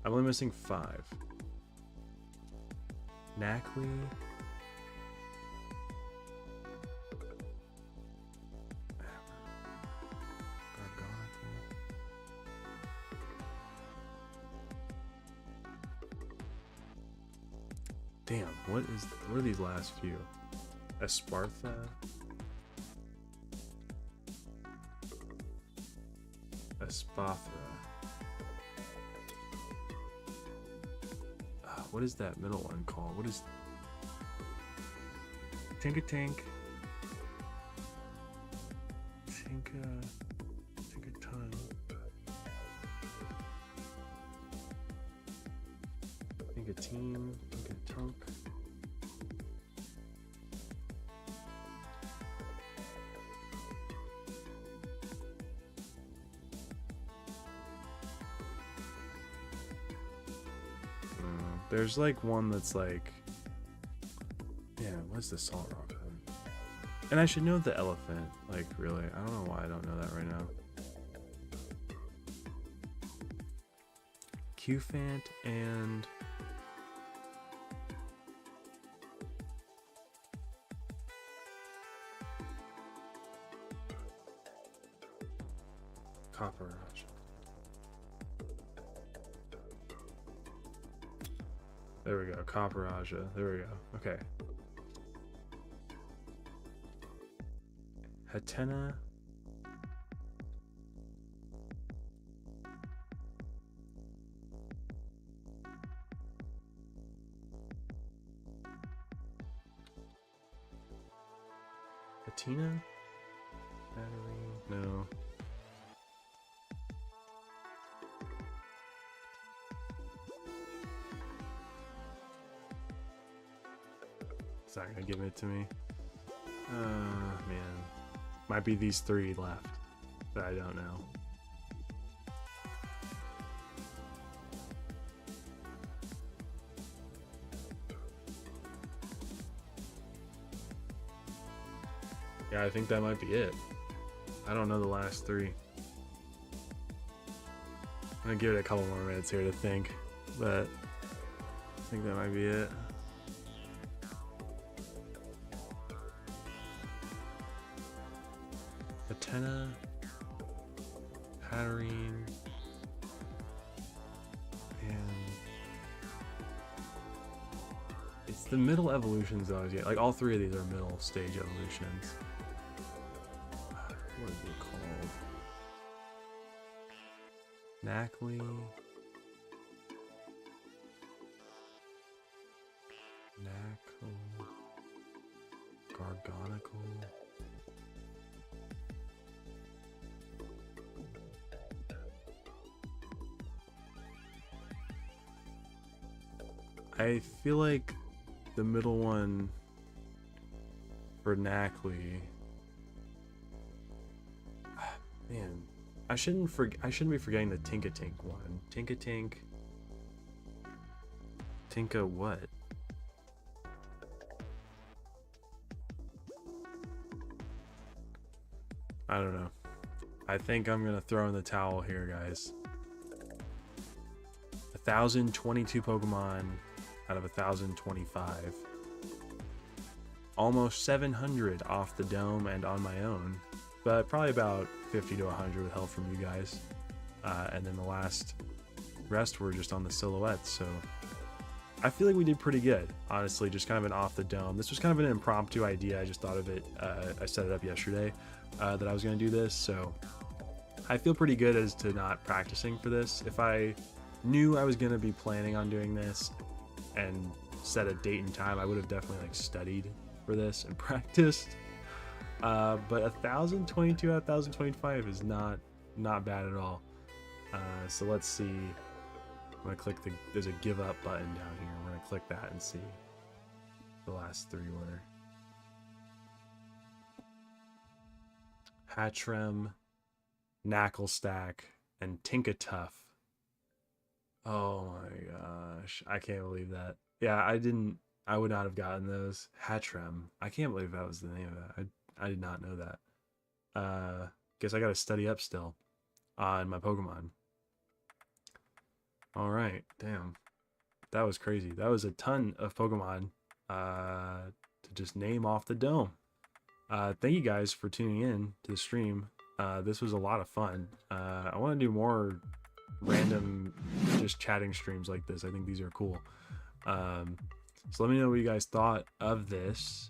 I'm only missing 5. Knackley. Damn, what are these last few? Espartha? Espathra. What is that middle one called? What is... Tinka-Tink. Tinka-Ton. Tinka-Team. Tinka-Tunk. There's like one that's like, yeah, what's the Salt Rock one? And I should know the elephant, like really. I don't know why I don't know that right now. Qfant and Copper. There we go, Copperaja. There we go. Okay. Hatena. Hatina? Battery? No. It's not gonna give it to me. Man. Might be these 3 left, but I don't know. Yeah, I think that might be it. I don't know the last 3. I'm gonna give it a couple more minutes here to think, but I think that might be it. Hatena, Hatterene, and it's the middle evolutions though. Yeah, like all 3 of these are middle stage evolutions. What is it called? Knackley, Knackle, Gargonicle. I feel like the middle one for Knackley. Man, I shouldn't be forgetting the Tinka-Tink one. Tinka-Tink. Tinka what? I don't know. I think I'm gonna throw in the towel here, guys. 1,022 Pokemon out of 1,025. Almost 700 off the dome and on my own, but probably about 50 to 100 with help from you guys. And then the rest were just on the silhouettes. So I feel like we did pretty good, honestly, just kind of an off the dome. This was kind of an impromptu idea. I just thought of it. I set it up yesterday that I was going to do this. So I feel pretty good as to not practicing for this. If I knew I was going to be planning on doing this and set a date and time, I would have definitely like studied for this and practiced. But 1022 out of 1025 is not bad at all. So let's see. I'm gonna click there's a give up button down here. We're gonna click that and see the last three were Hattrem, Knacklestack, and Tinkatuff. Oh my gosh, I can't believe that. Yeah, I would not have gotten those. Hattrem. I can't believe that was the name of that. I did not know that. Guess I gotta study up still on my Pokemon. All right, damn, that was crazy. That was a ton of Pokemon to just name off the dome. Thank you guys for tuning in to the stream. This was a lot of fun. I want to do more random just chatting streams like this. I think these are cool. So let me know what you guys thought of this.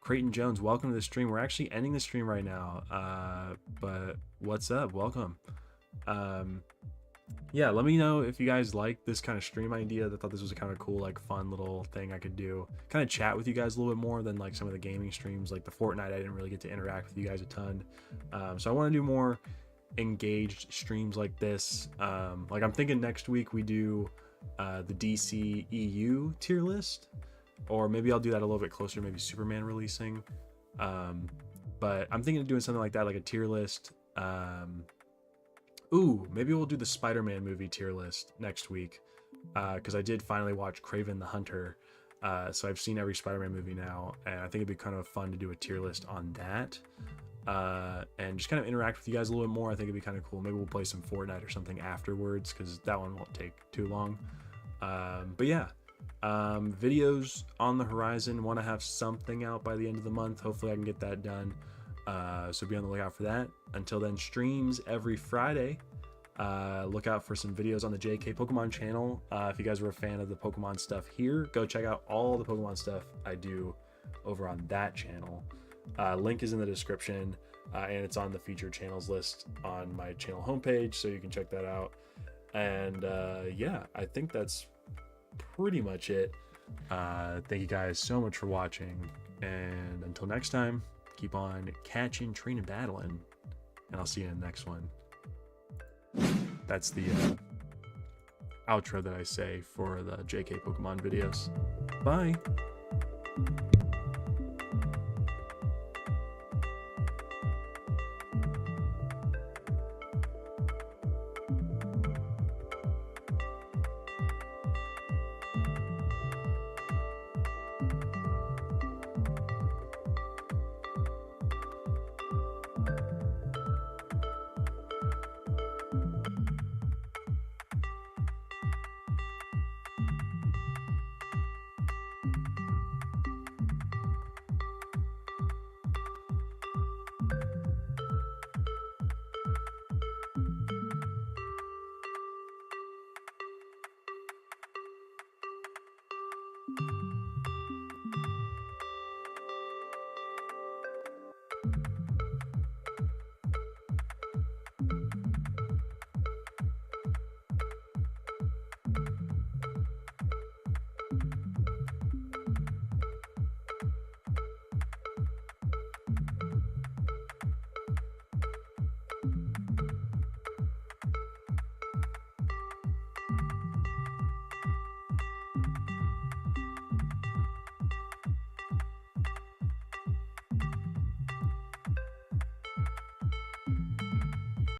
Creighton Jones, welcome to the stream. We're actually ending the stream right now, but what's up? Welcome. Yeah, let me know if you guys like this kind of stream idea. I thought this was a kind of cool, like, fun little thing I could do, kind of chat with you guys a little bit more than like some of the gaming streams. Like the Fortnite, I didn't really get to interact with you guys a ton, so I want to do more engaged streams like this. Like I'm thinking next week we do the DC EU tier list, or maybe I'll do that a little bit closer, maybe Superman releasing. But I'm thinking of doing something like that, like a tier list. Ooh, maybe we'll do the Spider-Man movie tier list next week, because I did finally watch Kraven the Hunter, so I've seen every Spider-Man movie now, and I think it'd be kind of fun to do a tier list on that, and just kind of interact with you guys a little bit more. I think it'd be kind of cool. Maybe we'll play some Fortnite or something afterwards, because that one won't take too long. But yeah, videos on the horizon. Want to have something out by the end of the month. Hopefully I can get that done. So be on the lookout for that. Until then, streams every Friday. Look out for some videos on the JK Pokemon channel. If you guys were a fan of the Pokemon stuff here, go check out all the Pokemon stuff I do over on that channel. Link is in the description, and it's on the featured channels list on my channel homepage, so you can check that out. And yeah, I think that's pretty much it. Thank you guys so much for watching, and until next time, keep on catching, training, battling, and I'll see you in the next one. That's the outro that I say for the JK Pokemon videos. Bye!